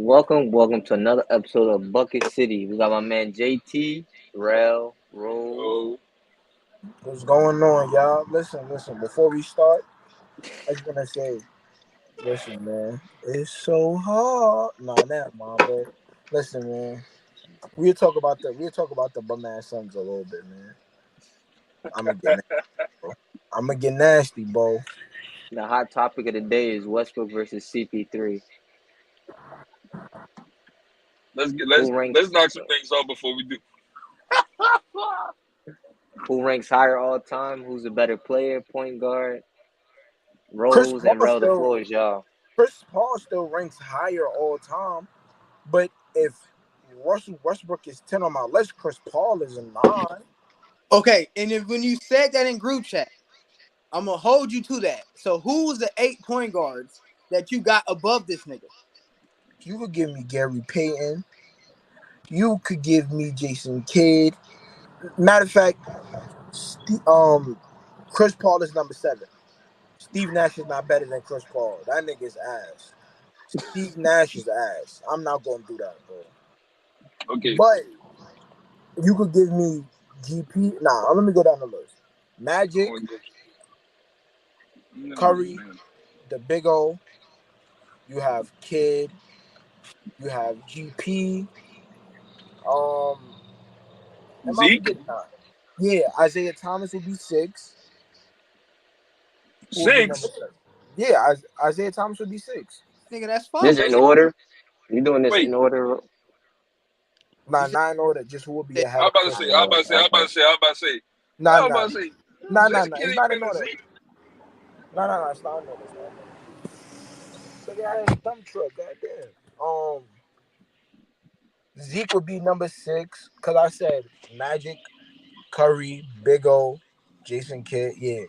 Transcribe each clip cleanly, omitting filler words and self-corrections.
Welcome to another episode of Bucket City. We got my man JT, Rel, Rose. Oh, What's going on, y'all? Listen. Before we start, I just wanna say, listen, man, it's so hard. Nah, never mind, bro. Listen, man, we'll talk about the bum ass Suns a little bit, man. I'm gonna get nasty, bro. I'm gonna get nasty, bro. The hot topic of the day is Westbrook versus CP3. let's get let's Who let's ranks knock some things off before we do. who ranks higher all time? Who's a better player, point guard? Chris Rose and Paul Rel, the still, floor is y'all. Chris Paul still ranks higher all time, but if Russell Westbrook is 10 on my list, Chris Paul is a 9. Okay, and if when you said that in group chat, I'm gonna hold you to that. So who's the 8 point guards that you got above this nigga? You could give me Gary Payton. You could give me Jason Kidd. Matter of fact, Chris Paul is number 7. Steve Nash is not better than Chris Paul. That nigga's ass. Steve Nash is ass. I'm not gonna do that, bro. Okay. But you could give me GP. Nah, let me go down the list. Magic, No, Curry, man. the Big O. You have Kidd. You have GP. Am I Zeke forgetting that? Yeah, Isaiah Thomas will be 6. Who will be number six. 7? Yeah, Isaiah Thomas would be 6. Nigga, that's This fine. in order. You doing this Wait, in order? You Nah, said, 9 order. Just who will be said ahead I'm of about to Chris say. I I'm Paul. about know. to say. I'm about to Okay. say. I'm about to say. Nah, I'm nah, about to say. nah. Jason Kidd It's ain't not in better than order. Zeke. Nah. It's not in order. Look at that dump truck. Goddamn. Zeke would be number 6 because I said Magic, Curry, Big O, Jason Kidd. Yeah.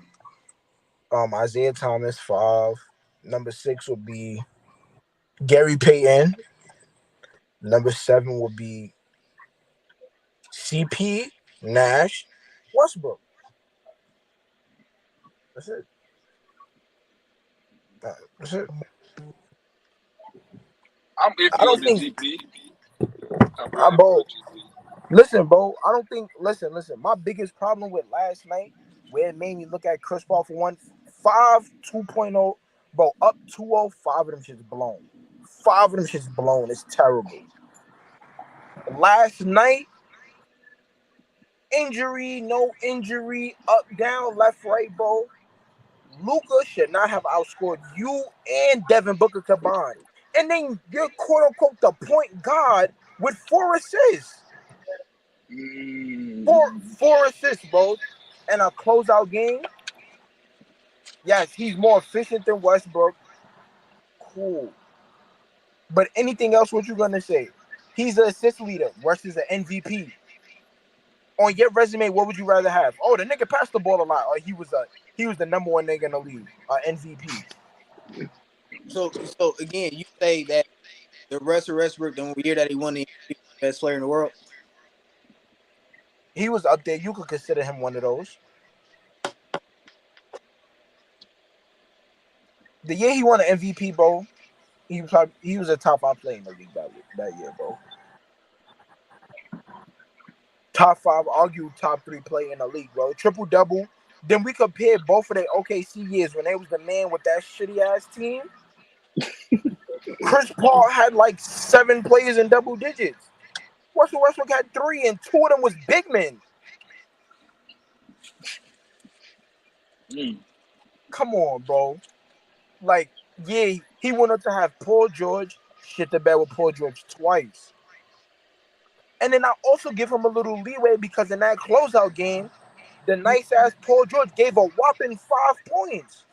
Isaiah Thomas 5. Number 6 would be Gary Payton. Number 7 would be CP, Nash, Westbrook. That's it. That's it. I'm I iffy on don't the think. GP. I'm real I iffy on bro. GP. Listen, bro. I don't think. Listen. My biggest problem with last night, where it made me look at Chris Paul for 2.0, bro, up 2-0, 5 of them shit's blown. 5 of them shit's blown. It's terrible. Last night, injury, no injury, up, down, left, right, bro. Luka should not have outscored you and Devin Booker combined. And then you're quote unquote the point guard with 4 assists. Four assists, bro. And a closeout game. Yes, he's more efficient than Westbrook. Cool. But anything else, what you gonna say? He's an assist leader versus an MVP. On your resume, what would you rather have? Oh, the nigga passed the ball a lot, or he was the number one nigga in the league, MVP. so again, you say that the Russell Westbrook, the year that he won the best player in the world. He was up there. You could consider him one of those. The year he won the MVP, bro, he was a top 5 player in the league that year, bro. Top 5, argue top 3 player in the league, bro. Triple double. Then we compare both of their OKC years when they was the man with that shitty ass team. Chris Paul had like 7 players in double digits. Russell Westbrook had 3, and 2 of them was big men. Mm. Come on, bro. Like, yeah, he wanted to have Paul George shit the bed with Paul George twice. And then I also give him a little leeway because in that closeout game, the nice ass Paul George gave a whopping 5 points.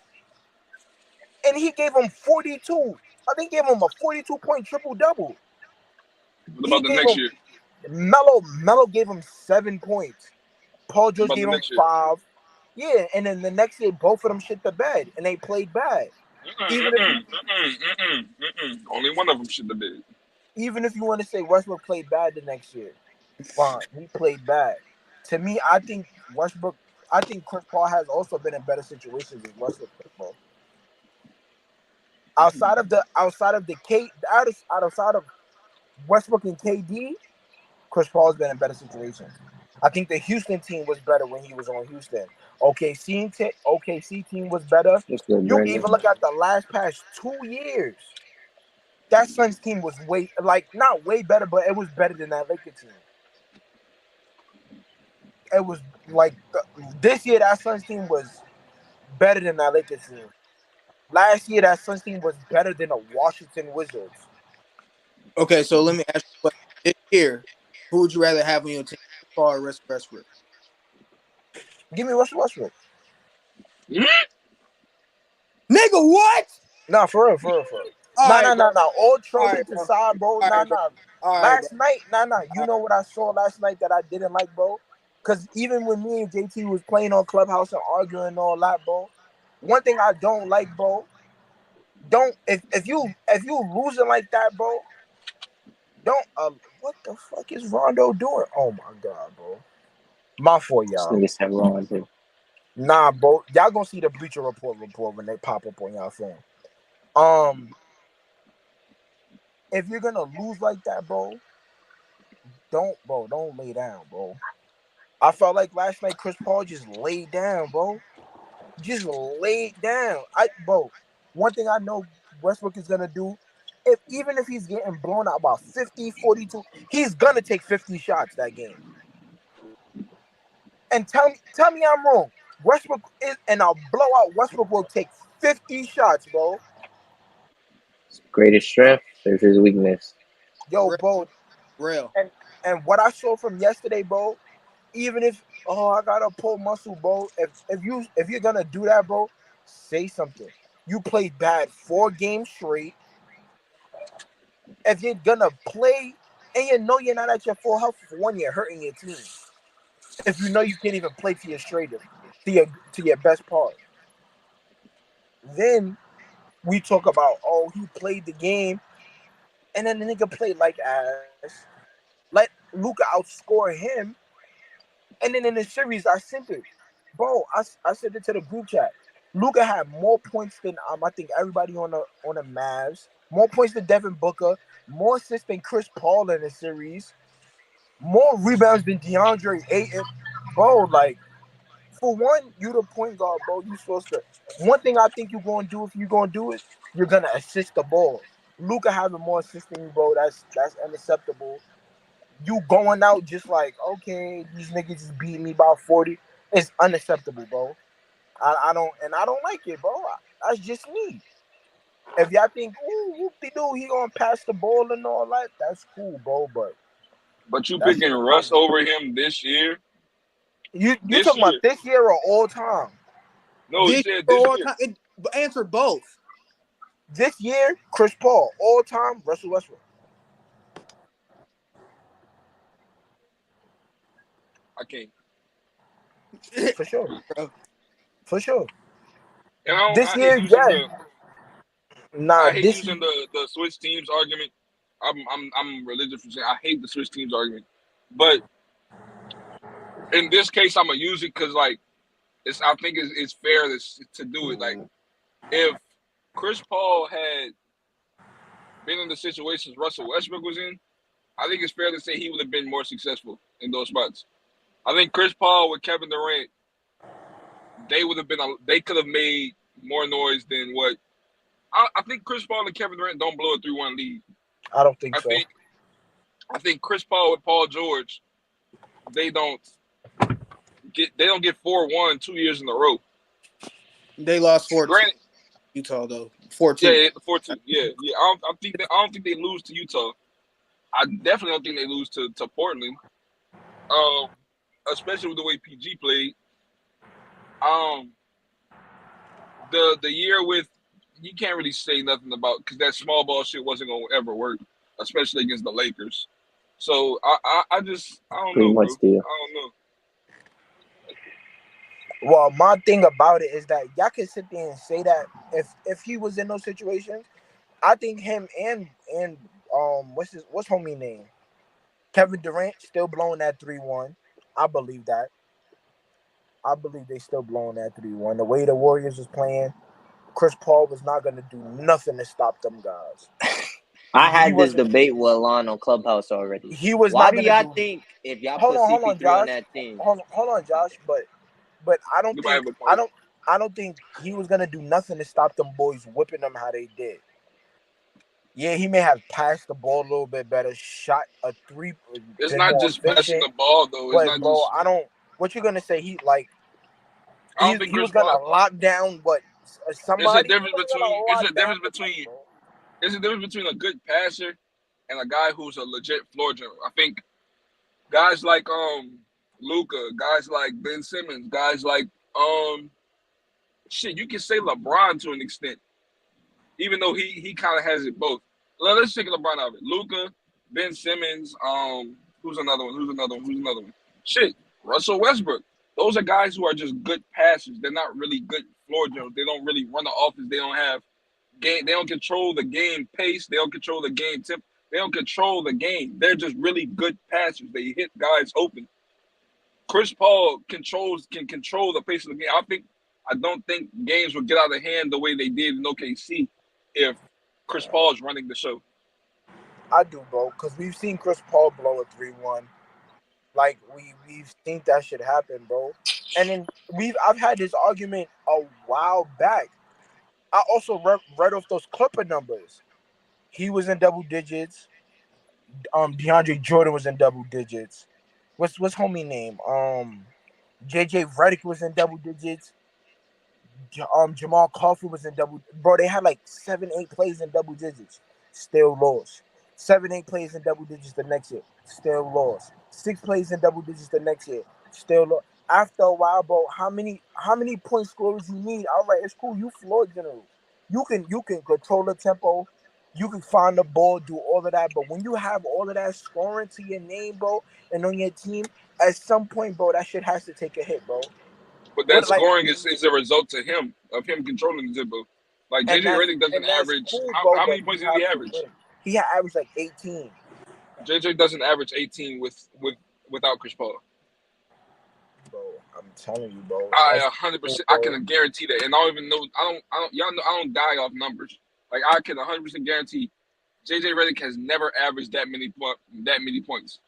And he gave him 42. I think he gave him a 42-point triple double. What He about the gave next him year? Melo gave him 7 points. Paul What George about the gave him next year? 5. Yeah, and then the next year both of them shit the bed and they played bad. Even if you Only one of them should have been. even if you want to say Westbrook played bad the next year, fine, he played bad. To me, I think Chris Paul has also been in better situations than Westbrook, bro. outside of Westbrook and KD, Chris Paul's been in better situations. I think the Houston team was better when he was on Houston. OKC team was better. What's good, You Brandon? even look at the last past 2 years. That Suns team was not way better, but it was better than that Lakers team. It was this year that Suns team was better than that Lakers team. Last year that Suns team was better than the Washington Wizards. Okay, so let me ask you a question. This year, who would you rather have on your team? Paul or Russell Westbrook? Give me Russell Westbrook. Nigga, what? Nah, for real, for real, for real. All Nah, right, nah, bro. nah, nah. All All trolling right, to bro. side, bro. All Nah, right, bro. nah. All right, bro. Last night, nah. You All know what I saw last night that I didn't like, bro? Because even when me and JT was playing on Clubhouse and arguing and all that, bro, one thing I don't like, bro, don't if you losing like that, bro, don't what the fuck is Rondo doing? Oh my god, bro. My fault, This y'all. nigga said wrong, too. Nah, bro. Y'all gonna see the Bleacher Report when they pop up on y'all phone. Um, if you're gonna lose like that, bro, don't lay down, bro. I felt like last night Chris Paul just laid down, bro. Just laid down. One thing I know Westbrook is gonna do, even if he's getting blown out about 50, 42, he's gonna take 50 shots that game. And tell me I'm wrong. Westbrook is and I'll blow out Westbrook will take 50 shots, bro. Greatest strength is his weakness. Yo, Real. bro. Real. And what I saw from yesterday, bro, even if I gotta pull muscle, bro. If you're gonna do that, bro, say something. You played bad 4 games straight. If you're gonna play and you know you're not at your full health for one, you're hurting your team. If you know you can't even play to your straightest, to your best part. Then we talk about he played the game and then the nigga played like ass. Let Luca outscore him. And then in the series, I sent it, bro. I sent it to the group chat. Luca had more points than I think everybody on the Mavs. More points than Devin Booker. More assists than Chris Paul in the series. More rebounds than DeAndre Ayton. Bro, like for one, you the point guard, bro. You supposed to. One thing I think you're gonna do if you're gonna do it, you're gonna assist the ball. Luca having more assists than you, bro. That's unacceptable. You going out just like, okay, these niggas just beat me by 40. It's unacceptable, bro. I don't like it, bro. That's just me. If y'all think, ooh, whoop de doo, he gonna pass the ball and all that, that's cool, bro. But But you that picking shit is Russ not. over him this year? You This talking year? about this year or all time? No, he This said this all year. time. Answer both. This year, Chris Paul, all time, Russell Westbrook, I can't. for sure, Bro. for sure. And This I hate year, using yeah, nah, this the switch teams argument. I'm religious for saying I hate the switch teams argument, but in this case I'm gonna use it because like I think it's fair to do it. Like if Chris Paul had been in the situations Russell Westbrook was in, I think it's fair to say he would have been more successful in those spots. I think Chris Paul with Kevin Durant, they could have made more noise than what I think Chris Paul and Kevin Durant don't blow a 3-1 lead. I don't think I so. think I think Chris Paul with Paul George, they don't get 4-1 2 years in a row. They lost 4-2. Granted, Utah though 4-2. yeah, 4-2. Yeah, yeah. I don't think they lose to Utah. I definitely don't think they lose to Portland. Um, especially with the way PG played. Um, the year with you can't really say nothing about because that small ball shit wasn't gonna ever work, especially against the Lakers. So I just I don't Pretty know, bro. much deal. I don't know. Well, my thing about it is that y'all can sit there and say that if he was in those situations, I think him and what's homie name? Kevin Durant still blowing that 3-1. I believe that. I believe they still blowing that 3-1. The way the Warriors was playing, Chris Paul was not gonna do nothing to stop them guys. I He had this wasn't. debate with Alon on Clubhouse already. He was Why not do gonna y'all do. think if y'all Hold put on, hold on, CP3 on Josh. that team? Hold on, Josh. But I don't You might have think a point. I don't think he was gonna do nothing to stop them boys whipping them how they did. Yeah, he may have passed the ball a little bit better, shot a three, It's been not more just passing efficient. the ball though. It's But not bro, just. I don't. What you gonna say? I don't think He Chris was gonna Paul. lock down what It's a somebody. He difference wasn't gonna between. It's lock a down difference the between. bro. There's a difference between a good passer and a guy who's a legit floor general. I think guys like Luca, guys like Ben Simmons, guys like shit. You can say LeBron to an extent, even though he kind of has it both. Let's take LeBron out of it. Luca, Ben Simmons, who's another one? Who's another one? Who's another one? Shit, Russell Westbrook. Those are guys who are just good passers. They're not really good floor generals. They don't really run the offense. They don't have game. They don't control the game pace. They don't control the game temp. They don't control the game. They're just really good passers. They hit guys open. Chris Paul can control the pace of the game. I don't think games would get out of hand the way they did in OKC if Chris Paul is running the show. I do, bro, because we've seen Chris Paul blow a 3-1. Like we've seen that shit happen, bro. And then I've had this argument a while back. I also read off those Clipper numbers. He was in double digits. DeAndre Jordan was in double digits. What's homie name? JJ Redick was in double digits. Jamal Crawford was in double. Bro, they had like 7, 8 plays in double digits. Still lost. 7, 8 plays in double digits the next year. Still lost. 6 plays in double digits the next year. Still lost. After a while, bro, how many point scorers you need? All right, it's cool. You floor general. You can control the tempo. You can find the ball, do all of that. But when you have all of that scoring to your name, bro, and on your team, at some point, bro, that shit has to take a hit, bro. But that What like scoring is a result to him of him controlling the tempo. Like and JJ that's Redick doesn't and that's average cool, bro. how But many you points did he have to average? win. He had averaged like 18, JJ doesn't average 18 without Chris Paul. bro. I'm telling you, bro. I That's cool, 100% I bro. can guarantee that, and I don't even know. I don't. Y'all know I don't die off numbers. Like I can 100% guarantee JJ Redick has never averaged that many points.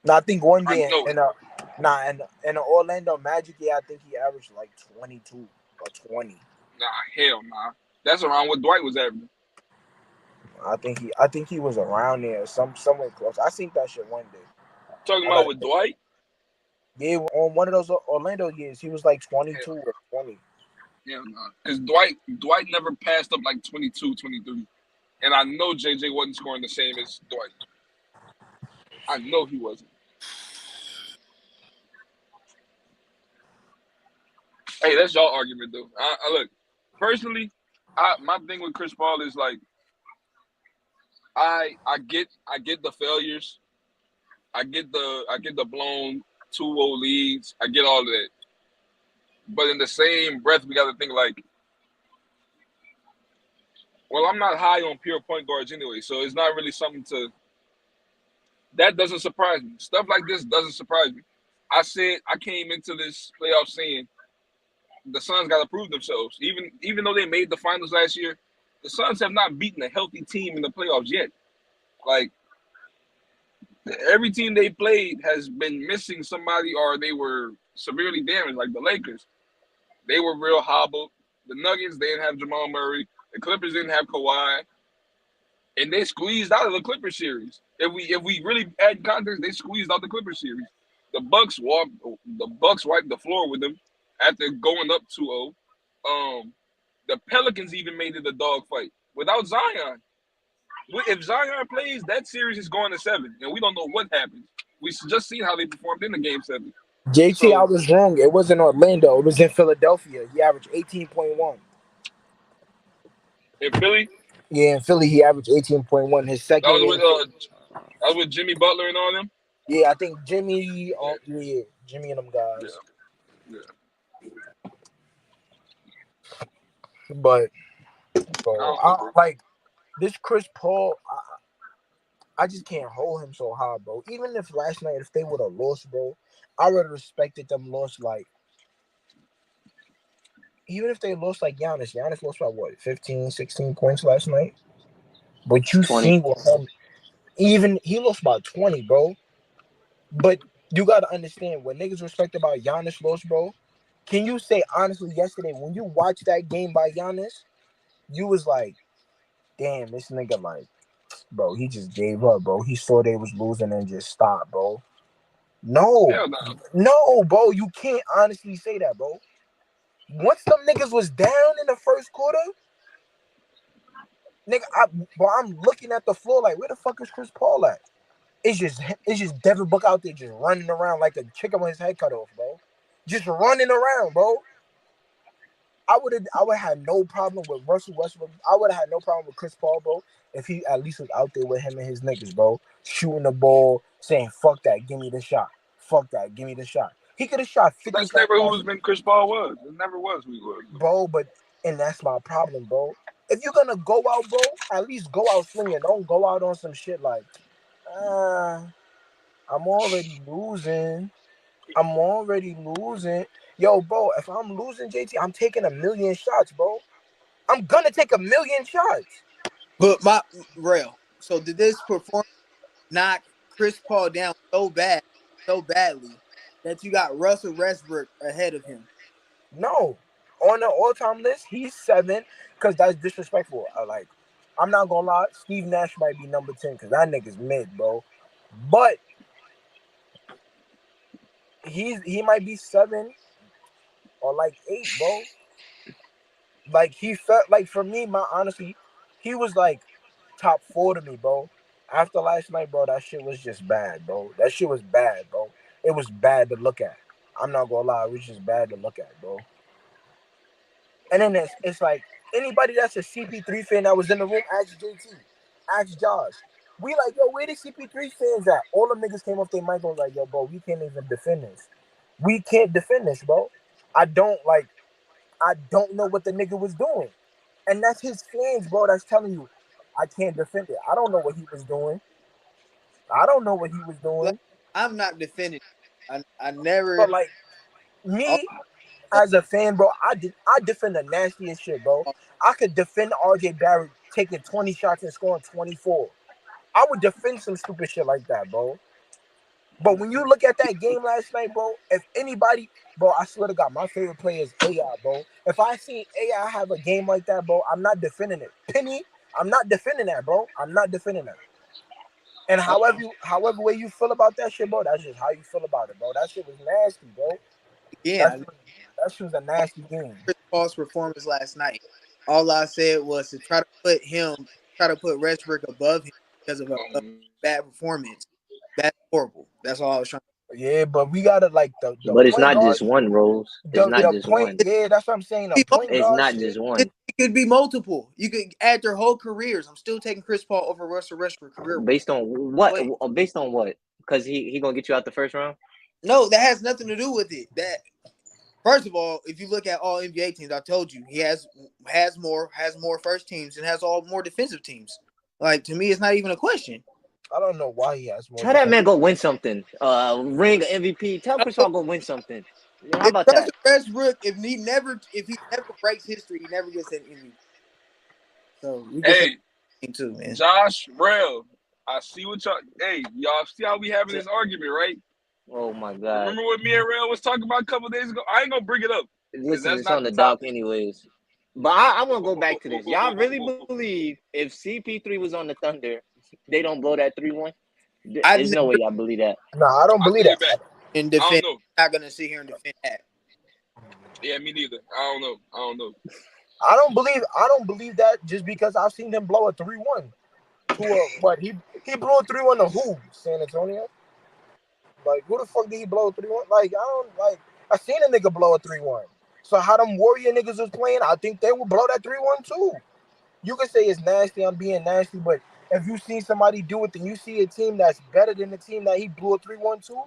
Now I think one I year know it. in the Orlando Magic, yeah, I think he averaged like 22 or 20. Nah, hell nah. That's around what Dwight was averaging. I think he was around there, somewhere close. I seen that shit one day. Talking I about got with Dwight? yeah, on one of those Orlando years, he was like 22 Hell, or 20. hell nah. Because Dwight never passed up like 22, 23. And I know JJ wasn't scoring the same as Dwight. I know he wasn't. Hey, that's y'all argument though. I look, personally, my thing with Chris Paul is like I get the failures. I get the blown 2-0 leads. I get all of that. But in the same breath, we got to think like, well, I'm not high on pure point guards anyway, so it's not really something to. That doesn't surprise me. Stuff like this doesn't surprise me. I came into this playoff saying the Suns got to prove themselves. Even though they made the finals last year, the Suns have not beaten a healthy team in the playoffs yet. Like every team they played has been missing somebody, or they were severely damaged. Like the Lakers, they were real hobbled. The Nuggets, they didn't have Jamal Murray. The Clippers didn't have Kawhi, and they squeezed out of the Clippers series. If we really add context, they squeezed out the Clippers series. The Bucks wiped the floor with them after going up 2-0. The Pelicans even made it a dogfight without Zion. If Zion plays, that series is going to 7, and we don't know what happens. We just seen how they performed in the game 7. JT, I So was wrong. It wasn't Orlando. It was in Philadelphia. He averaged 18.1. in Philly, Yeah, in Philly, he averaged 18.1. His that second was year with in Philly. that was with Jimmy Butler and all them. Yeah, I think Jimmy. Yeah, Yeah, Jimmy and them yeah, guys. yeah. But I bro, don't know, bro. like this Chris Paul. I just can't hold him so high, bro. Even if last night, if they would have lost, bro, I would have respected them lost. Like even if they lost like Giannis lost by what, 15, 16 points last night. But you 20. seen what him, even he lost by 20, bro. But you gotta understand what niggas respect about Giannis lost, bro. Can you say honestly yesterday when you watched that game by Giannis, you was like, damn, this nigga like, bro, he just gave up, bro. He saw they was losing and just stopped, bro. No, Hell no. no, bro, you can't honestly say that, bro. Once them niggas was down in the first quarter, nigga, I'm looking at the floor like, where the fuck is Chris Paul at? It's just Devin Book out there just running around like a chicken with his head cut off, bro. Just running around, bro. I would have no problem with Russell Westbrook. I would have had no problem with Chris Paul, bro, if he at least was out there with him and his niggas, bro, shooting the ball, saying "fuck that, give me the shot, fuck that, give me the shot." He could have shot 50 That's shots never last who's been Chris Paul was. It never was who he was. bro, and that's my problem, bro. If you're gonna go out, bro, at least go out swinging. Don't go out on some shit like, I'm already losing. I'm already losing. Yo, bro, if I'm losing, JT, I'm taking a million shots, bro. I'm gonna take a million shots. But my real. So did this performance knock Chris Paul down so badly that you got Russell Westbrook ahead of him? No. On the all-time list, he's 7 because that's disrespectful. I'm not gonna lie, Steve Nash might be number 10 because that nigga's mid, bro. But he might be 7 or like 8, bro. Like he felt like for me, my honestly, he was like top 4 to me, bro. After last night, bro, that shit was just bad, bro. That shit was bad, bro. It was bad to look at. I'm not gonna lie, it was just bad to look at, bro. And then it's like anybody that's a CP3 fan that was in the room, ask JT, ask Josh. We like, yo, where the CP3 fans at? All the niggas came off their mic and was like, yo, bro, we can't even defend this. We can't defend this, bro. I don't know what the nigga was doing. And that's his fans, bro, that's telling you I can't defend it. I don't know what he was doing. I don't know what he was doing. I'm not defending. I But never. like Oh, me as a fan, bro, I defend the nastiest shit, bro. I could defend RJ Barrett taking 20 shots and scoring 24. I would defend some stupid shit like that, bro. But when you look at that game last night, bro, if anybody, bro, I swear to God, my favorite player is AI, bro. If I see AI have a game like that, bro, I'm not defending it. Penny, I'm not defending that, bro. I'm not defending that. And however way you feel about that shit, bro, that's just how you feel about it, bro. That shit was nasty, bro. yeah, That shit was a nasty game. Chris Paul's performance last night. All I said was to try to put Westbrook above him because of a bad performance. That's horrible. That's all I was trying to Yeah, but we gotta like the But it's point not guard. just one, Rose. It's not The just point, one. yeah, that's what I'm saying. The say. point It's guard not shit. just one. It could be multiple. You could add their whole careers. I'm still taking Chris Paul over Russell Westbrook career. Based on what? Wait. Based on what? Because he gonna get you out the first round. No, that has nothing to do with it. That first of all, if you look at all NBA teams, I told you he has more first teams and has all more defensive teams. Like to me, it's not even a question. I don't know why he has more. Tell that man go win something. Ring MVP. Tell Chris Paul go win something. How If about Russell that? Westbrook, if he never breaks history, he never gets an MVP. So we can say Hey, too, man. Josh, Rel, I see what y'all. Hey, y'all see how we having this argument, right? Oh my God. Remember what me and Rel was talking about a couple days ago? I ain't gonna bring it up. Listen, that's it's not on the the dock topic. anyways. But I want to go back to this. Y'all really believe if CP3 was on the Thunder, they don't blow that 3-1? There's no way y'all believe that. Nah, I don't I believe take that. it back. In I defense, don't know. I'm not gonna sit here and defend that. Yeah, me neither. I don't know. I don't believe that just because I've seen him blow a 3-1 to a what he blew a 3-1 to who? San Antonio? Like who the fuck did he blow a 3-1? Like I seen a nigga blow a 3-1. So how them Warrior niggas was playing, I think they would blow that 3-1 too. You can say it's nasty, I'm being nasty, but if you see somebody do it, then you see a team that's better than the team that he blew a 3-1 to.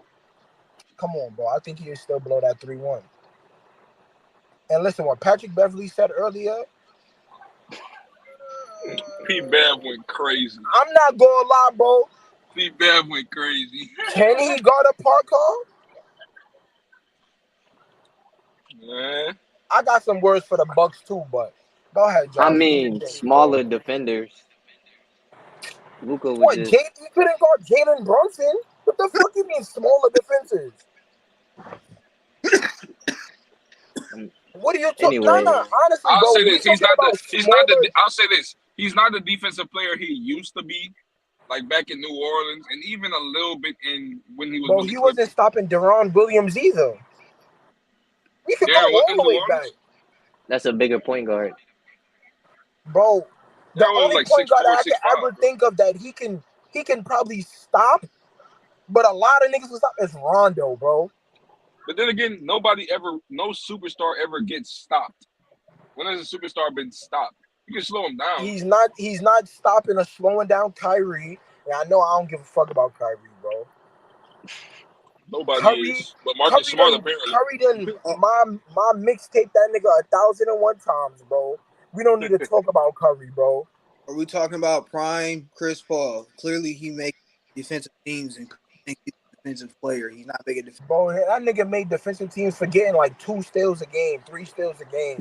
Come on, bro. I think he'll still blow that 3-1. And listen, what Patrick Beverly said earlier, Pete Bev went crazy. I'm not gonna lie, bro. Pete Bev went crazy. Can he guard a park car? Man. I got some words for the Bucks too, but go ahead, I Josh. Do your mean, thing, bro. smaller defenders. Luka was What? just. You couldn't guard Jalen Brunson? What the fuck you mean smaller defenses? What are you talking? No, Anyway, no. Honestly, I'll bro, say we this: he's talking not the. about He's not smaller. the. I'll say this: he's not the defensive player he used to be, like back in New Orleans, and even a little bit in when he was Bro, with the he wasn't Clippers. stopping Deron Williams either. We could go Darren all Williams the New way back, Orleans. that's a bigger point guard. bro. The Darren was only like point guard 6'4", I can 6'5", ever bro. think of that he can probably stop, but a lot of niggas can stop is Rondo, bro. But then again, no superstar ever gets stopped. When has a superstar been stopped? You can slow him down. He's not stopping or slowing down Kyrie. And I know I don't give a fuck about Kyrie, bro. Nobody Curry, is, but Marcus Smart apparently. Curry done Oh, my mixtape that nigga 1,001 times, bro. We don't need to talk about Curry, bro. are we talking about prime Chris Paul? Clearly, he makes defensive teams and thinks he's a defensive player. He's not big a defensive. Bro, that nigga made defensive teams for getting like 2 steals a game, 3 steals a game.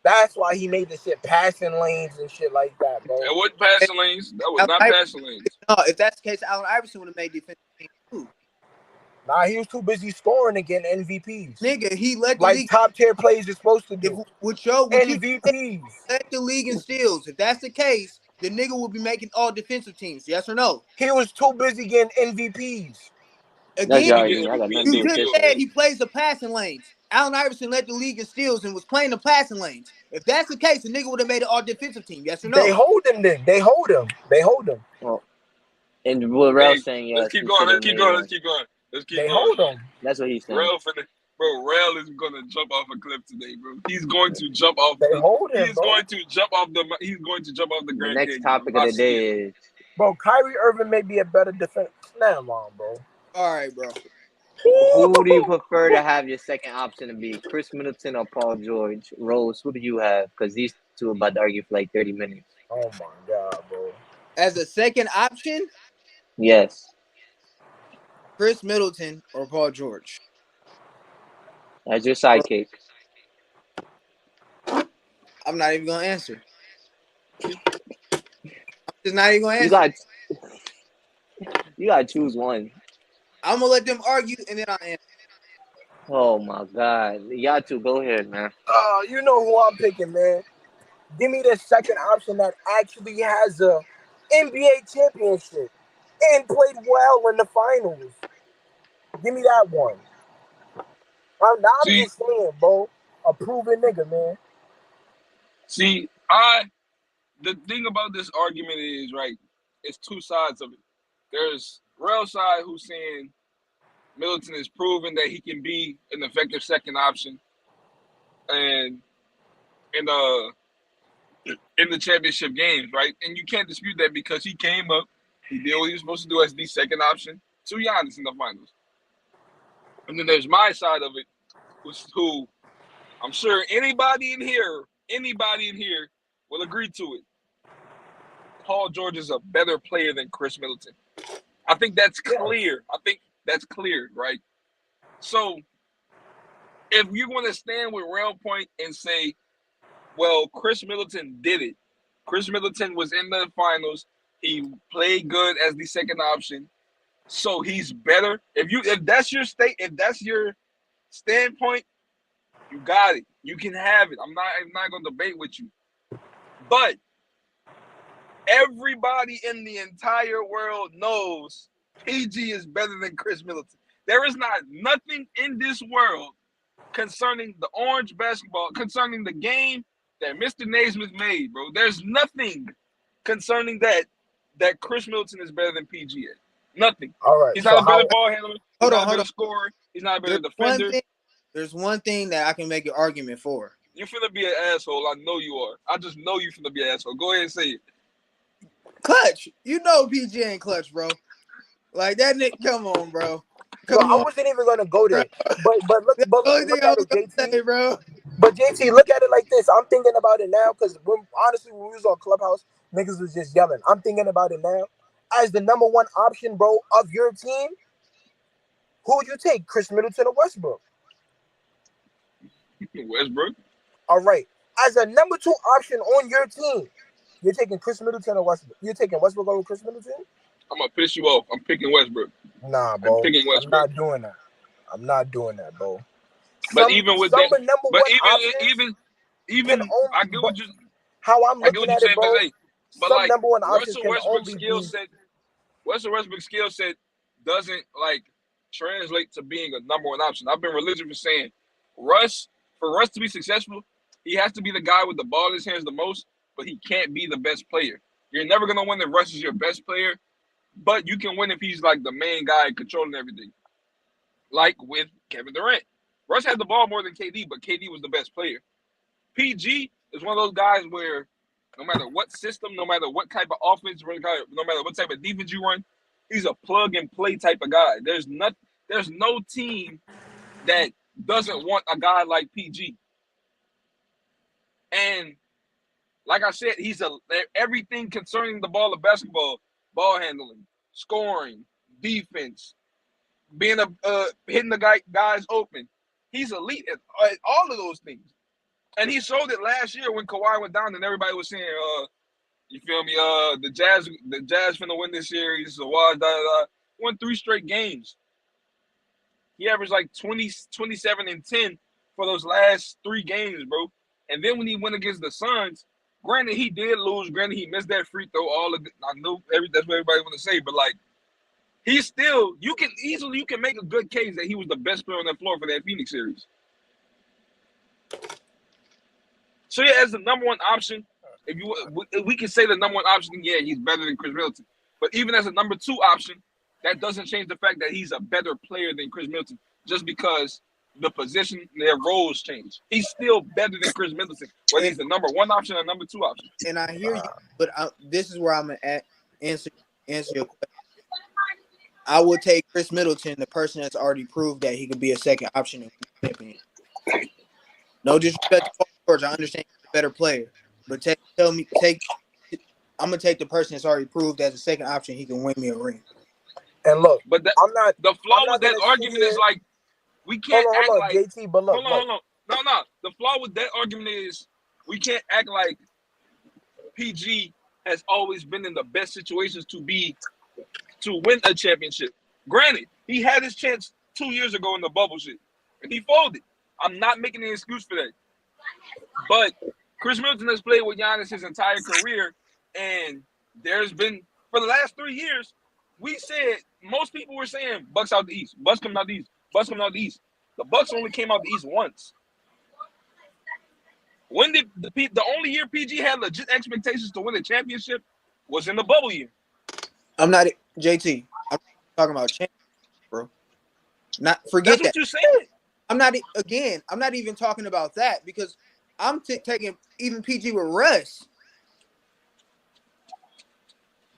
That's why he made the shit passing lanes and shit like that, bro. And what passing lanes? That was not passing lanes. No, if that's the case, Allen Iverson would have made defensive teams too. Nah, he was too busy scoring and getting MVPs. Nigga, he led the Like league. top tier players are supposed to If do. what you MVPs. led the league in steals, if that's the case, the nigga will be making all defensive teams. Yes or no? He was too busy getting MVPs. that's Again, your He get argument. I got MVP nothing and to you do with steal just this too. said shit. he plays the passing lanes. Allen Iverson led the league in steals and was playing the passing lanes. If that's the case, the nigga would have made an all defensive team. Yes or They no? hold him then. They hold him. They hold him. Well, and what Rel's Hey, saying, let's yes, keep he going. should Let's have keep made going. Let's one. keep going. Let's keep They going. hold him. That's what he's saying. Rail is gonna jump off a cliff today, bro. He's going to jump off They the. hold He him, is bro. going to jump off the. He's going to jump off the The Grand next Canyon. topic of I the see it. day is Bro, Kyrie Irving may be a better defense. Nah, man, bro. All right, bro. who do you prefer to have your second option to be, Chris Middleton or Paul George? Rose, who do you have? Because these two are about to argue for like 30 minutes. Oh my god, bro. As a second option, Yes, Chris Middleton or Paul George. as your sidekick. I'm not even gonna answer. I'm just not even gonna You answer. got to choose one. I'm gonna let them argue and then I'll answer. Oh my God, y'all two, go ahead, man. You know who I'm picking, man. Give me the second option that actually has a NBA championship and played well in the finals. Give me that one. I'm See, just saying, bro. A proven nigga, man. see, the thing about this argument is right. It's two sides of it. There's Rail side who's saying Middleton has proven that he can be an effective second option, and in the championship games, right? And you can't dispute that because he came up, he did what he was supposed to do as the second option to Giannis in the finals. And then there's my side of it, who I'm sure anybody in here will agree to it. Paul George is a better player than Chris Middleton. I think that's clear. Right? So if you're going to stand with Rail Point and say, well, Chris Middleton did it. Chris Middleton was in the finals. He played good as the second option. So he's better. If that's your standpoint, you got it. You can have it. I'm not gonna debate with you. But everybody in the entire world knows PG is better than Chris Middleton. There is not nothing in this world concerning the orange basketball, concerning the game that Mr. Naismith made, bro. There's nothing concerning that Chris Middleton is better than PG at. Nothing. All right. He's So not a better how? ball handler. He's not a better scorer. He's not a better defender. There's one thing that I can make an argument for. You're finna be an asshole. I know you are. I just know you finna be an asshole. Go ahead and say it. Clutch. You know PG ain't clutch, bro. Like that nigga, come on, bro. Bro, I wasn't even gonna go there. But look, That's but the only look thing I at was it, gonna JT. say, bro. But JT, look at it like this. I'm thinking about it now because honestly, when we was on Clubhouse, niggas was just yelling. I'm thinking about it now. As the number one option, bro, of your team, who would you take? Chris Middleton or Westbrook? Westbrook. All right. As a number 2 option on your team, you're taking Chris Middleton or Westbrook. You're taking Westbrook over Chris Middleton? I'm gonna piss you off. I'm picking Westbrook. Nah, I'm bro. picking I'm Westbrook. not doing that. I'm not doing that, bro. But Some even with some that, of number but 1 options can even only, I get but what you how I'm I get looking what you're at it, saying, but bro. hey, but Some like number 1 options Russell can Westbrook's only skill be. set, Russell Westbrook's skill set doesn't like translate to being a number 1 option. I've been religious for saying for Russ to be successful, he has to be the guy with the ball in his hands the most, but he can't be the best player. You're never gonna win if Russ is your best player, but you can win if he's like the main guy controlling everything. Like with Kevin Durant. Russ had the ball more than KD, but KD was the best player. PG is one of those guys where no matter what system, no matter what type of offense, no matter what type of defense you run, he's a plug and play type of guy. There's no team that doesn't want a guy like PG. And like I said, he's everything concerning the ball of basketball, ball handling, scoring, defense, being hitting the guys open. He's elite at all of those things. And he showed it last year when Kawhi went down and everybody was saying, you feel me? The Jazz finna win this series. So won 3 straight games. He averaged like 20, 27, and 10 for those last 3 games, bro. And then when he went against the Suns, granted he did lose. Granted he missed that free throw. I know that's what everybody want to say, but like he's still you can make a good case that he was the best player on that floor for that Phoenix series. So yeah, as the number 1 option, if we can say the number 1 option, yeah, he's better than Chris Middleton. But even as a number 2 option, that doesn't change the fact that he's a better player than Chris Middleton just because the position, their roles change. He's still better than Chris Middleton, whether he's the number 1 option or number 2 option. And I hear you, but this is where I'm gonna answer your question. I would take Chris Middleton, the person that's already proved that he could be a second option in champion. No disrespect to Paul George, I understand he's a better player, but I'm gonna take the person that's already proved as a second option he can win me a ring. And look, but the flaw with that argument is like we can't act like JT, but look, hold on. No. The flaw with that argument is we can't act like PG has always been in the best situations to win a championship. Granted, he had his chance 2 years ago in the bubble shit, and he folded. I'm not making an excuse for that. But Chris Middleton has played with Giannis his entire career, and there's been, for the last 3 years, most people were saying Bucks out the East, Bucks coming out the East, Bucks coming out the East. The Bucks only came out the East once. When did the only year PG had legit expectations to win a championship was in the bubble year. I'm not JT. I'm talking about championship, bro. Forget That's that. What you said. I'm not even talking about that because I'm taking even PG with Russ.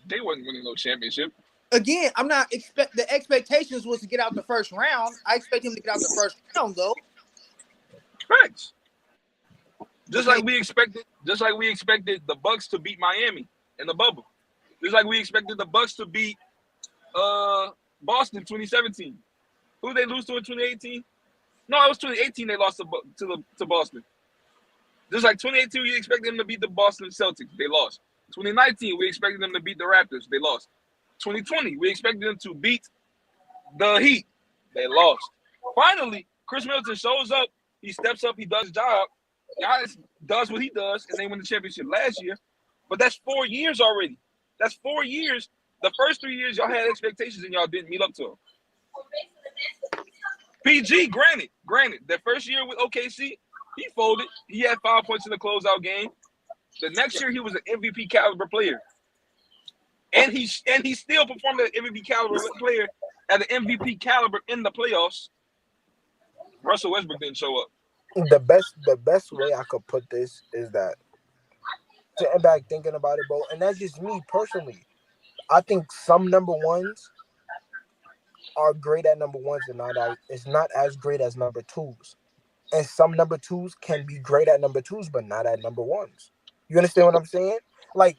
They wasn't winning no championship. Again, I'm not the expectations was to get out the first round. I expect him to get out the first round though. Correct. Just like we expected the Bucks to beat Miami in the bubble. Just like we expected the Bucks to beat Boston in 2017. Who they lose to in 2018? No, it was 2018 they lost to Boston. Just like 2018, we expected them to beat the Boston Celtics. They lost. 2019, we expected them to beat the Raptors. They lost. 2020, we expected them to beat the Heat. They lost. Finally, Chris Middleton shows up. He steps up. He does his job. Giannis does what he does, and they win the championship last year. But that's 4 years already. That's 4 years. The first 3 years, y'all had expectations, and y'all didn't meet up to them. PG, granted, that first year with OKC, he folded. He had 5 points in the closeout game. The next year, he was an MVP caliber player. And he still performed as an MVP caliber player at an MVP caliber in the playoffs. Russell Westbrook didn't show up. The best way I could put this is that sitting back thinking about it, bro, and that's just me personally. I think some number ones are great at number ones and it's not as great as number twos. And some number twos can be great at number twos, but not at number ones. You understand what I'm saying? Like,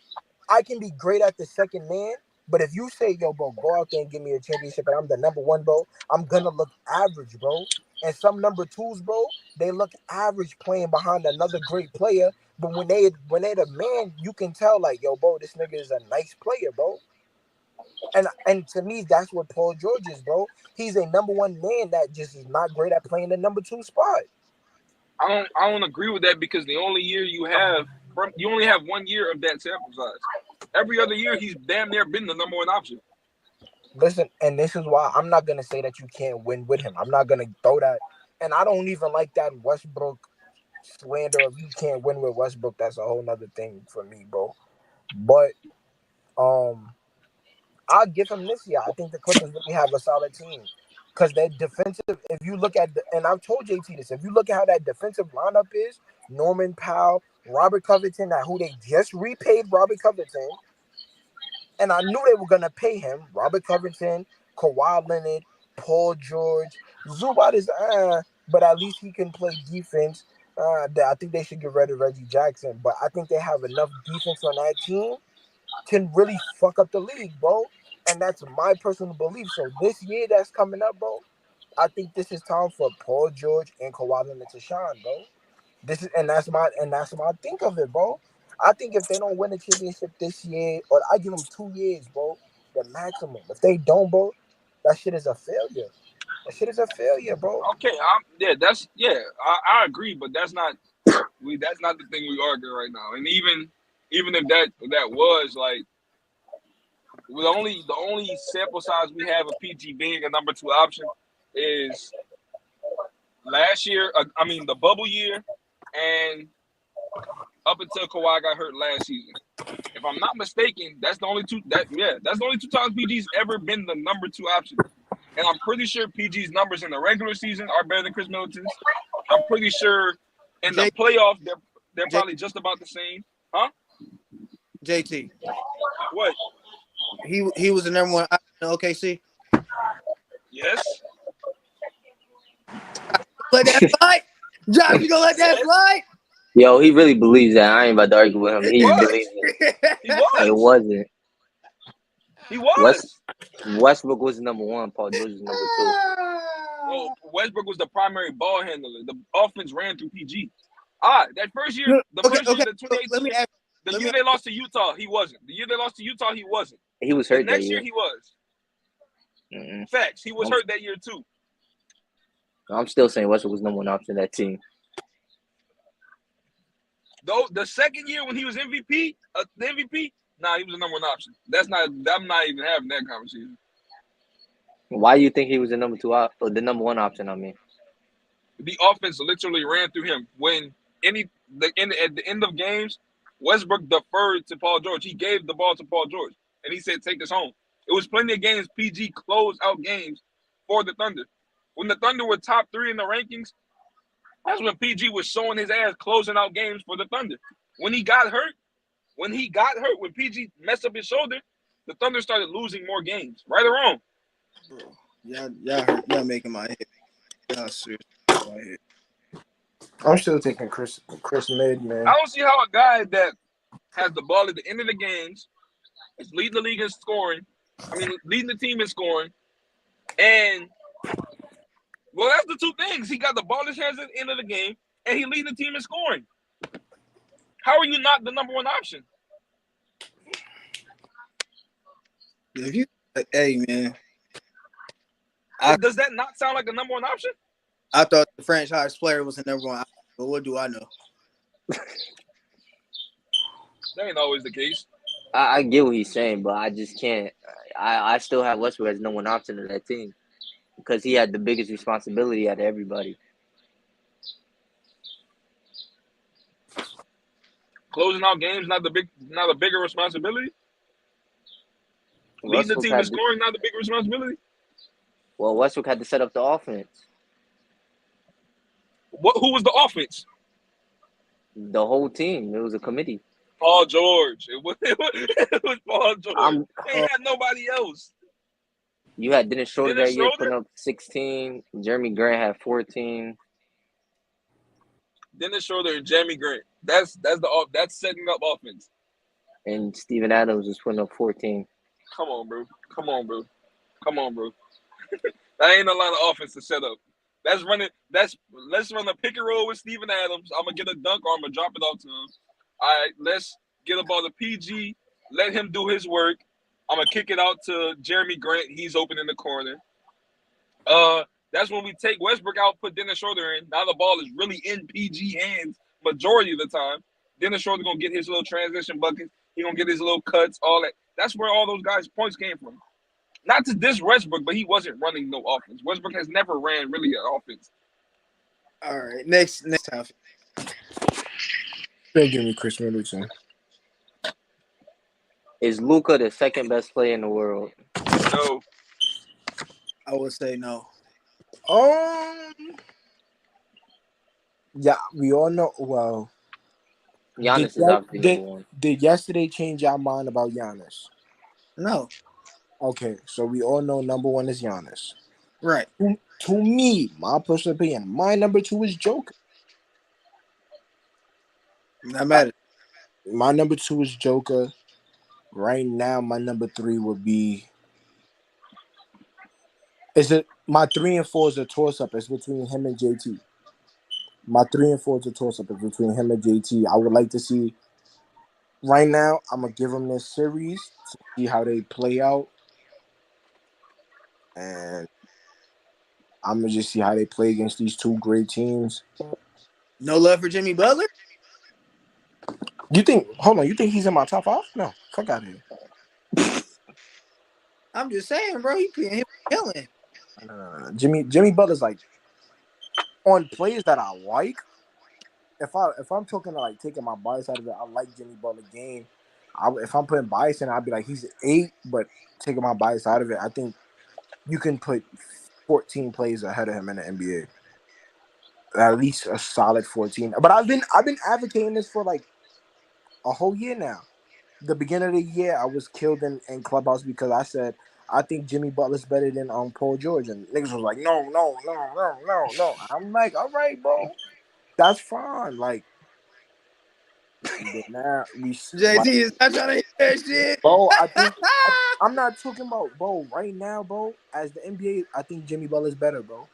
I can be great at the second man, but if you say, yo, bro, go out there and give me a championship and I'm the number one, bro, I'm gonna look average, bro. And some number twos, bro, they look average playing behind another great player. But when they the man, you can tell like, yo, bro, this nigga is a nice player, bro. And to me, that's what Paul George is, bro. He's a number one man that just is not great at playing the number two spot. I don't agree with that because the only year you only have 1 year of that sample size. Every other year he's damn near been the number one option. Listen, and this is why I'm not gonna say that you can't win with him. I'm not gonna throw that, and I don't even like that Westbrook slander of you can't win with Westbrook. That's a whole nother thing for me, bro. But I'll give him this year. I think the Clippers really have a solid team because their defensive. If you look at and I've told JT this. If you look at how that defensive lineup is, Norman Powell, Robert Covington, who they just repaid Robert Covington, and I knew they were gonna pay him. Robert Covington, Kawhi Leonard, Paul George, Zubac is but at least he can play defense. I think they should get rid of Reggie Jackson, but I think they have enough defense on that team to really fuck up the league, bro. And that's my personal belief. So this year that's coming up, bro, I think this is time for Paul George and Kawhi Leonard to shine, bro. That's my think of it, bro. I think if they don't win the championship this year, or I give them 2 years, bro, the maximum. If they don't, bro, that shit is a failure. That shit is a failure, bro. Okay, I agree, but that's not the thing we arguing right now. And even if that was like the only sample size we have of PG being a number two option is last year. The bubble year, and up until Kawhi got hurt last season. If I'm not mistaken, that's the only two times PG's ever been the number two option. And I'm pretty sure PG's numbers in the regular season are better than Chris Middleton's. I'm pretty sure in the playoff they're probably just about the same. Huh? JT. What? He was the number one option in OKC. Yes. Let that fly. Josh, you gonna let that fly? Yo, he really believes that. I ain't about to argue with him. He believes it. He was. It wasn't. He was. Westbrook was number one. Paul George was number two. Well, Westbrook was the primary ball handler. The offense ran through PG. That first year, the 2018, let me ask, the year they lost to Utah, he wasn't. The year they lost to Utah, he wasn't. He was hurt the next that year. He was. Mm-mm. Facts. He was hurt that year too. I'm still saying Westbrook was number one option in that team. Though the second year when he was MVP, he was the number one option. I'm not even having that conversation. Why do you think he was the number one option? I mean, the offense literally ran through him. When at the end of games, Westbrook deferred to Paul George. He gave the ball to Paul George, and he said, "Take this home." It was plenty of games PG closed out games for the Thunder. When the Thunder were top 3 in the rankings, that's when PG was showing his ass closing out games for the Thunder. When he got hurt, when PG messed up his shoulder, the Thunder started losing more games. Right or wrong? Bro, y'all making my head. Y'all serious my head. I'm still taking Chris Mid, man. I don't see how a guy that has the ball at the end of the games is leading the league in scoring. Leading the team in scoring. And, well, that's the two things. He got the ball in his hands at the end of the game, and he leading the team in scoring. How are you not the number one option? Hey, man. Does that not sound like a number one option? I thought the franchise player was the number one option, but what do I know? That ain't always the case. I get what he's saying, but I just can't. I still have Westbrook as no one option in that team because he had the biggest responsibility out of everybody. Closing out games, not a bigger responsibility. Leading the team in scoring, not the bigger responsibility. Well, Westbrook had to set up the offense. Who was the offense? The whole team. It was a committee. Paul George. It was Paul George. They had nobody else. You had Dennis Schroeder that year putting up 16. Jeremy Grant had 14. Dennis Schroeder and Jeremy Grant. That's setting up offense. And Steven Adams was putting up 14. Come on, bro. That ain't a lot of offense to set up. Let's run it. Let's run a pick and roll with Steven Adams. I'm gonna get a dunk or I'm gonna drop it off to him. All right, let's get the ball to PG. Let him do his work. I'm gonna kick it out to Jeremy Grant. He's open in the corner. That's when we take Westbrook out, put Dennis Schroeder in. Now the ball is really in PG hands majority of the time. Dennis Schroeder gonna get his little transition buckets. He gonna get his little cuts, all that. That's where all those guys' points came from. Not to diss Westbrook, but he wasn't running no offense. Westbrook has never ran really an offense. All right, next topic. Still give me Chris Middleton. Is Luka the second best player in the world? No. I would say no. Yeah, we all know. Well, Giannis is obviously number one. Did yesterday change our mind about Giannis? No. Okay, so we all know number one is Giannis. Right. To me, my personal opinion, my number two is Joker. Not matter. My number two is Joker. Right now, my number three would be. My 3 and 4 is a toss-up. It's between him and JT. My 3 and 4 is a toss-up. It's between him and JT. I would like to see. Right now, I'm gonna give them this series to see how they play out, and I'm gonna just see how they play against these two great teams. No love for Jimmy Butler? You think? Hold on. You think he's in my top 5? No, fuck out of here. I'm just saying, bro. He killing. Jimmy Butler's like on players that I like. If I'm talking like taking my bias out of it, I like Jimmy Butler game. If I'm putting bias in, I'd be like he's 8, but taking my bias out of it, I think you can put 14 players ahead of him in the NBA. At least a solid 14. But I've been advocating this for like a whole year now. The beginning of the year, I was killed in Clubhouse because I said I think Jimmy Butler's better than Paul George, and niggas was like, no. I'm like, all right, bro, that's fine. Like, now JT is not trying to hear that shit. Bro, I think I'm not talking about bro right now, bro. As the NBA, I think Jimmy Butler's better, bro.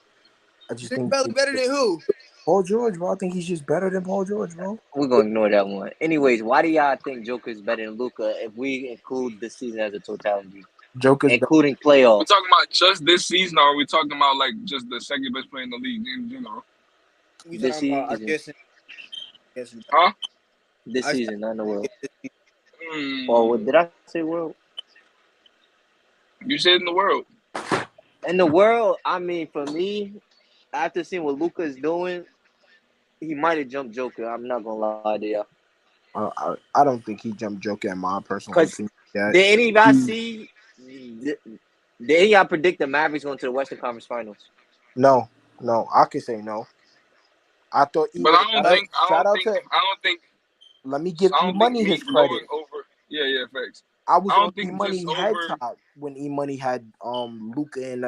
I just Jimmy think Butler better than who? Paul George, bro. I think he's just better than Paul George, bro. We're gonna ignore that one. Anyways, why do y'all think Joker's better than Luka if we include the season as a totality? Joker's including playoffs. We're talking about just this season, or are we talking about like just the second best player in the league in general? We this talking about, season. Huh? This season, not in the world. Mm. Or did I say world? You said in the world. In the world, I mean, for me, after seeing what Luka is doing, he might have jumped Joker. I'm not gonna lie to y'all. I don't think he jumped Joker in my personal opinion. Did anybody see? Did any of y'all predict the Mavericks going to the Western Conference Finals? No. I can say no. I thought. But I don't think. Let me give E-Money his credit. Yeah, facts. I was on E-Money head top when E-Money had Luka in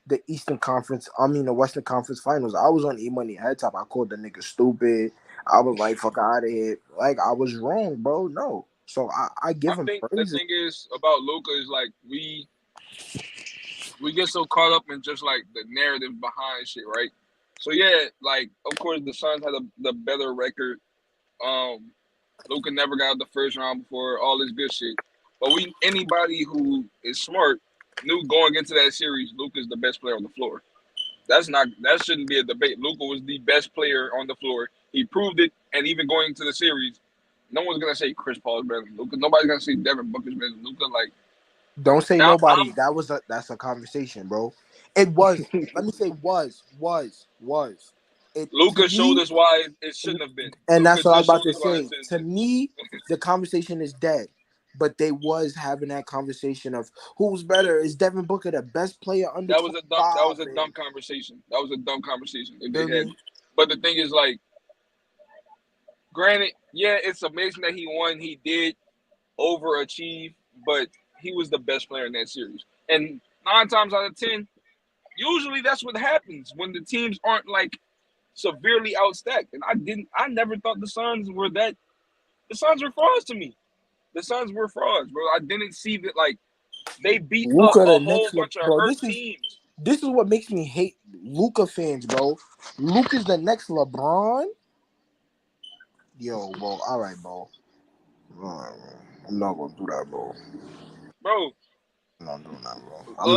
the Eastern Conference. I mean the Western Conference Finals. I was on E-Money head top. I called the nigga stupid. I was like, fuck out of here. Like, I was wrong, bro. No. So I give him praise. The thing is about Luka is like we get so caught up in just like the narrative behind shit, right? So yeah, like of course the Suns had the better record. Luka never got out the first round before, all this good shit. But anybody who is smart knew going into that series, Luka's the best player on the floor. That shouldn't be a debate. Luka was the best player on the floor. He proved it, and even going into the series, no one's gonna say Chris Paul is better than Luka. Nobody's gonna say Devin Booker's better than Luka. Like, don't say nobody. That's a conversation, bro. It was. Let me say was. Luka showed us why it shouldn't have been. And Luka that's what I was about to say. To me, the conversation is dead. But they was having that conversation of who's better. Is Devin Booker the best player under? That was a dumb conversation. That was a dumb conversation if they had. But the thing is, like, granted, yeah, it's amazing that he won. He did overachieve, but he was the best player in that series. And 9 times out of 10, usually that's what happens when the teams aren't like severely outstacked. And I never thought the Suns were that. The Suns were frauds to me. The Suns were frauds, bro. I didn't see that, like, they beat up a whole bunch of hurt teams. This is what makes me hate Luka fans, bro. Luka's the next LeBron. Yo, bro. All right, bro. All right, bro. I'm not gonna do that, bro. Bro. I'm not doing that, bro. I'm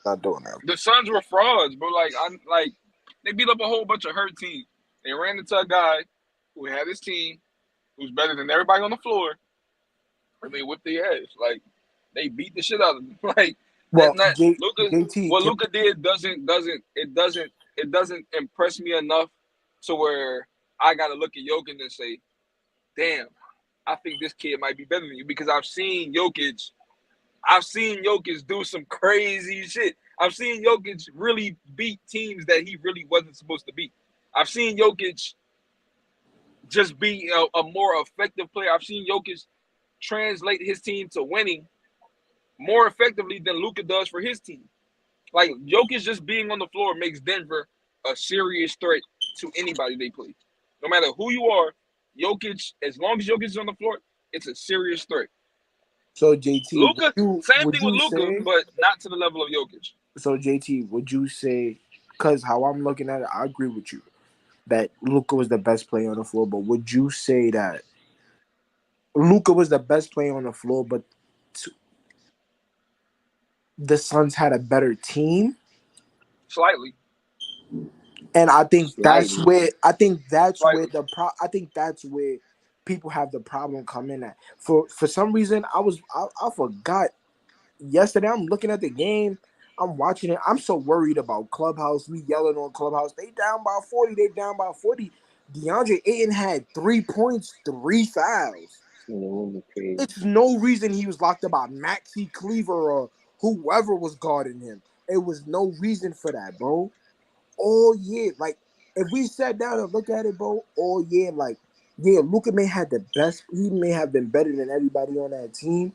not doing that. The Suns were frauds, bro. Like they beat up a whole bunch of hurt teams. They ran into a guy who had his team, who's better than everybody on the floor, and they whipped their ass. Like they beat the shit out of them. Like Well, not Luka. JT, What Luka did doesn't impress me enough to where I gotta look at Jokic and say, damn, I think this kid might be better than you because I've seen Jokic do some crazy shit. I've seen Jokic really beat teams that he really wasn't supposed to beat. I've seen Jokic just be a more effective player. I've seen Jokic translate his team to winning more effectively than Luka does for his team. Like Jokic just being on the floor makes Denver a serious threat to anybody they play. No matter who you are, Jokic, as long as Jokic is on the floor, it's a serious threat. So JT, Luka, same would thing with you Luka, say? but not to the level of Jokic. So JT, would you say? Because how I'm looking at it, I agree with you that Luka was the best player on the floor. But would you say that Luka was the best player on the floor, but the Suns had a better team? Slightly. And I think that's where I think that's Slightly. where people have the problem come in at. For some reason, I forgot yesterday. I'm looking at the game. I'm watching it. I'm so worried about Clubhouse. We yelling on Clubhouse. They down by 40. They down by 40. DeAndre Ayton had 3 points, 3 fouls. It's no reason he was locked up by Maxi Cleaver or whoever was guarding him. It was no reason for that, bro. All year, like if we sat down and look at it, bro, all year, like Luka may have the best. He may have been better than everybody on that team,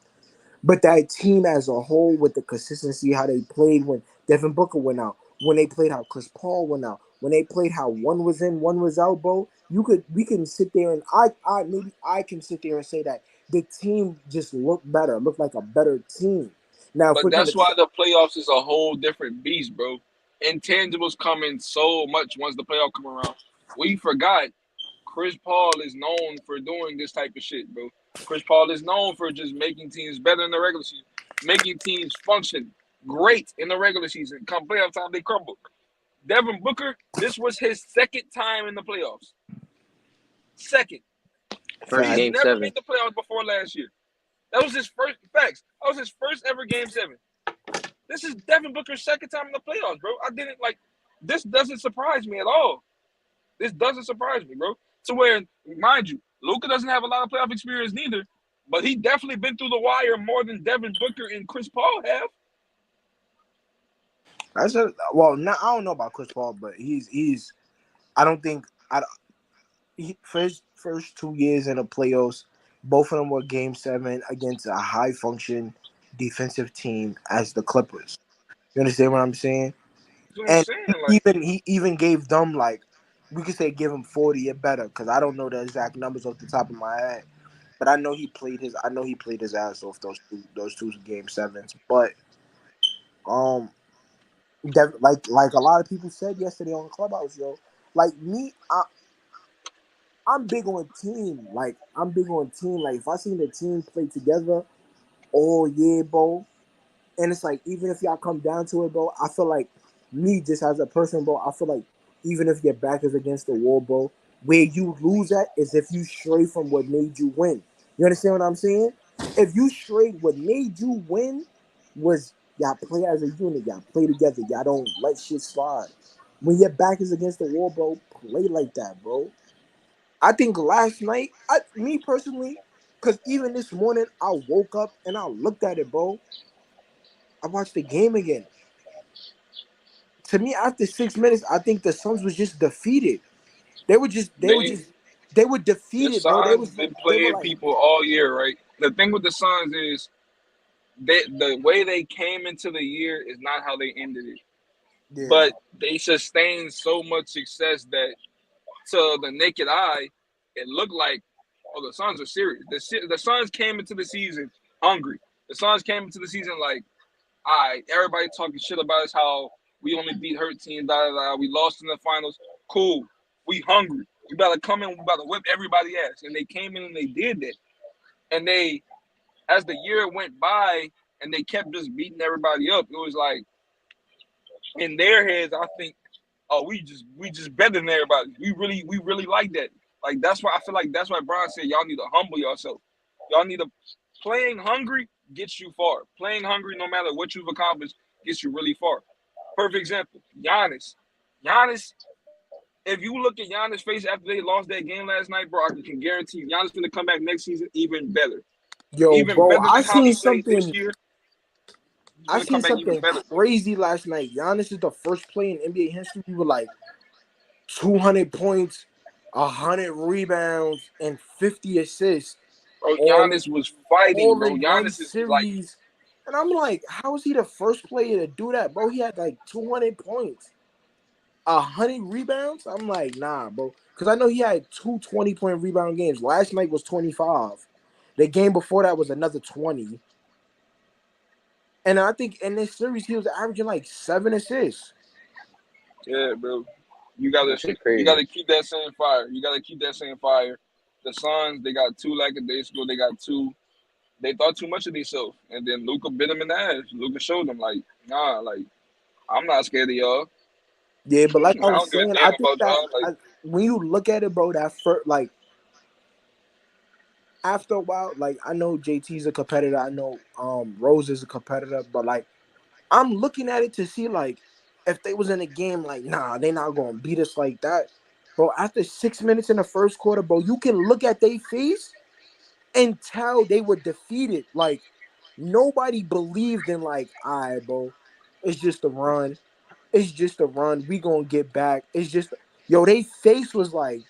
but that team as a whole, with the consistency, how they played when Devin Booker went out, when they played how Chris Paul went out, when they played how one was in, one was out, bro. We can sit there and I can sit there and say that the team just looked better, looked like a better team. Now, if But we're gonna that's why the playoffs is a whole different beast, bro. Intangibles come in so much once the playoff come around. We forgot Chris Paul is known for doing this type of shit, bro. Chris Paul is known for just making teams better in the regular season, making teams function great in the regular season. Come playoff time, they crumble. Devin Booker, this was his second time in the playoffs. Second. First He's game never 7. made the playoffs before last year. That was his first facts. That was his first ever game 7. This is Devin Booker's second time in the playoffs, bro. This doesn't surprise me at all. This doesn't surprise me, bro. To where, mind you, Luka doesn't have a lot of playoff experience neither, but he definitely been through the wire more than Devin Booker and Chris Paul have. I don't know about Chris Paul, but he's I don't think first 2 years in the playoffs, both of them were game 7 against a high function defensive team as the Clippers. You understand what I'm saying? That's what I'm And saying. Like, he even gave them, like, we could say give him 40 or better, because I don't know the exact numbers off the top of my head. But I know he played his ass off those two game 7s. But like a lot of people said yesterday on Clubhouse, yo, like me, I'm big on team. Like I'm big on team. Like if I seen the team play together all year, bro, and it's like even if y'all come down to it, bro, I feel like me just as a person, bro, I feel like even if your back is against the wall, bro, where you lose at is if you stray from what made you win. You understand what I'm saying? If you stray, what made you win was y'all play as a unit, y'all play together, y'all don't let shit slide. When your back is against the wall, bro, play like that, bro. I think last night, me personally, because even this morning, I woke up and I looked at it, bro. I watched the game again. To me, after 6 minutes, I think the Suns was just defeated. They were the defeated, bro. Suns been They were playing like, people all year, right? The thing with the Suns is the way they came into the year is not how they ended it. yeah, But they sustained so much success that to the naked eye, it looked like, oh, the Suns are serious. The Suns came into the season hungry. The Suns came into the season like, all right, everybody talking shit about us, how We only beat hurt teams. Da, da, da. We lost in the finals. Cool. We hungry. We about to come in. We about to whip everybody ass. And they came in and they did that. And they, as the year went by, and they kept just beating everybody up. It was like in their heads, I think, oh, we just better than everybody. We really like that. Like that's why I feel like that's why Brian said y'all need to humble yourself. Y'all need to playing hungry gets you far. Playing hungry, no matter what you've accomplished, gets you really far. Perfect example, Giannis. Giannis, if you look at Giannis' face after they lost that game last night, bro, I can guarantee you Giannis gonna come back next season even better. Yo, Even bro, better than how he played this year. He's I gonna seen come back even something better. crazy last night. Giannis is the first player in NBA history with like 200 points, 100 rebounds, and 50 assists Bro, all Giannis was fighting, all bro. in one Giannis is like, series. And I'm like, how is he the first player to do that, bro? He had like 200 points, 100 rebounds. I'm like, nah, bro. Because I know he had two 20-point rebound games. Last night was 25. The game before that was another 20. And I think in this series, he was averaging like 7 assists. yeah, bro. You That gotta shit you crazy. gotta keep that same fire. You gotta keep that same fire. The Suns, they got two lackadaisical. They got two. They thought too much of themselves, and then Luca bit them in the ass. Luca showed them like, nah, like I'm not scared of y'all. Yeah, but like I I was don't give a saying, I damn think about that y'all. Like, when you look at it, bro, that first, like after a while, like I know JT's a competitor, I know Rose is a competitor, but like I'm looking at it to see like if they was in a game, like nah, they not gonna beat us like that, bro. After 6 minutes in the first quarter, bro, you can look at their face and tell they were defeated. Like nobody believed in like, all right, bro, it's just a run. It's just a run. We gonna get back. It's just yo, they face was like,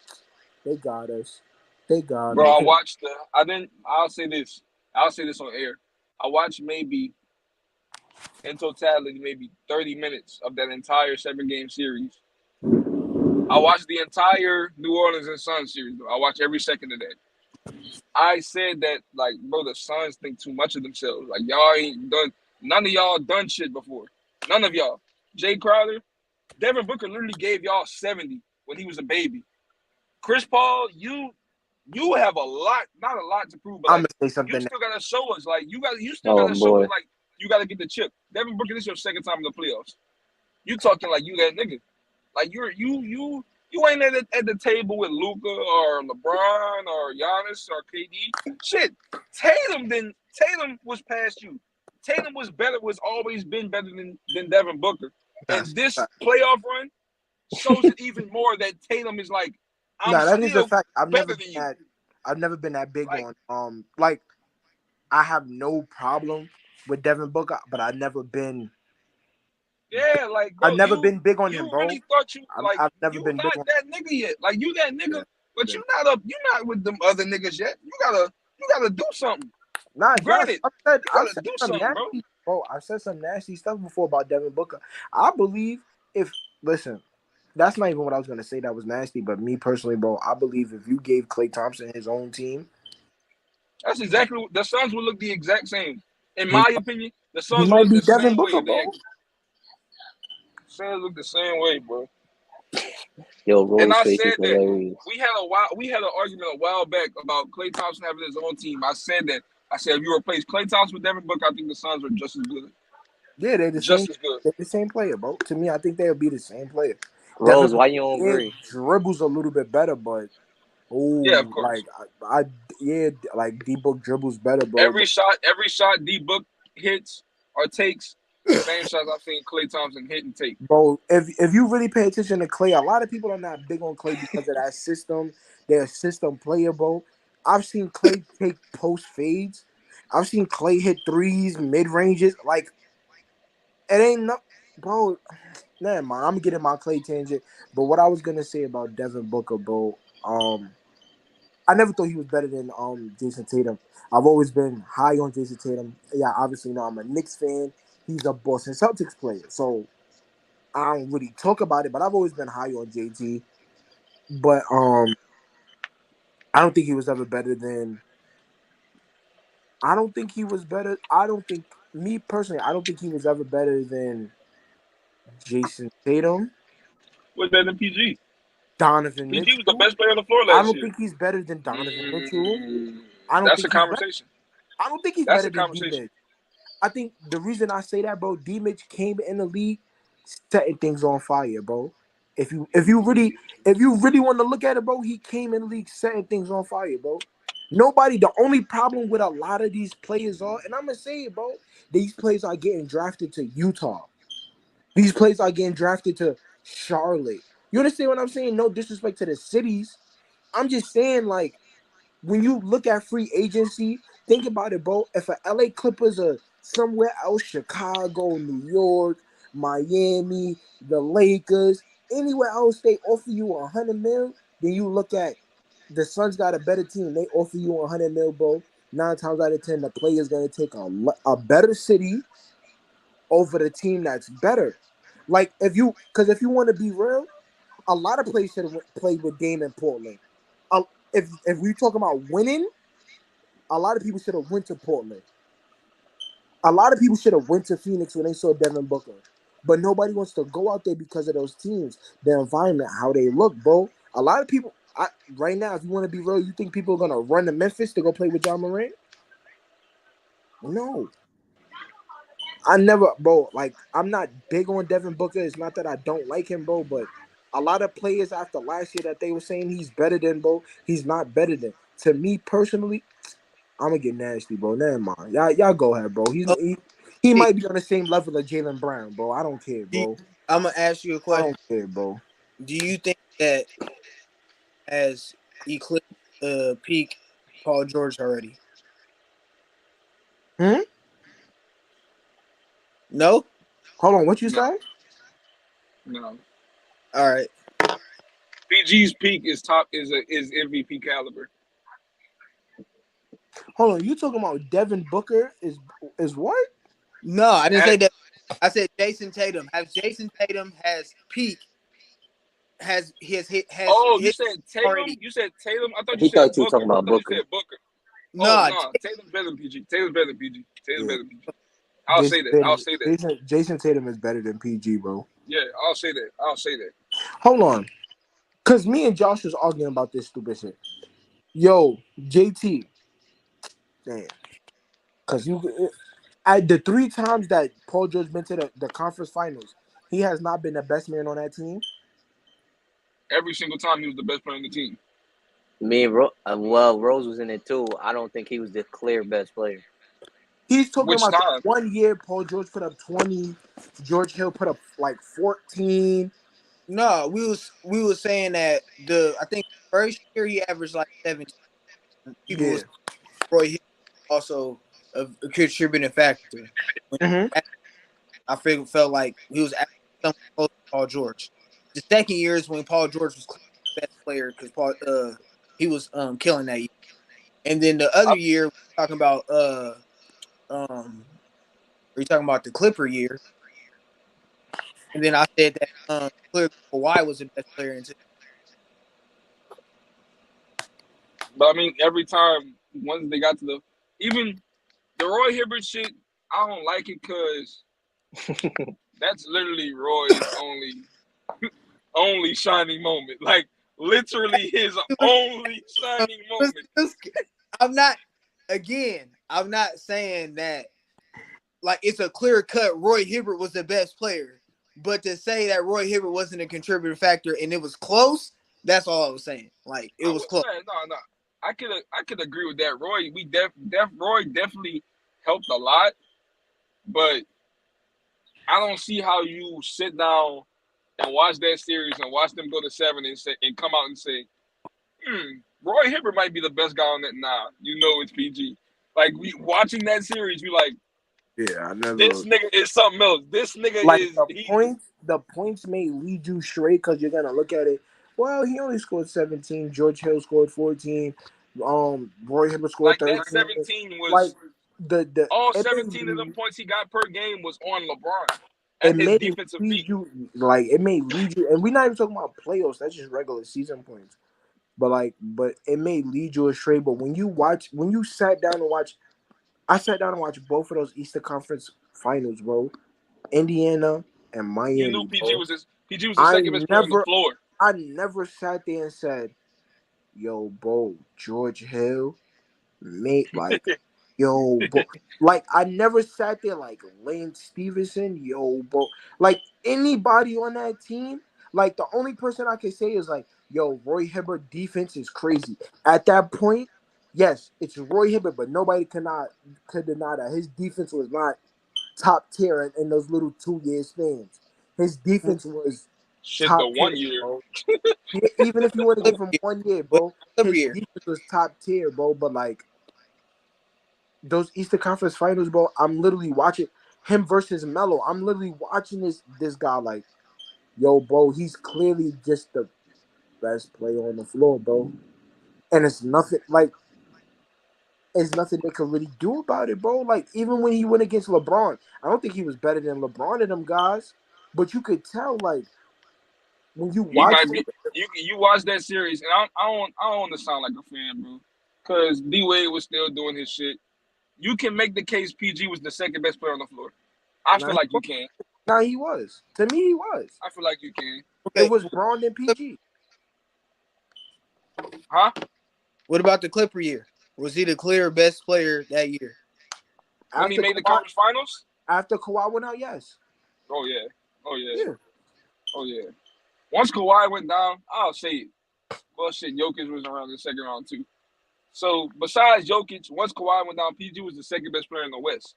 they got us. They got bro, us. I watched the. I didn't. I'll say this. I'll say this on air. I watched maybe in totality maybe 30 minutes of that entire 7 game series. I watched the entire New Orleans and Suns series. Bro. I watched every second of that. I said that like, bro, the Suns think too much of themselves. Like y'all ain't done. None of y'all done shit before. None of y'all. Jay Crowder, Devin Booker literally gave y'all 70 when he was a baby. Chris Paul, you have a lot, not a lot to prove, but I'm like gonna say you something. still gotta show us. Like you still Oh gotta show us. boy. Like you gotta get the chip. Devin Booker, this is your second time in the playoffs. You talking like you that nigga. Like you ain't at the table with Luca or LeBron or Giannis or KD. Shit, Tatum was past you. Tatum was better. Was always been better than Devin Booker. That's And this playoff run shows it even more that Tatum is like, I'm no, that is a still fact. better than you. I've never been that big Like, on like I have no problem with Devin Booker, but yeah, like, I've bro, never been big on him, you bro. really thought you like I've never you been big not on that nigga yet. Like you that yeah. nigga, but Yeah. you not with them other niggas yet. You gotta do something. Nah, Granted, you I've gotta said do some something, bro. nasty, bro. I've said some nasty stuff before about Devin Booker. I believe if listen, that's not even what I was gonna say. That was nasty, but me personally, bro, I believe if you gave Klay Thompson his own team, That's exactly what the Suns would look the exact same. In he my opinion, the he Suns would might look be the Devin same way Booker, if they bro. had Suns look the same way, bro. Yo, And Rose I face is said that hilarious. we had an argument a while back about Klay Thompson having his own team. I said that. I said if you replace Klay Thompson with Devin Booker, I think the Suns are just as good. Yeah, Just as good. they're the same player, bro. To me, I think they'll be the same player. Devin Rose, why Booker you don't yeah, agree? dribbles a little bit better, but Yeah, of oh, course. I yeah, like D Book dribbles better, bro. Every shot D Book hits or takes, the same shots I've seen Klay Thompson hit and take. Bro, if you really pay attention to Clay, a lot of people are not big on Clay because of that system. They're a system player, bro. I've seen Clay take post fades. I've seen Clay hit threes, mid ranges. Like it ain't no, bro. Never mind. I'm getting my Clay tangent. But what I was gonna say about Devin Booker, bro. I never thought he was better than Jason Tatum. I've always been high on Jason Tatum. Yeah, obviously, you know I'm a Knicks fan. He's a Boston Celtics player, so I don't really talk about it, but I've always been high on JT. But I don't think he was ever better than. I don't think he was better. I don't think me personally. I don't think he was ever better than Jason Tatum, Was better than PG. Donovan PG was the Mitchell. best player on the floor I last don't year. think he's better than Donovan Mitchell. I don't That's a think he's better. conversation. I don't think he's That's better a than D conversation. Mitch. I think the reason I say that, bro, D Mitch came in the league setting things on fire, bro. If you really want to look at it, bro, he came in the league setting things on fire, bro. Nobody. The only problem with a lot of these players are, and I'm gonna say it, bro, these players are getting drafted to Utah. These players are getting drafted to Charlotte. You understand what I'm saying? No disrespect to the cities. I'm just saying, like, when you look at free agency, think about it, bro. If a LA Clippers are somewhere else, Chicago, New York, Miami, the Lakers, anywhere else they offer you 100 mil, then you look at the Suns got a better team. They offer you 100 mil, bro. 9 times out of 10, the player's gonna take a better city over the team that's better. Like if you want to be real, a lot of players should have played with Dame in Portland. If we talking about winning, a lot of people should have went to Portland. A lot of people should have went to Phoenix when they saw Devin Booker. But nobody wants to go out there because of those teams, their environment, how they look, bro. A lot of people, right now, if you want to be real, you think people are gonna run to Memphis to go play with John Morant? No, I never, bro. Like, I'm not big on Devin Booker. It's not that I don't like him, bro, but a lot of players after last year that they were saying he's better than, bro, he's not better than. To me personally, I'm gonna get nasty, bro. Never mind. Y'all go ahead, bro. He Okay, might be on the same level of Jalen Brown, bro. I don't care, bro. I'm gonna ask you a I question. don't care, bro. Do you think that has eclipsed peak Paul George already? Hmm? No. Hold on, what you No, say? no. All right. PG's peak is top is MVP caliber. Hold on, you talking about Devin Booker is what? No, I didn't At, say that. I said Jason Tatum. Has Jason Tatum has peak? Has his hit has oh, you hit said Tatum? already? You said Tatum? I thought you He said thought you were Booker. talking I about thought you Booker. said Booker. Oh No, no, Tatum's better than PG. Tatum's better than PG. Tatum's Yeah, better than PG. I'll Jason say that. I'll Tatum. say that. Jason Tatum is better than PG, bro. Yeah, I'll say that. I'll say that. Hold on, cause me and Josh was arguing about this stupid shit. Yo, JT, damn, cause at the 3 times that Paul George been to the conference finals, he has not been the best man on that team. Every single time he was the best player on the team. Me and Rose was in it too. I don't think he was the clear best player. He's talking Which about the time? 1 year Paul George put up 20, George Hill put up like 14. no. We was saying that I think first year he averaged like 17. People Yeah. was Roy Hill also a contributing factor. When Hmm. I felt like he was actually somewhat close to Paul George. The second year is when Paul George was the best player because Paul he was killing that year. And then the other I, year we're talking about um we're talking about the Clipper year. And then I said that clearly Kawhi was the best player in but I mean, every time once they got to even the Roy Hibbert shit, I don't like it because that's literally Roy's only shining moment. Like literally his only shining moment. I'm not I'm not saying that like it's a clear cut Roy Hibbert was the best player. But to say that Roy Hibbert wasn't a contributing factor and it was close, that's all I was saying. Like it was close. No. I could agree with that. Roy definitely helped a lot, but I don't see how you sit down and watch that series and watch them go to 7 and come out and say, Roy Hibbert might be the best guy on that. Nah, you know it's PG. Like we watching that series, we like Yeah, I this never nigga is something else. This nigga like is the he points. The points may lead you straight because you're gonna look at it. Well, he only scored 17. George Hill scored 14. Roy Hibbert scored like that 13. 17 Like was the all it may 17 of them points he got per game was on LeBron it at his may defensive lead feet. you it may lead you, and we're not even talking about playoffs. That's just regular season points. But it may lead you astray. But when you sat down and watch, I sat down and watched both of those Eastern Conference finals, bro. Indiana and You knew Miami, PG bro. was the I second best player on the never, floor. I never sat there and said, "Yo, bro, George Hill, mate, like, yo, bro." Like, I never sat there like Lane Stevenson, yo, bro. Like anybody on that team, like the only person I can say is like, yo, Roy Hibbert defense is crazy. At that point, yes, it's Roy Hibbert, but nobody could deny that his defense was not top tier in those little 2 year spans. His defense was Shit, the top tier, 1 year. bro. Yeah, even if you want to give him 1 year, But bro, Clipper his year. defense was top tier, bro. But like those Eastern Conference Finals, bro, I'm literally watching him versus Melo. I'm literally watching this guy like, yo, bro, he's clearly just the best player on the floor, bro. And it's nothing like there's nothing they could really do about it, bro. Like even when he went against LeBron, I don't think he was better than LeBron and them guys, but you could tell like when you He watch might them. be. You watch that series, and I don't want to sound like a fan, bro, because D Wade was still doing his shit. You can make the case PG was the second best player on the floor. I Now feel he like you was. can. Now he was. To me, he was. I feel like you can. It Okay. was Braun and PG. Huh? What about the Clipper year? Was he the clear best player that year? When he After made the Kawhi, conference finals? after Kawhi went out, yes. Oh yeah. Oh yeah. Yeah. Oh yeah. Once Kawhi went down, I'll say it. Well, shit, Jokic was around in the second round too. So besides Jokic, once Kawhi went down, PG was the second best player in the West.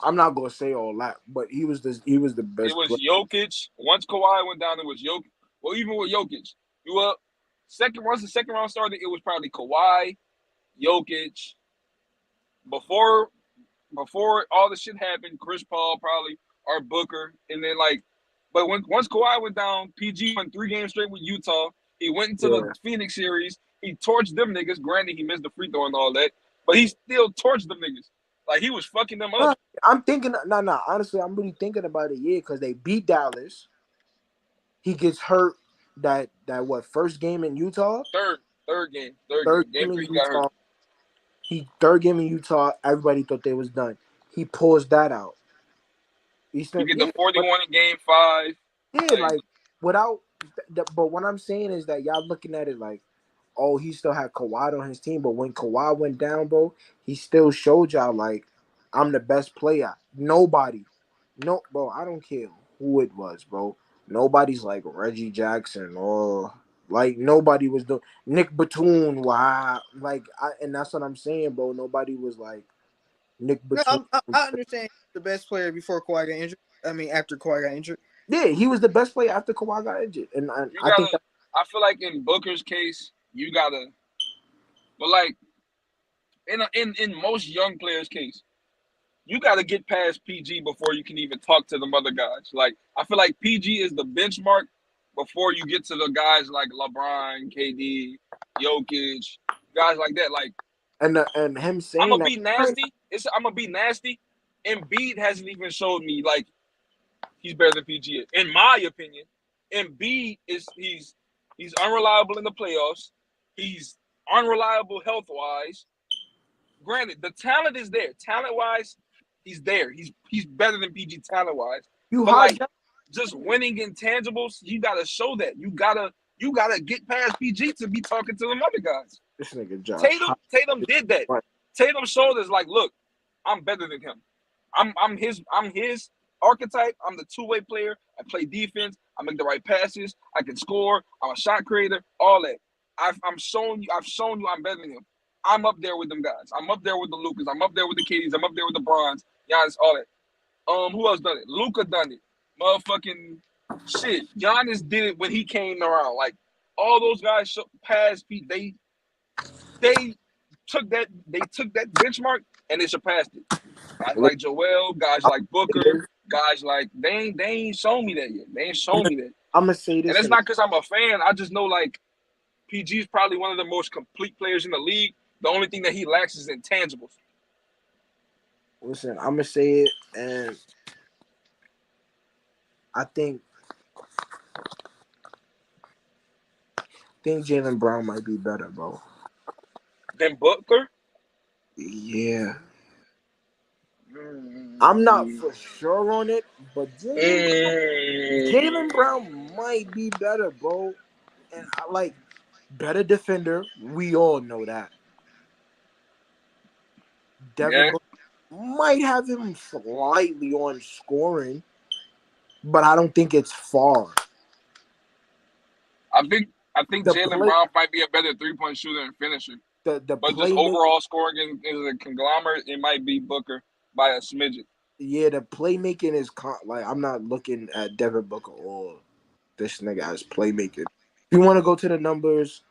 I'm not gonna say all that, but he was the It best was player. Jokic. Once Kawhi went down, it was Jokic. Well, even with Jokic, you were second. Once the second round started, it was probably Kawhi, Jokic. Before all the shit happened, Chris Paul probably or Booker, and then like, but once Kawhi went down, PG won 3 games straight with Utah. He went into the Yeah. Phoenix series. He torched them niggas. Granted, he missed the free throw and all that, but he still torched them niggas. Like he was fucking them up. Nah, I'm thinking no. Honestly, I'm really thinking about it, yeah, because they beat Dallas. He gets hurt that what first game in Utah? Third game, third Third game. Game game in three, he got hurt. Utah. He third game in Utah, everybody thought they was done. He pulls that out. You Eastern, get the yeah, but 41 in game 5. yeah, Like like without but what I'm saying is that y'all looking at it like, oh, he still had Kawhi on his team, but when Kawhi went down, bro, he still showed y'all like I'm the best player. Nobody, no, bro, I don't care who it was, bro. Nobody's like Reggie Jackson or like nobody was doing Nick Batum. Wow, like and that's what I'm saying, bro. Nobody was like Nick No, Batum. I understand the best player before Kawhi got injured. I mean, after Kawhi got injured. Yeah, he was the best player after Kawhi got injured, and you I think gotta. I feel like in Booker's case, you gotta. But like in most young players' case, you gotta get past PG before you can even talk to them other guys. Like I feel like PG is the benchmark before you get to the guys like LeBron, KD, Jokic, guys like that. Like and him I'm saying gonna that. be nasty. I'm gonna be nasty. Embiid hasn't even showed me like he's better than PG. In my opinion, Embiid is he's unreliable in the playoffs. He's unreliable health wise. Granted, the talent is there. Talent wise, he's there. He's better than PG talent wise. You But like hijack just winning intangibles, you gotta show that. You gotta get past PG to be talking to them other guys. this nigga Josh. Tatum did that. Right. Tatum showed us like, look, I'm better than him. I'm his archetype. I'm the two-way player. I play defense. I make the right passes. I can score. I'm a shot creator. All that. I've shown you I'm better than him. I'm up there with them guys. I'm up there with the Lucas. I'm up there with the Katie's. I'm up there with the Bronze. Giannis, all that. Who else done it? Luca done it. Motherfucking shit. Giannis did it when he came around. Like all those guys passed Pete. They took that benchmark and they surpassed it. Guys like Joel, guys like Booker, guys like they ain't shown me that yet. They ain't shown me that. I'm gonna say And this, it's not because I'm a fan. I just know like PG is probably one of the most complete players in the league. The only thing that he lacks is intangibles. listen. I'm gonna say it, and I think Jalen Brown might be better, bro. Then Booker, Yeah, I'm not for sure on it, but Mm. Jaylen Brown might be better, bro. And I like better defender. We all know that. Devin Yeah, Booker might have him slightly on scoring, but I don't think it's far. I think I think The Jaylen play, Brown might be a better 3-point shooter and finisher. the But just playmaking. overall scoring is a conglomerate. It might be Booker by a smidget. Yeah, the playmaking is like I'm not looking at Devin Booker or this nigga as playmaking. If you want to go to the numbers,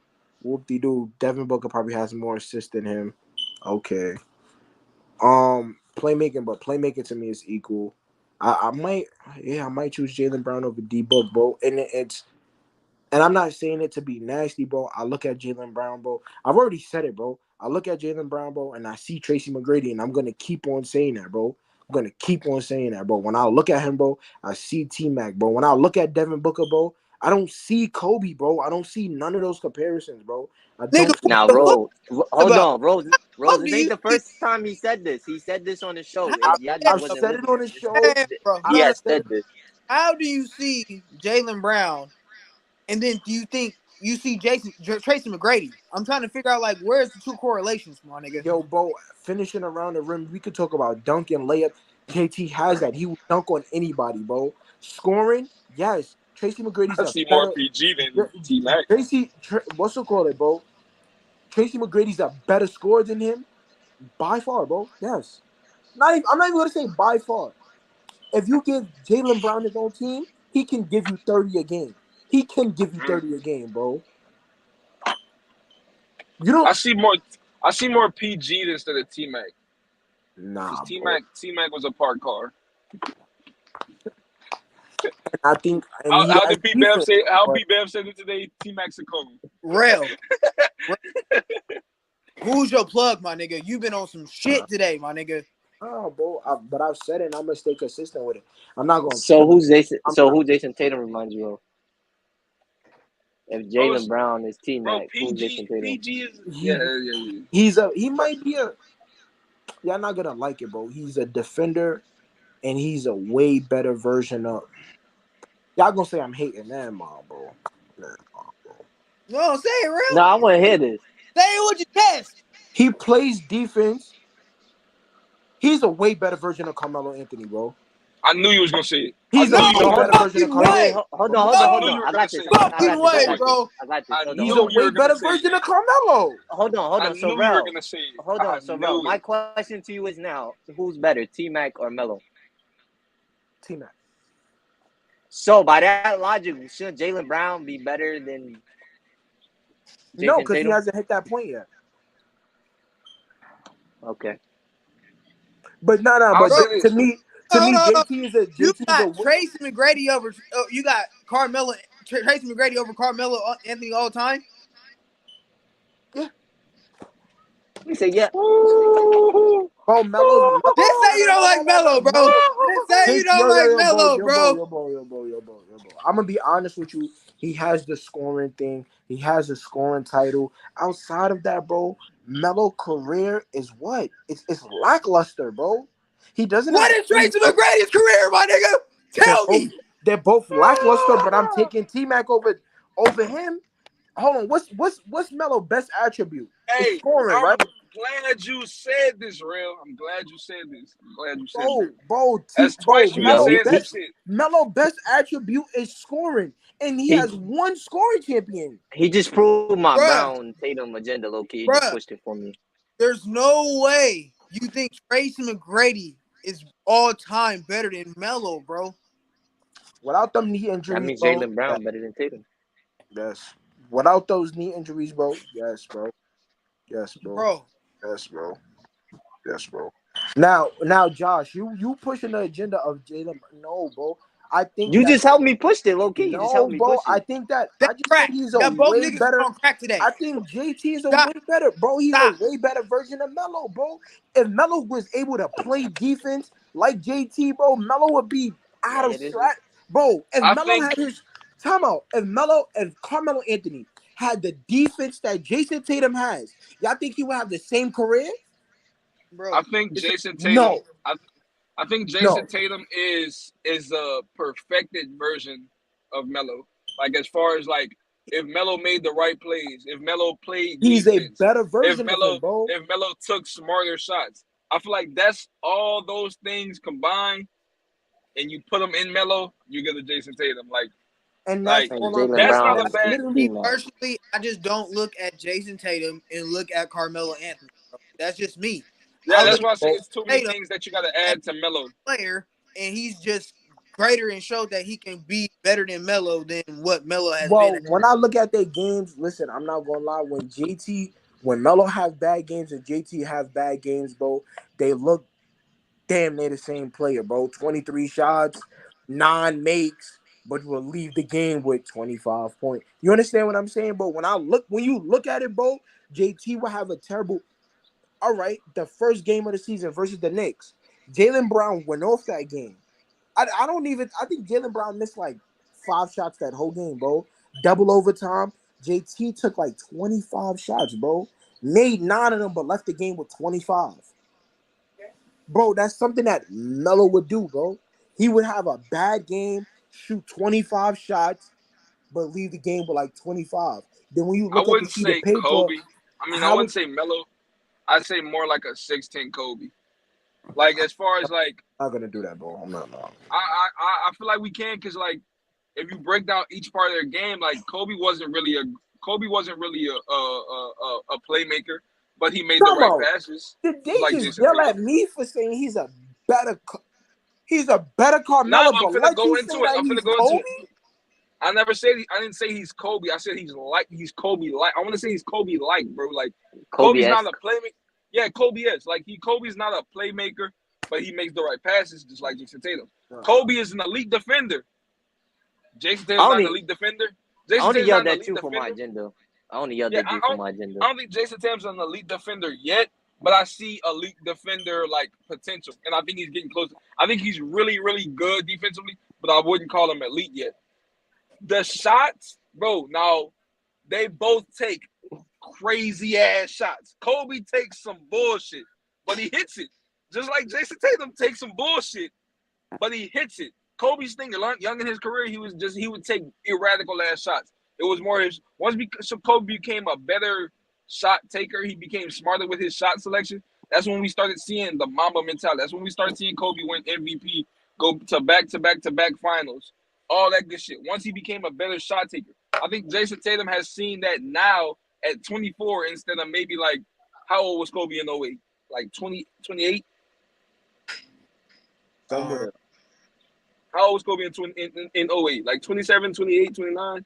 whoop de doo. Devin Booker probably has more assists than him. Okay. Playmaking, but playmaking to me is equal. I might choose Jaylen Brown over D Book, bro. And I'm not saying it to be nasty, bro. I look at Jaylen Brown, bro. I've already said it, bro. I look at Jaylen Brown, bro, and I see Tracy McGrady, and I'm gonna keep on saying that, bro. I'm gonna keep on saying that, bro. When I look at him, bro, I see T-Mac, bro. When I look at Devin Booker, bro, I don't see Kobe, bro. I don't see none of those comparisons, bro. I Nigga, don't. Now, what the fuck Hold about? on, Rose. Fuck It do ain't you the see? first time he said this. He said this on the show. How Y'all just I've that, wasn't said it listening. on the show. man, bro? He I've has Look, said said it. this. how do you see Jaylen Brown, and then do you think you see Tracy McGrady? I'm trying to figure out like where's the two correlations, my nigga. Yo, bro, finishing around the rim, we could talk about dunk and layup. JT has that. He will dunk on anybody, bro. Scoring, yes. Tracy McGrady's I a see more better. PG than T Mac. What's it called, bro? Tracy McGrady's a better scorer than him by far, bro. Yes. I'm not even gonna say by far. If you give Jaylen Brown his own team, he can give you 30 a game. He can give you 30 a game, bro. You I don't. see more. I see more PG instead of T Mac. Because Nah, T bro. Mac was a park car. I think, and How, he how has did P Bev defense. say? How But P Bev said it today? T Mac's a Kobe. Real. Who's your plug, my nigga? You been on some shit today, my nigga. oh, bro. But I've said it, and I'm gonna stay consistent with it. I'm not gonna. So who's Jason? I'm So not. who Jason Tatum reminds you of? If Bro, Jaylen Brown is T bro, Mac, who's Jason Tatum? PG is He he might be a. Y'all not gonna like it, bro. He's a defender, and he's a way better version of. Y'all gonna say I'm hating that, mom, bro. Nah, bro. No, say it No, real. I want to hear this. Say it with your chest. He plays defense. He's a way better version of Carmelo Anthony, bro. I knew you was gonna say it. I He's knew a you way were So gonna better hold, say it. version of wait, Carmelo. wait, hold on, Bro, hold on, I hold knew on. you were I gonna got say this. it. I Fucking got this. I way, got this. bro. I got this. I Hold He's on. a knew you way were gonna better say it. version of Carmelo. Hold on, I So knew you were Rel, gonna say it. hold I on. So Rel, knew my it. question to you is now: who's better, T Mac or Melo? T-Mac. So by that logic, should Jaylen Brown be better than No, Jason because he Tatum? hasn't hit that point yet. Okay. But no, I'll but Bro, say to this. me, hold on. You JT is a got Tracy McGrady over. You got Carmelo. Tracy McGrady over Carmelo Anthony all time. yeah. He said, "Yeah." Ooh. Bro, Melo's Just say you don't like Melo, bro. Melo. Just say you don't Yo, yo, like yo, bro, Melo, yo, bro, bro. yo, bro, yo, bro, yo, bro, yo, bro. I'm gonna be honest with you. He has the scoring thing. He has the scoring title. Outside of that, bro, Melo career is what? It's lackluster, bro. He doesn't have What is any. Tracy McGrady's career, my nigga? They're Tell both, me. they're both lackluster, but I'm taking T-Mac over him. Hold on, what's Melo's best attribute? It's Hey, scoring, I'm right? glad you said this, real. I'm glad you said this. I'm glad you said this. Bro, That's twice you been Yo, saying some he shit. Melo best attribute is scoring, and he he has one scoring champion. he just proved my Bruh, Brown Tatum agenda low key. He just bruh, pushed it for me. there's no way you think Tracy McGrady is all time better than Melo, bro. Without them knee That injuries, means bro. Jaylen Brown better than Tatum. Yes. Without those knee injuries, bro. Yes, bro. Yes, bro. Bro, Yes, bro. Yes, bro. Now, Josh, you pushing the agenda of Jalen? No, bro. I think You that just helped me push it low key. You just no, helped me bro. push I it. think that that's I just think crack. he's a Y'all both way niggas is better. on crack today. I think JT is a Stop. way better, bro. He's Stop. a way better version of Melo, bro. If Melo was able to play defense like JT, bro, Melo would be Yeah, out of it is. strat, bro. If I Melo think had his timeout, if Carmelo Anthony had the defense that Jason Tatum has, y'all think he would have the same career? I Bro, think it's Jason Tatum. No. I think No, Jason Tatum is a perfected version of Melo. Like as far as like if Melo made the right plays, if Melo played he's a defense, better version of him, bro. if Melo took smarter shots. I feel like that's all those things combined, and you put them in Melo, you get a Jason Tatum. And that's Like And all I'm. Jalen that's Brown not a is That's bad. literally. Me T-Mac. personally, I just don't look at Jason Tatum and look at Carmelo Anthony. Bro. That's just me. Yeah, I that's look why I say Bro. it's too at many Tatum things that you got to as add to Melo. a player, and he's just greater and showed that he can be better than Melo than what Melo has been. Well, when I look at their games, listen, I'm not gonna lie. When Melo has bad games and JT has bad games, bro, they look damn near the same player, bro. 23 shots, 9 makes, but will leave the game with 25 points. You understand what I'm saying, bro? When you look at it, bro, JT will have a terrible. All right, the first game of the season versus the Knicks, Jalen Brown went off that game. I don't even. I think Jalen Brown missed like 5 shots that whole game, bro. Double overtime. JT took like 25 shots, bro. Made 9 of them, but left the game with 25. Bro, that's something that Melo would do, bro. He would have a bad game, shoot 25 shots, but leave the game with like 25. Then when you I look at the wouldn't sheet of say paper, Kobe. I mean, I how wouldn't would say Melo. I'd say more like a 6'10" Kobe. Like as far as like I'm not gonna do that, bro. I'm not. I feel like we can because like if you break down each part of their game, like Kobe wasn't really a playmaker, but he made the Come right on. passes, Did they just like just Jason yell Tatum. at me for saying he's a better Now Carmelo, I'm but finna let go you say into it. that I'm finna he's go into Kobe? it. I didn't say he's Kobe. I said he's Kobe like. I want to say he's Kobe like, bro. Like Kobe's not a Kobe-esque. playmaker. Yeah, Kobe is. Like Kobe's not a playmaker, but he makes the right passes, just like Jason Tatum. Kobe is an elite defender. Jason I Tatum's not an only elite defender. I Jason only Tatum's not yelled an at elite you for my defender. agenda. I only yelled Yeah, at you for my agenda. I don't think Jason Tatum's an elite defender yet, but I see elite defender like potential, and I think he's getting close. I think he's really, really good defensively, but I wouldn't call him elite yet. The shots, bro. Now they both take crazy ass shots. Kobe takes some bullshit, but he hits it. Just like Jason Tatum takes some bullshit, but he hits it. Kobe's thing, young in his career, he would take irradical ass shots. It was more his so Kobe became a better shot taker. He became smarter with his shot selection. That's when we started seeing the Mamba mentality. That's when we started seeing Kobe win MVP, go to back finals, all that good shit. Once he became a better shot taker, I think Jason Tatum has seen that now at 24 instead of maybe like how old was Kobe in 08? Like 20, 28? Somewhere, How old was Kobe in 08? Like 27, 28, 29?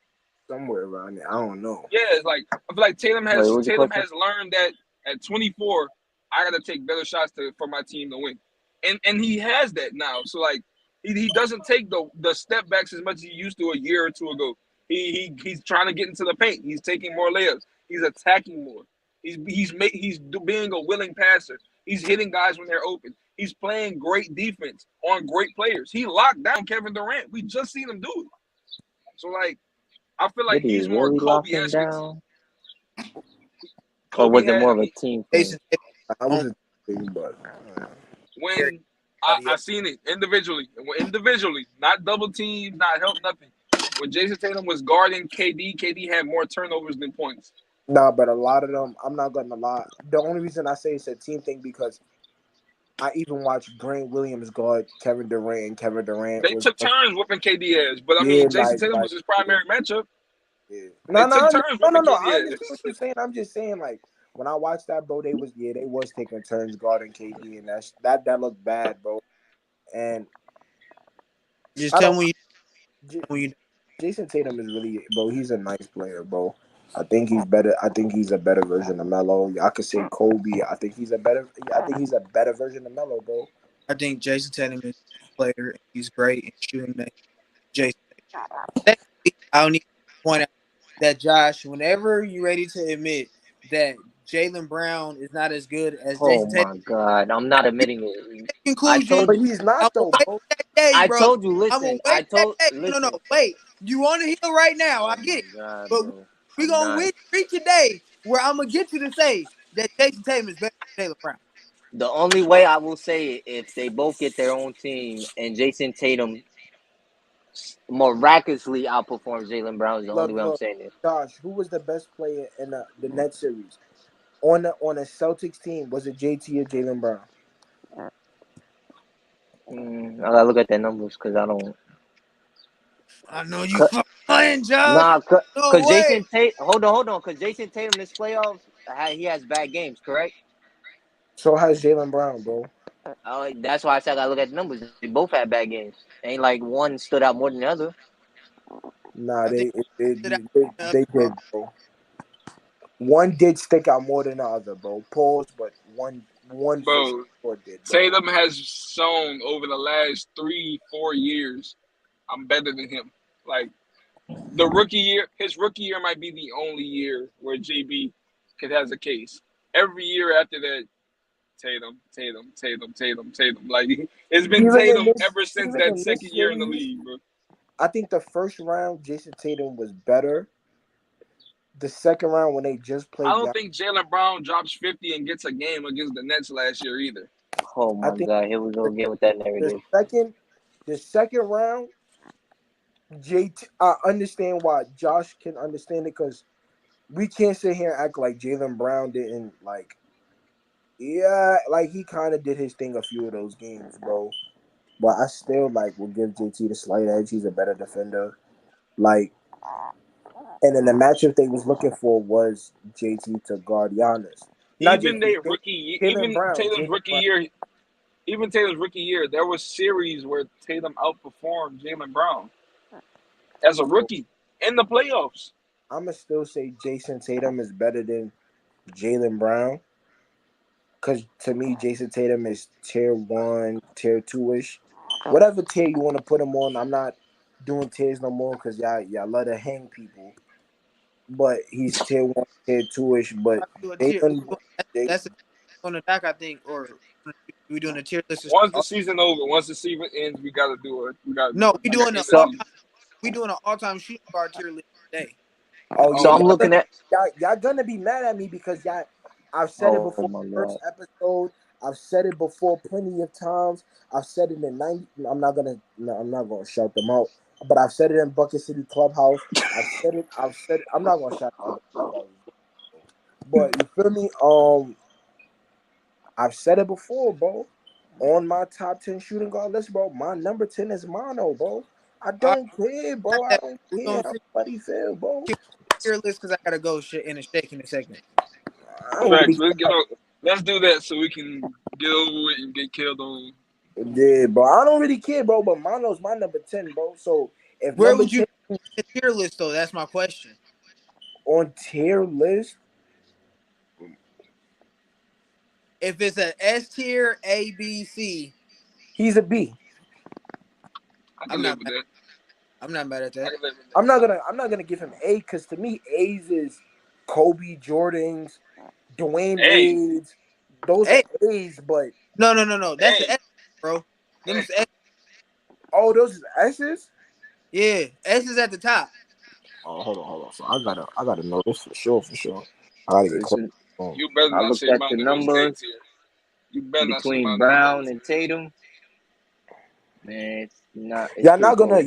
somewhere around there. I don't know. Yeah, it's like I feel like Wait, what was the Tatum question? has learned that at 24, I gotta take better shots for my team to win. And he has that now. So like he doesn't take the step backs as much as he used to a year or two ago. He's trying to get into the paint. He's taking more layups. He's attacking more. He's being a willing passer. He's hitting guys when they're open. He's playing great defense on great players. He locked down Kevin Durant. We just seen him do it. So like I feel like Did he he's more really lock him Kobe-esque. down? Or Kobe was it had, more I of a mean, team thing? Jason I Tatum, was just but when I seen it individually, not double teams, not help, nothing. When Jason Tatum was guarding KD had more turnovers than points. nah, but a lot of them, I'm not gonna lie. The only reason I say it's a team thing because I even watched Grant Williams guard Kevin Durant, and Kevin Durant They was took turns whooping KD ass, but I yeah, mean, Jason Tatum was his primary matchup. yeah. They No, took no, no, turns no, no, whooping no. I KD understand what ass. you're saying. I'm just saying, like when I watched that, bro, they was taking turns guarding KD, and that looked bad, bro. And just I tell don't. me J- when you. Jason Tatum is really, bro. He's a nice player, bro. I think he's better. I think he's a better version of Melo. I could say Kobe. I think he's a better version of Melo, bro. I think Jason Tatum is a player. He's great in shooting. That Jason. Secondly, I don't need to point out that Josh, whenever you're ready to admit that Jalen Brown is not as good as Oh Jason Tatum, my God, I'm not admitting it. I conclusion. told But you. he's not I'm gonna though, wait bro. that day, I bro. told you. I'm gonna Listen. wait that day. No. Listen. Wait. You on the hill right now? I Oh get my it, God, but bro. we I'm gonna not. reach a day where I'm gonna get you to say that Jason Tatum is better than Jalen Brown. The only way I will say it, if they both get their own team and Jason Tatum miraculously outperforms Jaylen Brown, is the only way I'm Look, saying this. Josh, who was the best player in the net series on a Celtics team? Was it JT or Jaylen Brown? I gotta look at their numbers because I don't. I know you fucking lying, Josh. Nah, No cause way. Jason Tatum. Hold on. Cause Jason Tatum this playoffs, he has bad games, correct? So has Jaylen Brown, bro. That's why I said I gotta look at the numbers. They both had bad games. Ain't like one stood out more than the other. Nah, I think they, that, they did, bro. One did stick out more than the other, bro. Pause, but one for Bro, sure did, bro. Tatum has shown over the last 3-4 years, I'm better than him. Like the rookie year, his rookie year might be the only year where JB could has a case. Every year after that, Tatum. Like it's been Tatum ever since Even that in this second year in the series, league, bro. I think the first round Jason Tatum was better. The second round when they just I played, don't think Jaylen Brown drops 50 and gets a game against the Nets last year either. Oh I my think God, here we go again with that the narrative. second the second round, JT. I understand why Josh can understand it because we can't sit here and act like Jaylen Brown didn't like. Yeah, like he kind of did his thing a few of those games, bro. But I still like will give JT the slight edge. He's a better defender. Like, and then the matchup they was looking for was JT to guard Giannis. Not Even JT, their rookie, Jalen Brown. Even Tatum's rookie year, there was series where Tatum outperformed Jaylen Brown as a So rookie in the playoffs. I'm gonna still say Jason Tatum is better than Jalen Brown. Cause to me, Jason Tatum is tier one, tier two ish, whatever tier you want to put him on. I'm not doing tiers no more because y'all let to hang people. But he's tier one, tier two ish. But do a tier. Jalen, That's on the dock, I think, or we doing a tier list. Once the season over, once the season ends, we gotta do it. We gotta do No, it like an end of the So, season. we doing an all time shooting guard tier list today. oh so yeah, I'm Okay. looking at. y'all gonna be mad at me because y'all. I've said it Oh before my first God. episode. I've said it before plenty of times. I've said it in 90. I'm not gonna shout them out. But I've said it in Bucket City Clubhouse. I've said I'm not gonna shout out the clubhouse. But you feel me? I've said it before, bro. On my top 10 shooting guard list, bro, my number 10 is Mono, bro. I All don't care, right, bro. I don't we're care gonna how figure buddy feel, bro. tier list because I gotta go in a shake in a second. I don't Facts. really Let's get care. on. Let's do that so we can get over it and get killed on. Yeah, bro. I don't really care, bro. But Mono's my number 10, bro. So if Where number would you 10 put the tier list though? That's my question. on tier list, If it's an S tier, A, B, C, he's a B. I I'm can live not with mad. that. I'm not mad at I that. can live with I'm not gonna give him A because to me, A's is Kobe Jordans, Dwayne that. Hey, Wade's. Those are Hey, A's, but no. That's the hey, S, bro. hey. Them's S. oh, those is S's? Yeah, S is at the top. Oh, hold on. So I gotta know this for sure. I gotta get close. Listen, Oh. You better I not looked say at the Mondo is A numbers tier. You better not say between Mondo is A Brown tier. and Tatum. Man, it's not. It's Y'all pretty not gonna close.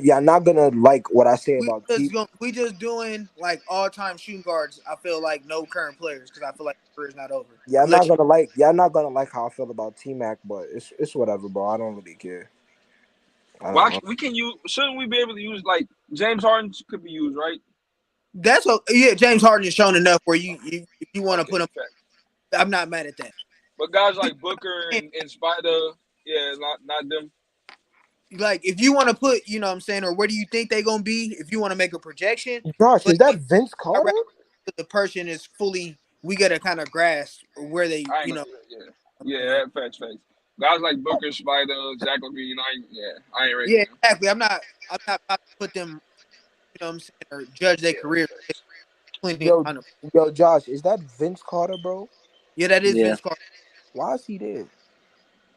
y'all not gonna like what I say about Keith. We just doing like all time shooting guards. I feel like no current players because I feel like the career's not over. Unless you Y'all not gonna like how I feel about T Mac, but it's whatever, bro. I don't really care. I Well, don't. we can use. Shouldn't we be able to use like James Harden could be used, right? that's what James Harden is shown enough where if you want to Okay, put him. fact. I'm not mad at that. But guys like Booker and Spider, yeah, not them. Like if you want to put, you know what I'm saying, or where do you think they're gonna be if you want to make a projection, Josh, but is that Vince I Carter? rather the person is fully we gotta kind of grasp where they, I ain't you gonna know, do that. you know. Yeah, facts. Guys like Booker, Spider, Zach LaVine, I ain't rating Yeah, them. exactly. I'm not about to put them, you know what I'm saying, or judge their career. Plenty of Yo, honor. yo, Josh, is that Vince Carter, bro? Yeah, that is Yeah. Vince Carter. Why is he there?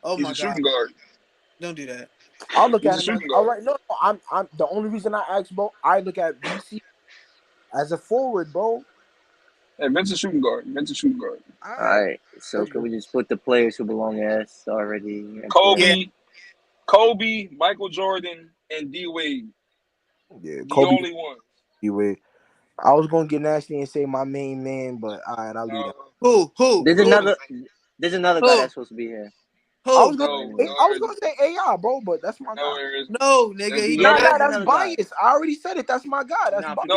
Oh He's my a God. shooting guard. Don't do that. I'll look He's a at him. shooting All guard. right, no, I'm the only reason I asked, bro. I look at VC as a forward, bro. Yeah, Vincent shooting guard. All right. So can we just put the players who belong to us already? Kobe, Michael Jordan, and D Wade. Yeah, The Kobe. only ones. D-Wade. I was gonna get nasty and say my main man, but all right, I'll leave that. Who? There's another guy that's supposed to be here. I was Who? gonna say AI, bro, but that's my guy. No, nigga, he Nah, not. that's biased. I already said it. That's my guy. That's biased.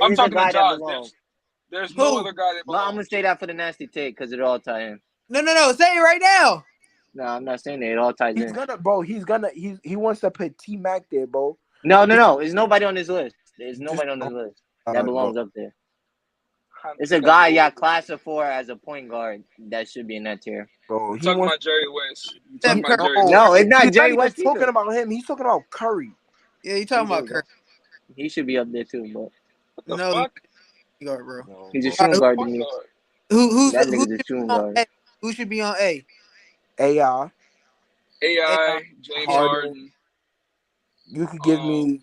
I'm talking to Josh. There's no other guy that belongs. Well, I'm gonna say that for the nasty take because it all ties in. No. Say it right now. No, I'm not saying that. It all ties in. He wants to put T Mac there, bro. No. There's nobody on this list. There's nobody on this list that belongs up there. It's a guy y'all classify as a point guard that should be in that tier. Bro, talking about Jerry West. No, it's not Jerry West. He's talking about him. He's talking about Curry. Yeah, he's talking about Curry. He should be up there too, but fuck? Guard, bro. He's a shooting guard to me. Who's that nigga's a shooting guard? Who should be on A? AI, James Harden. You could give me.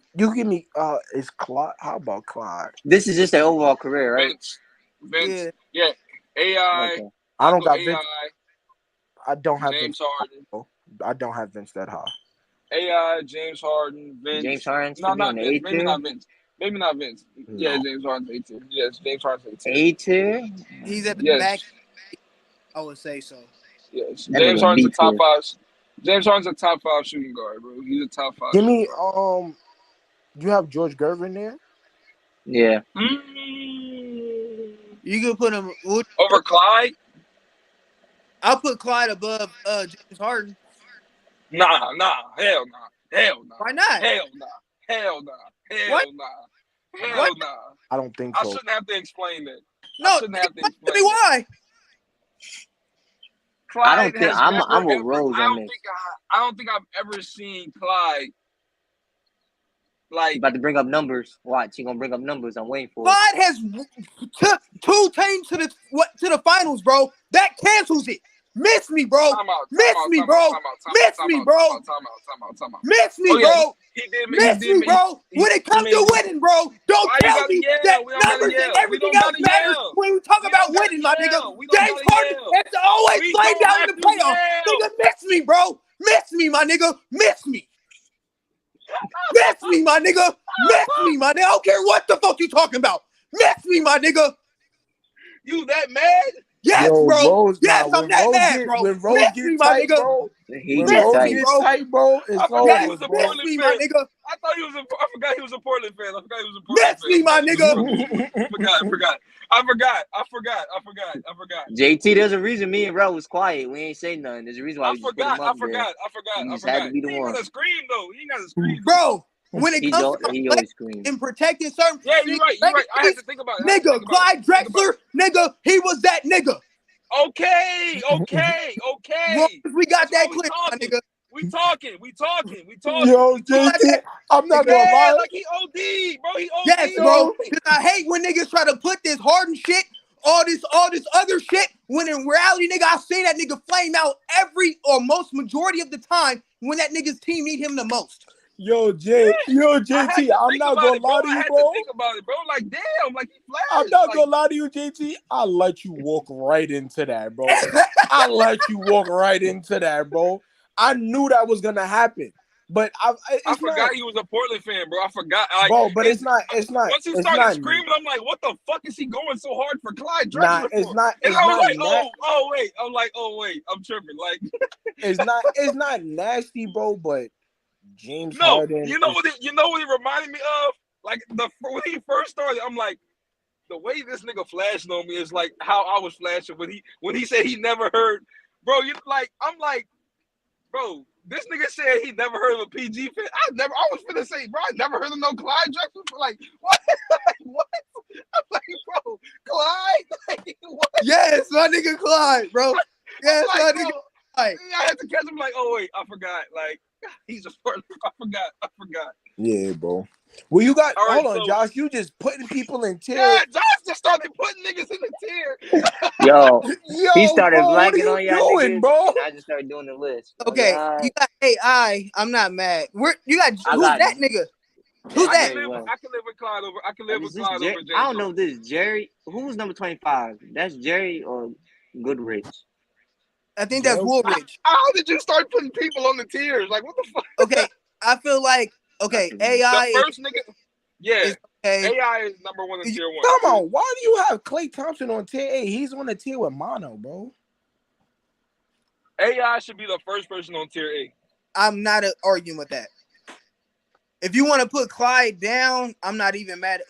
Is Clyde? How about Clyde? This is just their overall career, right? Vince. Yeah. AI. Okay. I don't got AI. Vince. I don't have James Vince. Harden. I don't have Vince that high. AI, James Harden, Vince. James Harden. No, not Vince. Maybe not Vince. No. Yeah, James Harden's A tier. Yes, James Harden's A tier. He's at the back. I would say so. Yes, James Harden's a top 5. James Harden's a top 5 shooting guard, bro. He's a top 5. Give me you have George Gervin there? Yeah. You can put him over Clyde. I'll put Clyde above James Harden. Nah, hell nah. Why not? Hell nah. I don't think so. I shouldn't have to explain that. No, I shouldn't have to explain me why. Clyde I don't think I'm with Rose on this. I don't think I've ever seen Clyde like about to bring up numbers. Watch, he gonna bring up numbers. I'm waiting for Clyde has took 2 teams to the finals, bro. That cancels it. Miss me, bro. Miss me, bro. Miss me, bro. Miss me, bro. Miss me, bro. When it comes to winning, bro, don't tell me that numbers and everything else matters when we talk about winning, my nigga. James Harden has to always play down in the playoffs. Nigga, miss me, bro. Miss me, my nigga. Miss me. Miss me, my nigga. Miss me, my nigga. I don't care what the fuck you talking about. Miss me, my nigga. You that mad? Yes, bro. Rose, yes, I'm that mad, bro. When Rose gets tight, bro. He gets tight, bro. I forgot he was a Miss Portland me, fan. my nigga. I forgot he was a Portland fan. Miss me, my nigga. I forgot. JT, there's a reason me and Rel was quiet. We ain't say nothing. There's a reason why we just put him up there. I forgot. Had to be the He ain't one. gotta scream though. He ain't gotta scream, bro. When it comes he to always screams. and protecting certain, yeah, you're right. I have to think about it. Nigga, Clyde Drexler, nigga, he was that nigga. Okay. We got that clear, my nigga. We talking. Yo, JT, I'm not gonna lie. Like he OD, bro. He OD. Yes, bro. Because I hate when niggas try to put this Harden shit, all this other shit. When in reality, nigga, I seen that nigga flame out every or most majority of the time when that nigga's team need him the most. Yo, JT, I'm not gonna lie to you, bro. I had to think about it, bro. Like, damn, like he flashed. I'm not gonna lie to you, JT. I let you walk right into that, bro. I let you walk right into that, bro. I knew that was gonna happen, but I forgot he was a Portland fan, bro. I forgot, bro. But it's not. Once he started screaming, I'm like, what the fuck is he going so hard for Clyde Drexler? It's not. And I was like, oh wait, I'm tripping. Like, it's not nasty, bro. But James Harden. You know what it reminded me of? Like when he first started, I'm like, the way this nigga flashed on me is like how I was flashing when he said he never heard, bro. I'm like, bro, this nigga said he never heard of a PG fan. I was finna say, bro, I never heard of no Clyde Drexler. Like, what? What? I'm like, bro, Clyde? Like, what? Yes, my nigga Clyde, bro. Yes, like, my nigga bro, Clyde. I had to catch him like, oh wait, I forgot. Like, he's a sport. I forgot. Yeah, bro. Well, you got right, hold on, Josh. You just putting people in tier. Yeah, Josh just started putting niggas in the tier. Yo, he started blacking on y'all doing, niggas, bro? and I just started doing the list. Okay, you got AI. I'm not mad. You got who's that nigga? Who's I that? can live with Clyde over. I can live with Is this Clyde over James. I don't know this. Jerry. Who's number 25? That's Jerry or Goodrich? I think that's Woolrich. How did you start putting people on the tiers? Like, what the fuck? Okay, I feel like AI the first nigga. Yeah, is okay. AI is number 1 in tier 1. Come on, why do you have Klay Thompson on tier 8? He's on the tier with Mono, bro. AI should be the first person on tier 8. I'm not arguing with that. If you want to put Clyde down, I'm not even mad.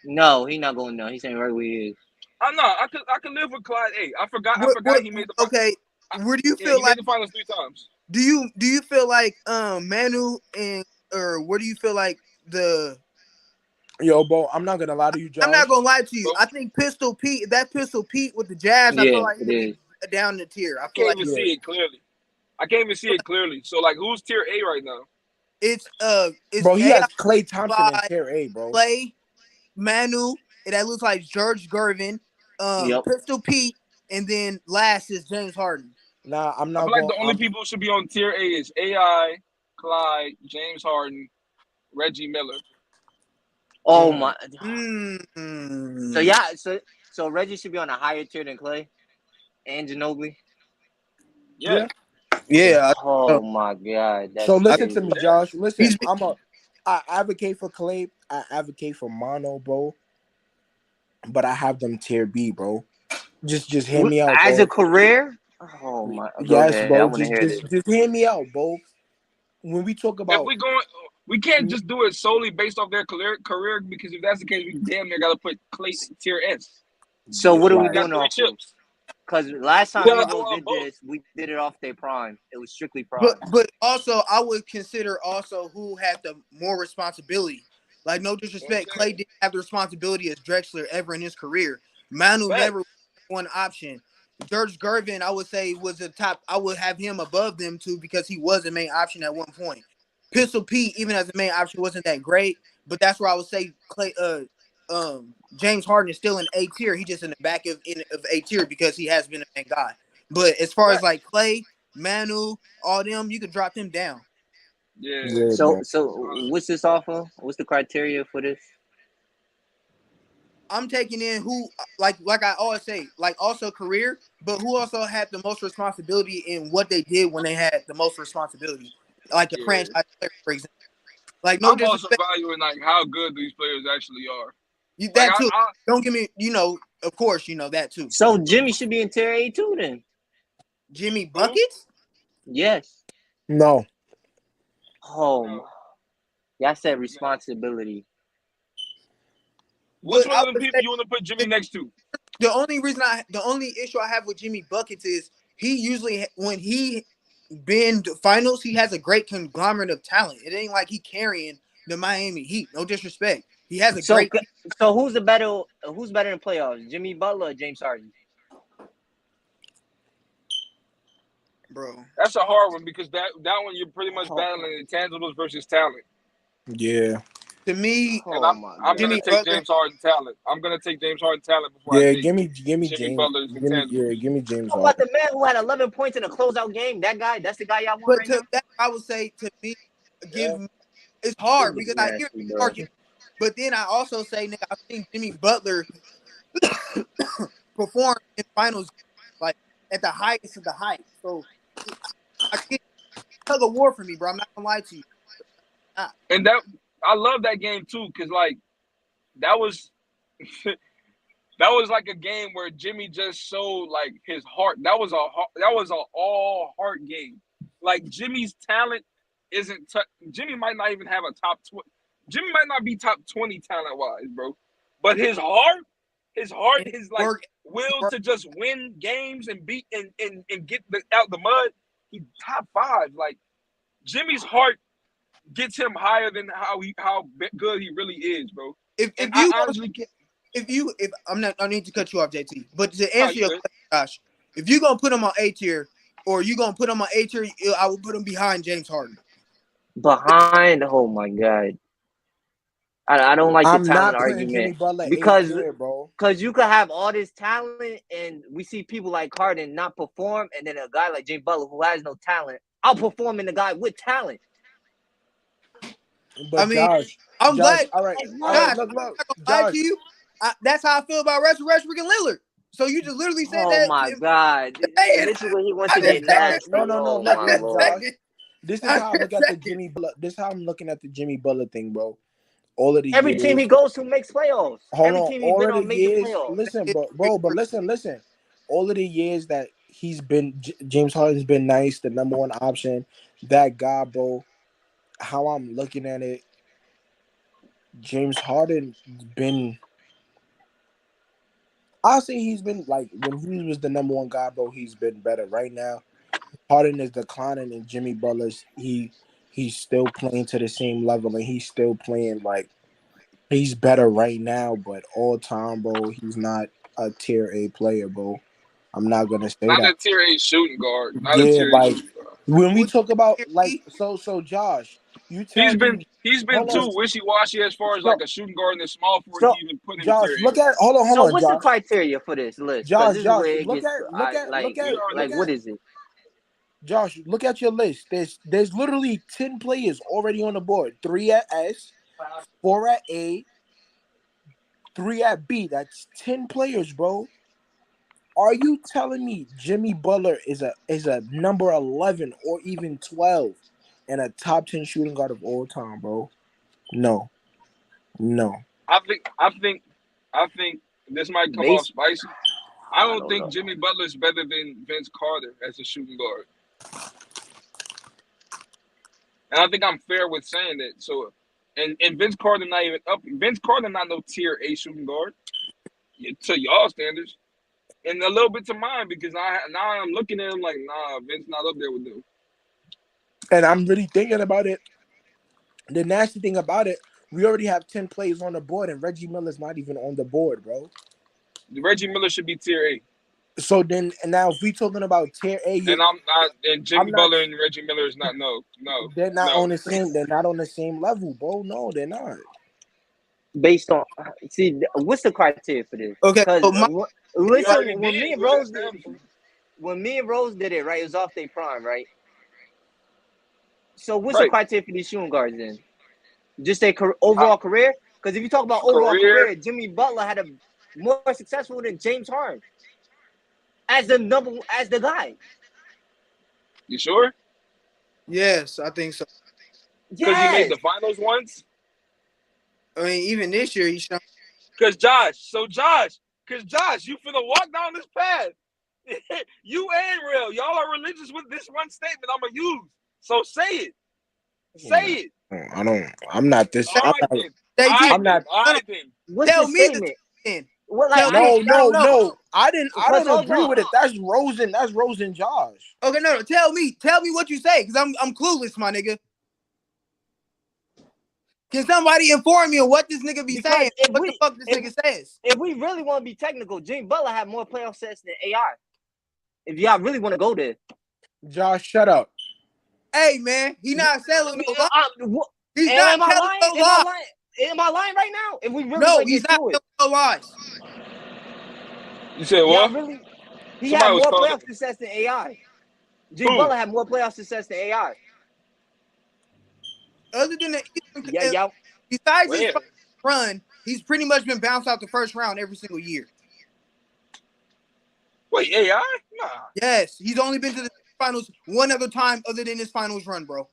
No, he's not going down. He's saying right where he is. I'm not. I could live with Clyde 8. I forgot he made the finals. Okay. Where do you feel he like made the finals 3 times? Do you feel like Manu or where do you feel like the bro, I'm not gonna lie to you, Josh. I'm not gonna lie to you. I think Pistol Pete with the Jazz, I feel like it is down the tier. I can't even see it clearly. I can't even see it clearly. So like, who's tier A right now? It's bro, he has Klay Thompson in tier A, bro. Klay, Manu, and that looks like George Gervin, Pistol Pete, and then last is James Harden. Nah, I'm not. I feel like the only people who should be on tier A is AI, Clyde, James Harden, Reggie Miller. Oh my. So Reggie should be on a higher tier than Klay and Ginobili. Yeah. Yeah. Oh my God. So listen to me, Josh. Listen, I advocate for Klay. I advocate for Mono, bro. But I have them tier B, bro. Just hear me out, as bro. a career. Oh my. Yes, bro. Just hear me out, bro. When we talk about, we can't just do it solely based off their career because if that's the case, we damn near gotta put Klay tier S. So what are we doing off chips? Because last time we did it off their prime. It was strictly prime. But also, I would consider also who had the more responsibility. Like, no disrespect, Klay didn't have the responsibility as Drexler ever in his career. Manu never one option. George Gervin, I would say, was the top. I would have him above them too because he was the main option at one point. Pistol Pete, even as the main option, wasn't that great. But that's where I would say James Harden is still in A tier. He just in the back of A tier because he has been a main guy. But as far as like Klay, Manu, all them, you could drop them down. Yeah. So what's this off of? What's the criteria for this? I'm taking in who, like I always say, like also career, but who also had the most responsibility in what they did when they had the most responsibility, like a franchise player, for example. Like I'm also valuing like how good these players actually are. That too. Don't give me, of course, that too. So Jimmy should be in tier A too, then. Jimmy Buckets? Yes. No. Oh, y'all said responsibility. Which one of the people you want to put Jimmy next to? The only issue I have with Jimmy Buckets is he usually, when he been to finals, he has a great conglomerate of talent. It ain't like he carrying the Miami Heat. No disrespect. He has a great. So who's better in playoffs, Jimmy Butler or James Harden? Bro, that's a hard one because that one you're pretty much battling intangibles versus talent. Yeah. To me, and I'm gonna take James Harden talent. I'm gonna take James Harden talent before I take give me Jimmy James. Butler's intangibles. Give me James Harden. What about the man who had 11 points in a closeout game? That's the guy y'all want right now. That, I would say to me, it's hard because I hear the argument, but then I also say, nigga, I think Jimmy Butler performed in finals like at the highest of the height. So I get tug of war for me, bro. I'm not gonna lie to you. And I love that game too, because like that was like a game where Jimmy just showed like his heart. That was an all heart game. Like Jimmy's talent isn't. Jimmy might not even have a top 20. Jimmy might not be top 20 talent wise, bro. But his heart, his like will to just win games and beat and get out the mud. He's top 5. Like Jimmy's heart gets him higher than how good he really is, bro. If I'm not, I need to cut you off, JT. But to answer your question, Josh, if you're gonna put him on A tier or you gonna put him on A tier, I will put him behind James Harden. Behind? Oh my God. I don't like the talent argument because you could have all this talent and we see people like Harden not perform, and then a guy like Jimmy Butler who has no talent outperforming the guy with talent. But Josh, I'm glad. All right. Josh, Look, I'm not gonna lie Josh. to you. That's how I feel about Russell Westbrook and Lillard. So you just literally said Oh that. my God! This is where he wants to get nasty. No. Oh Look, my Lord! Josh. This is how I look at the Jimmy Butler. This is how I'm looking at the Jimmy Butler thing, bro. All of the Every years, team he goes to makes playoffs. hold Every on, team he all been of the on make the years. playoffs. Listen, bro, but listen. All of the years that he's been, James Harden's been nice, the number one option. That guy, bro. How I'm looking at it, James Harden been. I'll say he's been like when he was the number one guy, bro. He's been better. Right now, Harden is declining, and Jimmy Butler's he's still playing to the same level, and he's still playing like he's better right now. But all time, bro, he's not a tier A player, bro. I'm not gonna say Not that. a tier A shooting guard. Not a Yeah, tier A like shooting guard. when we talk about like so Josh, you tell me. He's been Hold on. too wishy washy as far as So, like a shooting guard in the small forward so, to even put in a Josh, tier look A. at hold so on, what's the Josh. criteria for this list? Because Josh, this is where it look gets at what is it? Josh, look at your list. There's literally 10 players already on the board. 3 at S, 4 at A, 3 at B. That's 10 players, bro. Are you telling me Jimmy Butler is a number 11 or even 12 and a top 10 shooting guard of all time, bro? No. I think this might come off spicy. I don't think Jimmy Butler's better than Vince Carter as a shooting guard. And I think I'm fair with saying that. So, and Vince Carter not even up. Vince Carter not no tier A shooting guard to y'all standards, and a little bit to mine because now I'm looking at him like, nah, Vince not up there with them. And I'm really thinking about it. The nasty thing about it, we already have 10 players on the board, and Reggie Miller's not even on the board, bro. Reggie Miller should be tier A. So then, and now if we talking about tier A, and I'm not, and Jimmy Butler and Reggie Miller is not. No. They're not on the same. They're not on the same level, bro. No, they're not. Based on what's the criteria for this? Okay, so listen, when me and Rose did it, right, it was off their prime, right? So what's the criteria for these shooting guards then? Just their overall career? Because if you talk about overall career, Jimmy Butler had a more successful than James Harden as the guy. You sure? Yes, I think so. Because he made the finals once. I mean, even this year, he's shown. Because Josh, you finna walk down this path. You ain't real. Y'all are religious with this one statement I'm gonna use. So say it. Say it. I'm not this. I'm not. What's the statement? No. I don't agree with it. That's Rosen. That's Rosen Josh. Okay, no. Tell me what you say, because I'm clueless, my nigga. Can somebody inform me on what this nigga be saying? What the fuck this nigga says? If we really want to be technical, Jimmy Butler had more playoff sets than AI. If y'all really want to go there, Josh, shut up. Hey man, he not selling no lies. He's not telling no lies. Am I lying right now? If we really no, he's not telling no lies. You said what? He had more playoff success than AI. Jimmy Butler had more playoff success than AI. Other than besides his run, he's pretty much been bounced out the first round every single year. Wait, AI? Nah. Yes, he's only been to the finals one other time other than his finals run, bro.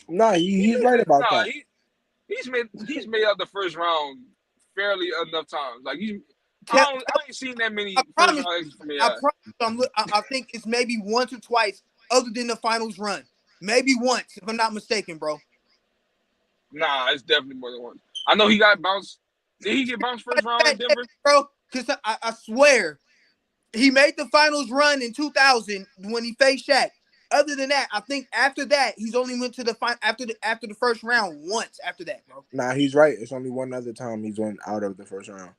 Nah, he's right about that. He's made out the first round fairly enough times. Like I ain't seen that many first rounds from AI. I think it's maybe once or twice other than the finals run. Maybe once, if I'm not mistaken, bro. Nah, it's definitely more than one. I know he got bounced. Did he get bounced first round in Denver? Bro, because I swear, he made the finals run in 2000 when he faced Shaq. Other than that, I think after that, he's only went to the after the first round once after that, bro. Nah, he's right. It's only one other time he's went out of the first round.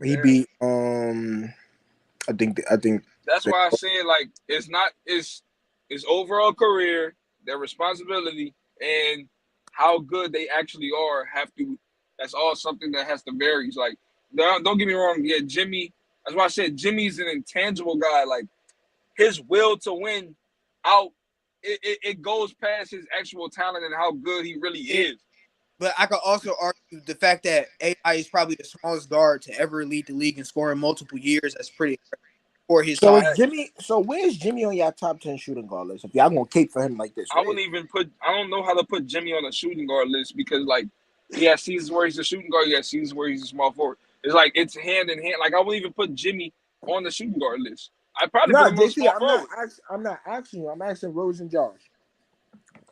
He beat I think that's why I said like it's overall career, their responsibility, and how good they actually are that's all something that has to vary. Like, don't get me wrong, Jimmy, that's why I said Jimmy's an intangible guy. Like, his will to win it goes past his actual talent and how good he really is. But I could also argue the fact that AI is probably the smallest guard to ever lead the league and score in multiple years. That's pretty impressive for his So size. Jimmy, so where's Jimmy on your top 10 shooting guard list? If y'all gonna cape for him like this, I wouldn't even put. I don't know how to put Jimmy on a shooting guard list because like he has seasons where he's a shooting guard, he has seasons where he's a small forward. It's like it's hand in hand. Like I wouldn't even put Jimmy on the shooting guard list. I probably put him on small forward. I'm not asking you. I'm asking Rose and Josh.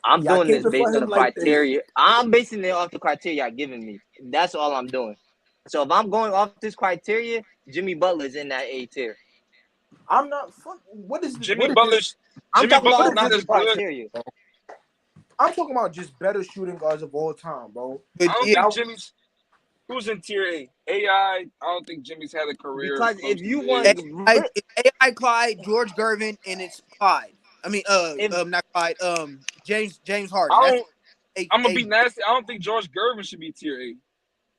I'm doing this based on the like criteria. I'm basing it off the criteria y'all giving me. That's all I'm doing. So if I'm going off this criteria, Jimmy Butler's in that A tier. I'm not. What is Jimmy Butler's? I'm talking about not as criteria. Good. I'm talking about just better shooting guards of all time, bro. I don't think Jimmy's. Who's in tier A? AI. I don't think Jimmy's had a career. Because if you want AI, Clyde, George Gervin, and it's Clyde. I mean, not Clyde. James Harden. I'm gonna be nasty. I don't think George Gervin should be tier A,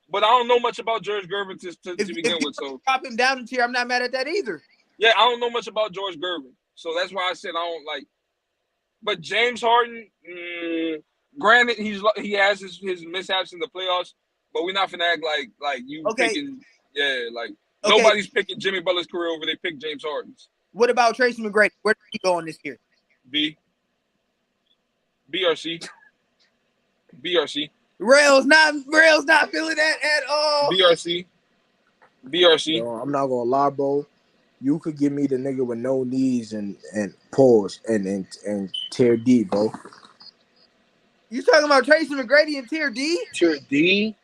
but I don't know much about George Gervin to begin with. So drop him down in tier. I'm not mad at that either. Yeah, I don't know much about George Gervin, so that's why I said I don't like. But James Harden, granted, he has his mishaps in the playoffs, but we're not finna act like you picking. Yeah, like nobody's picking Jimmy Butler's career over they pick James Harden's. What about Tracy McGrady? Where did he go on this year? B or C. B or C. Rail's not feeling that at all. B or C. B or C. Yo, I'm not gonna lie, bro. You could give me the nigga with no knees and pause and tier D, bro. You talking about Tracy McGrady in tier D? Tier D.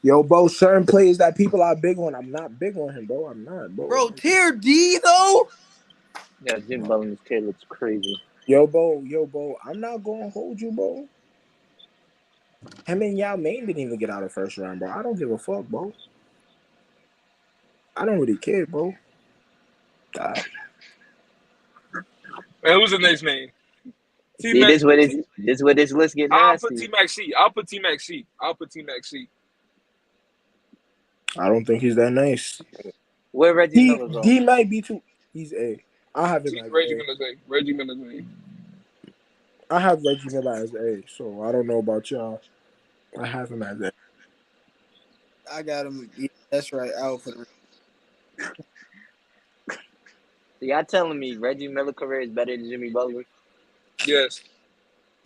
Yo, bro, certain players that people are big on. I'm not big on him, bro. I'm not, bro. Bro, tier D though? Yeah, Jimmy Butler's tier looks crazy. Yo, bro, I'm not gonna hold you, bro. Him and Yao Ming didn't even get out of the first round, bro. I don't give a fuck, bro. I don't really care, bro. Man, who's the next man? See, this where this list get nasty. I'll put T-Mac C. I don't think he's that nice. Where Reggie Miller's on? He might be too. He's A. I have him as Reggie Miller's A. I have Reggie Miller as A, so I don't know about y'all. I have him as A. I got him. Yeah, that's right. I'll put him. So y'all telling me Reggie Miller's career is better than Jimmy Butler? Yes.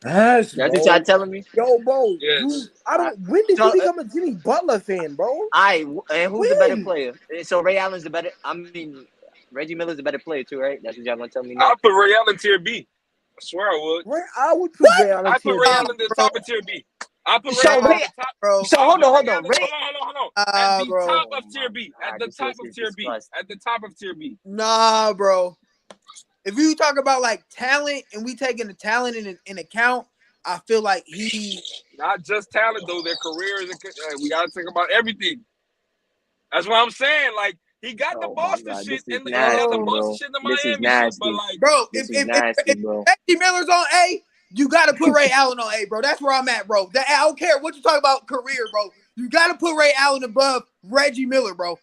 That's what y'all telling me? Yo, bro. Yes. When did you become a Jimmy Butler fan, bro? And who's the better player? So Ray Allen's the better. I mean, Reggie Miller's the better player too, right? That's what y'all gonna tell me now. I'll put Ray Allen tier B. I swear I would. I would put Ray Allen. I put Ray Allen at the top of tier B. I put Ray Allen at the top. Bro. So hold on. Hold on. At the top of tier B. At the top of tier B. At the top of tier B. Nah, bro. If you talk about like talent and we taking the talent in account, I feel like he not just talent though. Their careers. We gotta think about everything. That's what I'm saying. Like he got the Boston shit and the Boston shit in the Miami shit, but like, bro, if Reggie Miller's on A, you gotta put Ray Allen on A, bro. That's where I'm at, bro. I don't care what you talk about career, bro. You gotta put Ray Allen above Reggie Miller, bro.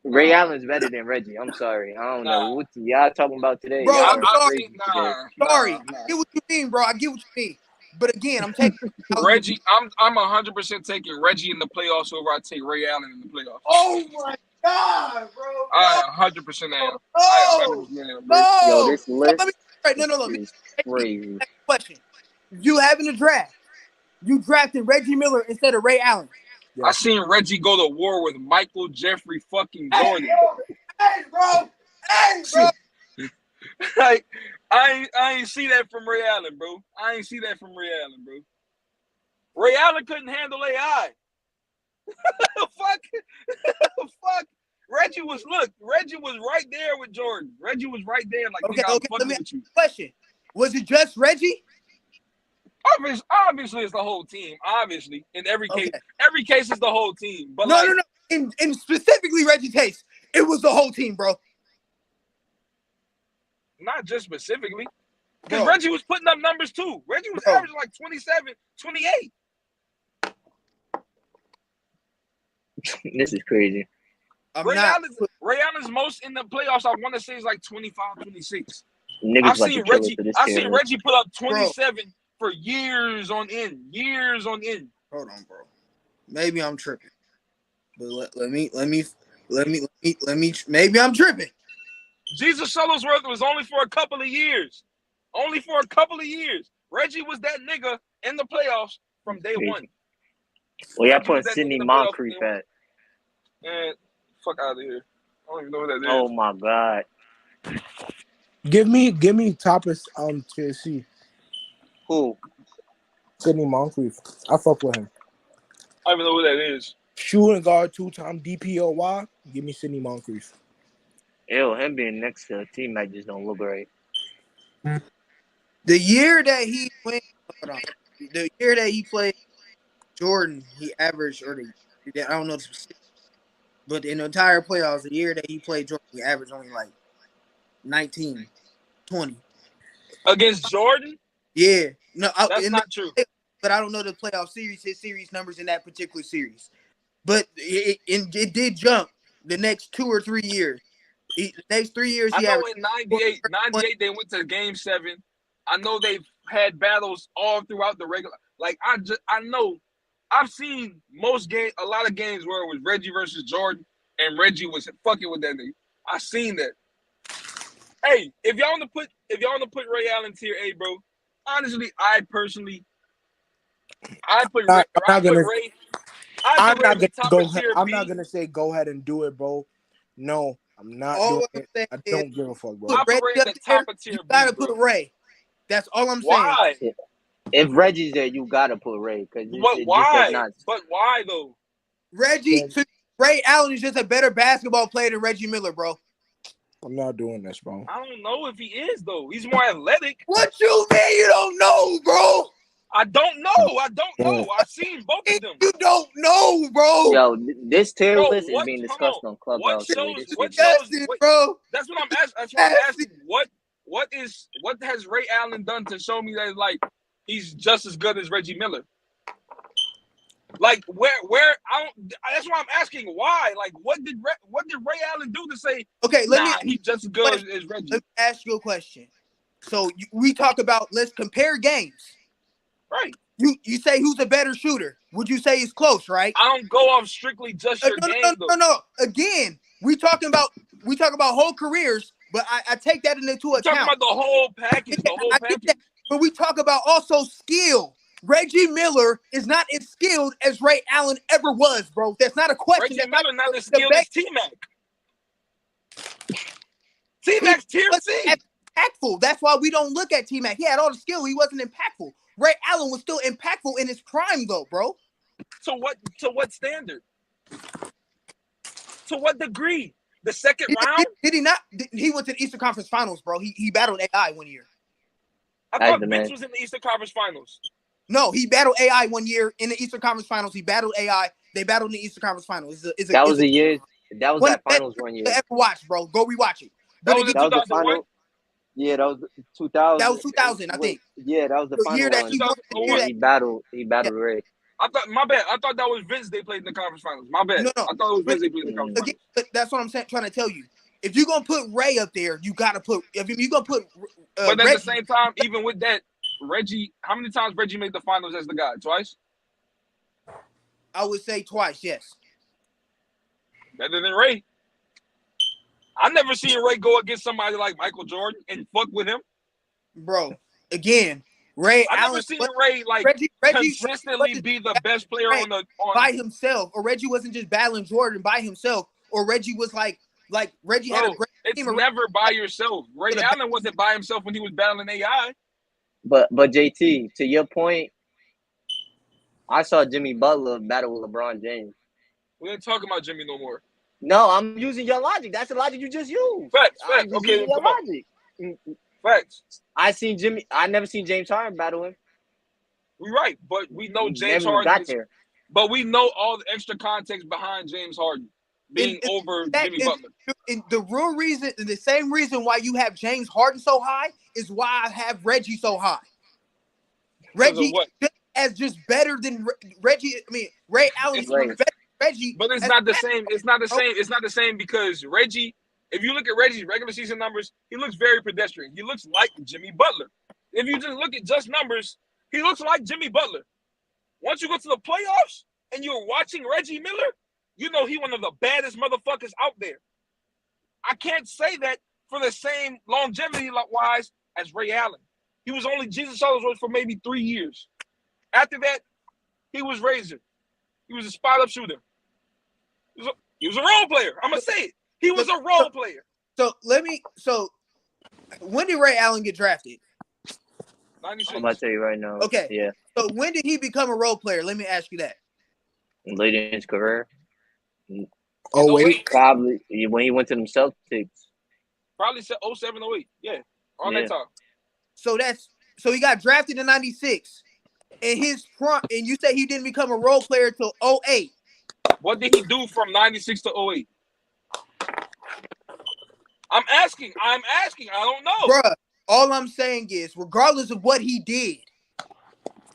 Ray Allen's better than Reggie. I'm sorry. I don't know what y'all talking about today. Bro, I'm sorry. Sorry. I get what you mean, bro. I get what you mean. But again, I'm taking Reggie. I'm 100% taking Reggie in the playoffs over I take Ray Allen in the playoffs. Oh my God, bro! I 100% am. No. Yo, this list. No. Crazy. Question: you having a draft? You drafted Reggie Miller instead of Ray Allen. Yeah. I seen Reggie go to war with Michael Jeffrey fucking Jordan. Hey, bro. Like, I ain't see that from Ray Allen, bro. Ray Allen couldn't handle AI. Fuck. Reggie was right there with Jordan. Reggie was right there. Like, okay. Let me ask you a question. Was it just Reggie? Obviously, it's the whole team. Obviously, in every case, is the whole team. But no. In specifically Reggie's case, it was the whole team, bro. Not just specifically. Because Reggie was putting up numbers too. Reggie was averaging like 27, 28. This is crazy. Ray Allen's most in the playoffs, I want to say, is like 25, 26. I've seen Reggie put up 27 for years on end. Years on end. Hold on, bro. Maybe I'm tripping. But let me. Maybe I'm tripping. Jesus Shuttlesworth was only for a couple of years. Only for a couple of years. Reggie was that nigga in the playoffs from day one. Well, y'all put Sidney Moncrief at. And fuck out of here. I don't even know who that is. Oh my god. Give me Toppers TSC. Who? Sidney Moncrief. I fuck with him. I don't even know who that is. Shooting guard, 2-time DPOY. Give me Sidney Moncrief. Ew, him being next to a teammate just don't look right. The year that he went, the year that he played Jordan, he averaged, I don't know the specifics, but in the entire playoffs, the year that he played Jordan, he averaged only like 19, 20. Against Jordan? Yeah. No, that's not true. But I don't know the playoff series, his series numbers in that particular series. But it did jump the next 2 or 3 years. The next 3 years, I know in 98 they went to Game 7. I know they've had battles all throughout the regular. Like I know I've seen a lot of games where it was Reggie versus Jordan and Reggie was fucking with that nigga. I seen that. Hey, if y'all want to put Ray Allen tier A, bro. Honestly, I put Ray. I'm not gonna say go ahead and do it, bro. No, I'm not doing it. I don't give a fuck, bro. You gotta put Ray. That's all I'm saying. Why? If Reggie's there, you gotta put Ray. Why? But why though? Ray Allen is just a better basketball player than Reggie Miller, bro. I'm not doing this, bro. I don't know if he is though. He's more athletic. What you mean you don't know, bro? I don't know. I've seen both of them. You don't know, bro. Yo, this tier list is being discussed on Clubhouse. What shows, bro? That's what I'm asking. What has Ray Allen done to show me that like he's just as good as Reggie Miller? Like where that's why I'm asking why. Like what did Ray Allen do to say he's just as good as Reggie? Let me ask you a question. So we talk about let's compare games. Right. You say who's a better shooter? Would you say it's close, right? I don't go off strictly just your game. No. Again, we talk about whole careers, but I take that into account. Talking about the whole package, But we talk about also skill. Reggie Miller is not as skilled as Ray Allen ever was, bro. That's not a question. Reggie Miller not as skilled as T-Mac. T-Mac's tier C. Impactful. That's why we don't look at T-Mac. He had all the skill. He wasn't impactful. Ray Allen was still impactful in his prime, though, bro. To what standard? To what degree? The second round? Did he not? He went to the Eastern Conference Finals, bro. He battled AI one year. I thought Vince was in the Eastern Conference Finals. No, he battled AI one year in the Eastern Conference Finals. He battled AI. They battled in the Eastern Conference Finals. That was that finals one year. Ever watch, bro? Go rewatch it. That was the final. Yeah, that was 2000. That was 2000, I think. Yeah, that was the final one. He battled Ray. I thought that was Vince they played in the conference finals. My bad. No. I thought it was Vince they played in the conference finals. But that's what I'm trying to tell you. If you're gonna put Ray up there, you gotta put. If you're gonna put. But at the same time, even with that, Reggie, how many times Reggie made the finals as the guy? Twice? I would say twice. Yes. Better than Ray. I never seen Ray go against somebody like Michael Jordan and fuck with him. Bro, again, Ray I Allen. never seen Ray consistently be the best player by himself. Or Reggie wasn't just battling Jordan by himself. Or Reggie was like Reggie had a great team. It's never by yourself. Ray Allen wasn't by himself when he was battling AI. But JT, to your point, I saw Jimmy Butler battle with LeBron James. We ain't talking about Jimmy no more. No, I'm using your logic. That's the logic you just used. Facts. Okay, come logic. Facts. I never seen James Harden battle him. We're right, but we know James Harden. But we know all the extra context behind James Harden being over Jimmy Butler. The real reason, the same reason why you have James Harden so high is why I have Reggie so high. Reggie as just better than Reggie. I mean, Ray Allen is better than Reggie. But it's not the same. It's not the same. It's not the same because Reggie, if you look at Reggie's regular season numbers, he looks very pedestrian. He looks like Jimmy Butler. If you just look at just numbers, He looks like Jimmy Butler. Once you go to the playoffs and you're watching Reggie Miller, you know he one of the baddest motherfuckers out there. I can't say that for the same longevity-wise as Ray Allen. He was only Jesus Charles for maybe 3 years. After that, he was Razor. He was a spot-up shooter. He was a role player. I'm going to say it. He was a role player. So when did Ray Allen get drafted? 96. I'm about to tell you right now. Okay. Yeah. So when did he become a role player? Let me ask you that. Late in his career. Oh, wait. Probably when he went to them Celtics. Probably 07, 08. Yeah. All that time. So he got drafted in 96. And and you say he didn't become a role player till 08. What did he do from 96 to 08? I'm asking. I don't know. Bruh, all I'm saying is, regardless of what he did,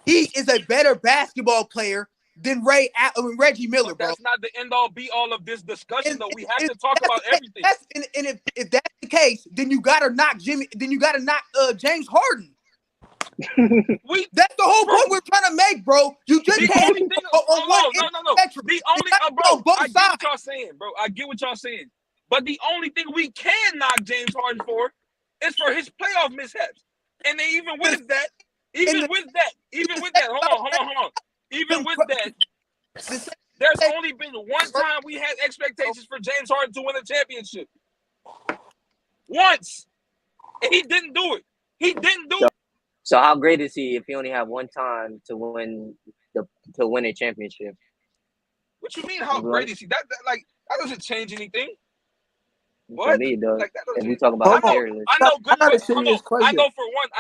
he is a better basketball player than Reggie Miller, bro. That's not the end-all, be-all of this discussion, though. We have to talk about everything. And if that's the case, then you gotta knock James Harden. That's the whole point we're trying to make, bro. You just can't. No. The only, bro, I get what y'all saying, bro. I get what y'all saying. But the only thing we can knock James Harden for is for his playoff mishaps. And then even with that, hold on. Even with that, there's only been one time we had expectations for James Harden to win a championship. Once. And he didn't do it. So how great is he if he only had one time to win a championship? What you mean? How great is he? That doesn't change anything. What? For me, though. If we talk I about know good. I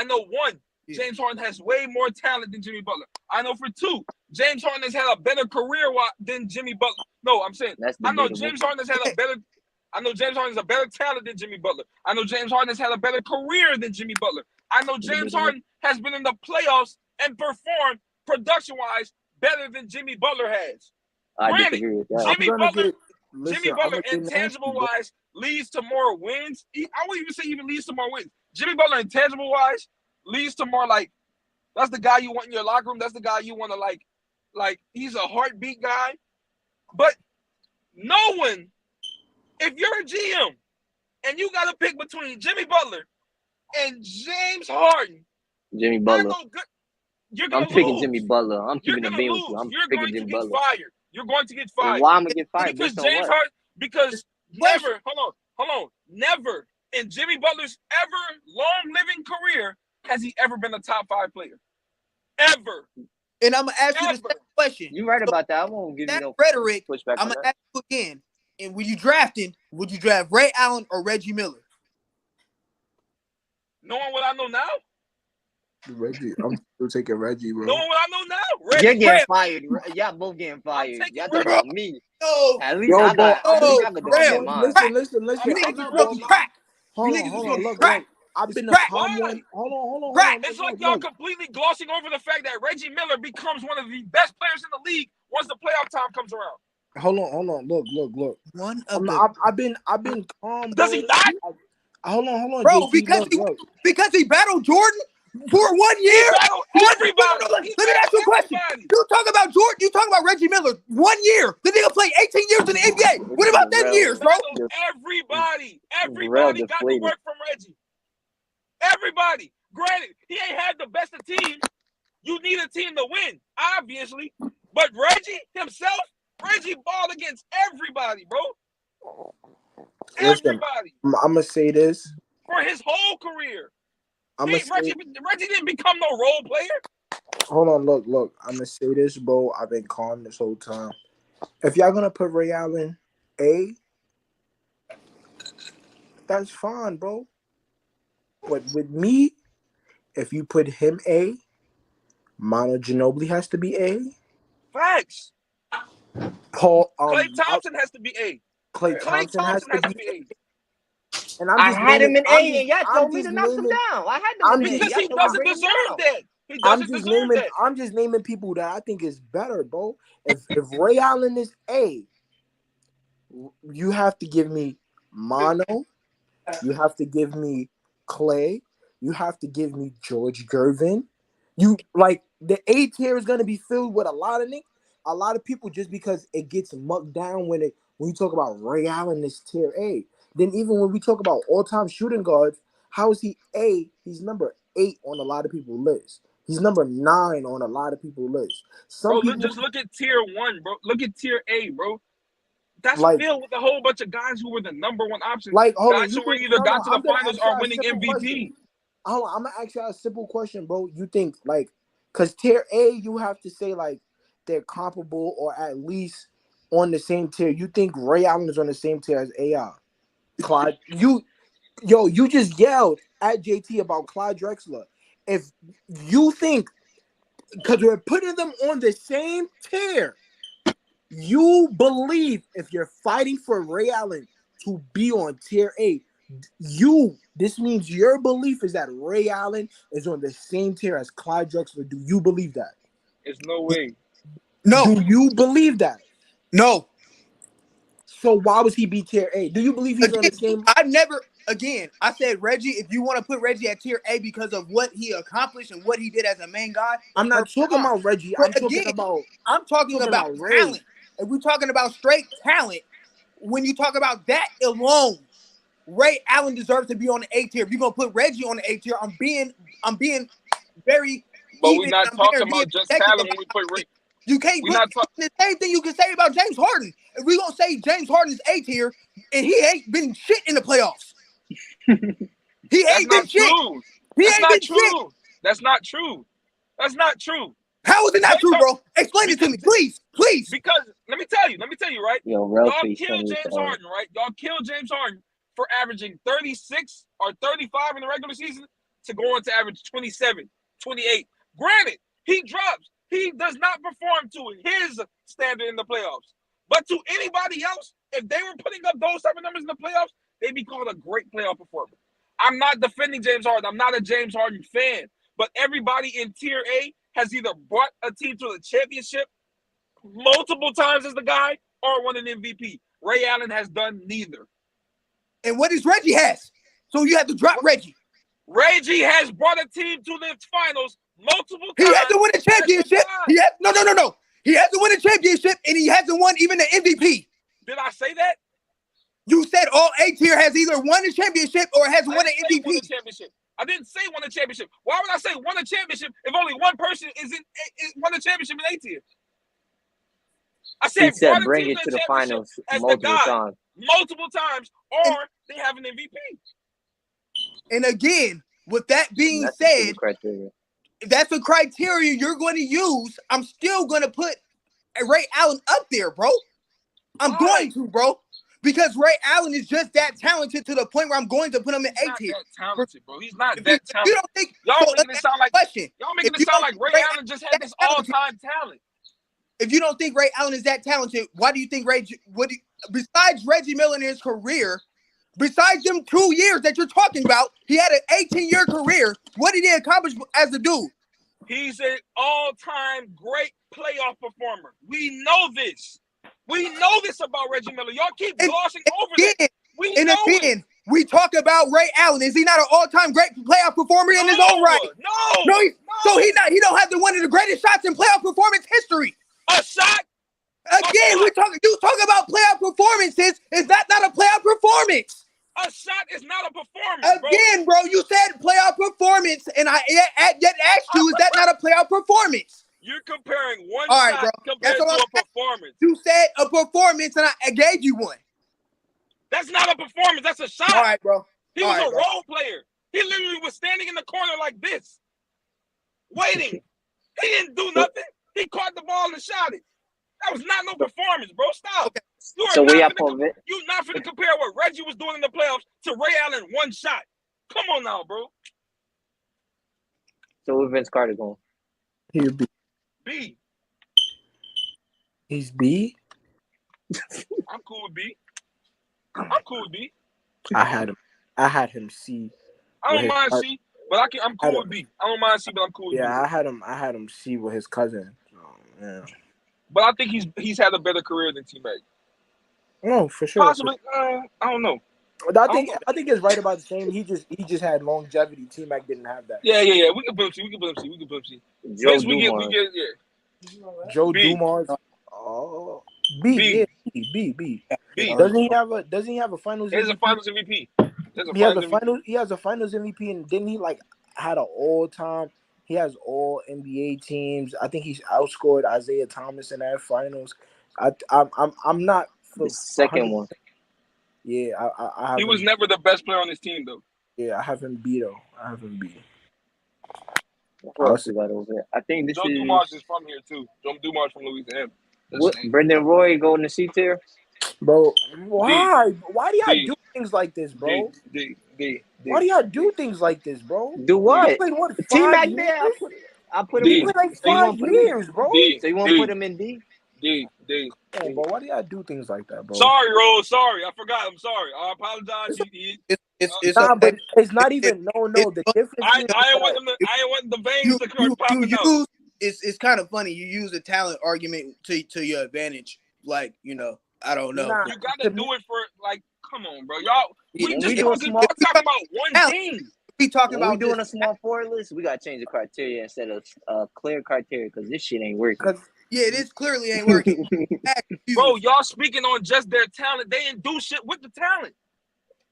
know one. Yeah. James Harden has way more talent than Jimmy Butler. I know for two, James Harden has had a better career than Jimmy Butler. No, I'm saying I know James Harden has had a better. I know James Harden has a better talent than Jimmy Butler. I know James Harden has had a better career than Jimmy Butler. I know James Harden has been in the playoffs and performed production-wise better than Jimmy Butler has. Granted, Jimmy Butler intangible-wise leads to more wins. I wouldn't even say even leads to more wins. Jimmy Butler intangible-wise leads to more that's the guy you want in your locker room. That's the guy you want to like he's a heartbeat guy. But no one, if you're a GM and you got to pick between Jimmy Butler and James Harden, Jimmy Butler. I'm picking Jimmy Butler. I'm keeping it being with you. I'm picking Jimmy Butler. You're going to get fired. Why am I gonna get fired? Because James Harden. Because never. Hold on. Never in Jimmy Butler's ever long-living career has he ever been a top 5 player. Ever. And I'm gonna ask you the same question. You're right about that. I won't give you no rhetoric. Pushback. I'm gonna ask you again. And when you drafting, would you draft Ray Allen or Reggie Miller? Knowing what I know now? Reggie, I'm still taking Reggie, bro. Knowing what I know now? You're getting fired. Y'all both getting fired. Y'all talking about me. No. At least I got Listen. You niggas just smoking crack. Hold on. Look. I've been a calm one. Hold on. It's like y'all completely glossing over the fact that Reggie Miller becomes one of the best players in the league once the playoff time comes around. Hold on. Look. I've been calm. Does he not? Hold on. Bro, because he battled Jordan for 1 year. Everybody. Let me ask you a question. You talk about Jordan. You talk about Reggie Miller. 1 year. The nigga played 18 years in the NBA. What about them years, bro? Everybody got to work from Reggie. Everybody. Granted, he ain't had the best of teams. You need a team to win, obviously. But Reggie himself, Reggie balled against everybody, bro. Everybody. I'm gonna say this for his whole career. Reggie didn't become no role player. Hold on, look. I'm gonna say this, bro. I've been calm this whole time. If y'all gonna put Ray Allen A, that's fine, bro. But with me, if you put him A, Manu Ginobili has to be A. Facts. Klay Thompson has to be A. Klay Thompson has to be A. And I had him in A, and y'all told me to knock him down. I had him in A. Because he doesn't deserve that. I'm just naming people that I think is better, bro. If Ray Allen is A, you have to give me Manu. You have to give me Klay. You have to give me George Gervin. You like the A tier is gonna be filled with a lot of people just because it gets mucked down when you talk about Ray Allen is tier A. Then even when we talk about all-time shooting guards, how is he A? He's number 8 on a lot of people's list. He's number 9 on a lot of people's list. Just look at tier 1, bro. Look at tier A, bro. That's like, filled with a whole bunch of guys who were the number 1 option. Like, hold guys on, who were either got to the finals or winning MVP. Question. I'm gonna ask you a simple question, bro. You think like, cause tier A, you have to say like they're comparable or at least on the same tier. You think Ray Allen is on the same tier as AI? Clyde, you just yelled at JT about Clyde Drexler. If you think, because we're putting them on the same tier, you believe if you're fighting for Ray Allen to be on tier A, this means your belief is that Ray Allen is on the same tier as Clyde Drexler. Do you believe that? There's no way. No. Do you believe that? No. So why was he be tier A? Do you believe he's on the same? I said Reggie, if you want to put Reggie at tier A because of what he accomplished and what he did as a main guy. I'm not talking about Reggie. I'm talking about talent. If we're talking about straight talent, when you talk about that alone, Ray Allen deserves to be on the A tier. If you're gonna put Reggie on the A tier, I'm being very. But we're not talking about just talent when we put Ray. You can't put the same thing you can say about James Harden. If we're gonna say James Harden is A tier and he ain't been shit in the playoffs. He ain't been shit. That's not true. That's not true. How is it not true, bro? Explain it to me, please. Because let me tell you, right? Y'all killed James Harden, right? Y'all killed James Harden for averaging 36 or 35 in the regular season to go on to average 27, 28. Granted, he does not perform to his standard in the playoffs. But to anybody else, if they were putting up those type of numbers in the playoffs, they'd be called a great playoff performer. I'm not defending James Harden. I'm not a James Harden fan. But everybody in tier A has either brought a team to the championship multiple times as the guy or won an MVP. Ray Allen has done neither. And what does Reggie has? So you have to drop Reggie. Reggie has brought a team to the finals multiple times. He hasn't won a championship. No. He hasn't won a championship, and he hasn't won even the MVP. Did I say that? You said all A tier has either won a championship or has won an MVP. Won a championship. I didn't say won a championship. Why would I say won a championship if only one person is won a championship in A tier? I said bring it to the finals multiple times, or they have an MVP. And again, with that being said, if that's the criteria you're going to use, I'm still going to put Ray Allen up there, bro. I'm going to, bro. Because Ray Allen is just that talented to the point where I'm going to put him in A tier. Talented, bro. He's not that talented. You don't think y'all making it sound like Ray Allen just had this all-time talent. If you don't think Ray Allen is that talented, why do you think besides Reggie Miller in his career, besides them 2 years that you're talking about, he had an 18-year career. What did he accomplish as a dude? He's an all-time great playoff performer. We know this. We know this about Reggie Miller. Y'all keep glossing over that. We talk about Ray Allen. Is he not an all-time great playoff performer in his own right? No. So he don't have one of the greatest shots in playoff performance history. A shot? Again, you talk about playoff performances. Is that not a playoff performance? A shot is not a performance, Again, bro, you said playoff performance, and I yet asked you, is that not a playoff performance? You're comparing one shot compared to a performance. You said a performance, and I gave you one. That's not a performance. That's a shot. All right, bro. He was a role player. He literally was standing in the corner like this, waiting. He didn't do nothing. He caught the ball and shot it. That was not no performance, bro. Stop. Okay. You're not going to compare what Reggie was doing in the playoffs to Ray Allen one shot. Come on now, bro. So where Vince Carter going? He'll be B. He's B? I'm cool with B. I had him C. I don't mind C, but I'm cool with B. I don't mind C, but I'm cool with B. Yeah, I had him C with his cousin. Yeah. But I think he's had a better career than T-Mac. No, for sure. Possibly. I don't know. I think it's right about the same. He just had longevity. T-Mac didn't have that. Yeah. We can put him. Joe Dumars. Joe B. Dumars. Oh, B. B. Yeah, B. B. Doesn't he have a finals He's a MVP? finals MVP. He has a finals MVP, and didn't he like had an all-time? He has all NBA teams. I think he's outscored Isaiah Thomas in that finals. I'm not the second one. Yeah, I have. He was never the best player on his team though. Yeah, I have him beat though. What else we got over there? I think this Joe Dumars is from here too. Joe Dumars from Louisiana. Brendan Roy going to C tier? Bro, why? Why do y'all do things like this, bro? Why do y'all do things like this, bro? Do what? T-Mac there. I put him in like 5 years, bro. So you want to put him in D? D. Hey, bro, why do y'all do things like that, bro? Sorry, Rose. Sorry, I forgot. I'm sorry. I apologize. But it's not even. No. The difference. I ain't want the veins to come popping out. It's kind of funny. You use a talent argument to your advantage. Like, I don't know. You gotta do it for like. Come on, bro. Y'all. We talking about one thing. We talking about doing a small forward list. We gotta change the criteria instead of clear criteria because this shit ain't working. Yeah, this clearly ain't working. Bro, y'all speaking on just their talent. They didn't do shit with the talent.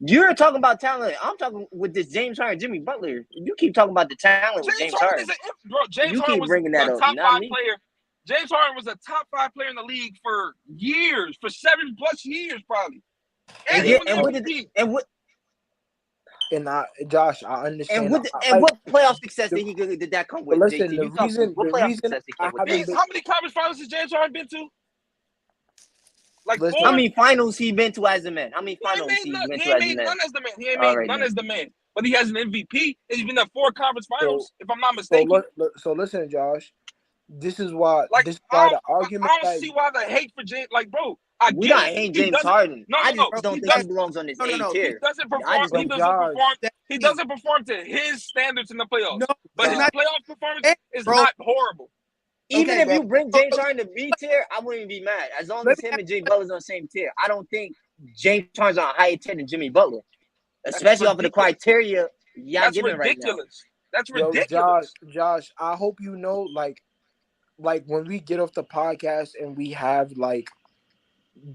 You're talking about talent. I'm talking with this James Harden, Jimmy Butler. You keep talking about the talent with James Harden. James Harden was a top 5 player. James Harden was a top 5 player in the league for years, for 7+ years probably. Josh, I understand. What playoff success did that come with? Listen, JT? the reason how many conference finals has James Harden been to? Like how many finals he been to as a man? How many finals he been to as a man? None as the man. He ain't made none as the man. But he has an MVP. He's been at 4 conference finals, if I'm not mistaken. So listen, Josh. This is why. Like, this is why the argument. I don't see why the hate for James. Like, bro, we don't hate James Harden. I just don't think he belongs on this A tier. He doesn't perform to his standards in the playoffs. But his playoff performance is not horrible. Even if you bring James Harden to B tier, I wouldn't be mad. As long as him and Jimmy Butler's on the same tier. I don't think James Harden's on a higher tier than Jimmy Butler. Especially off of the criteria y'all giving right now. That's ridiculous. Josh, I hope you know, like when we get off the podcast and we have like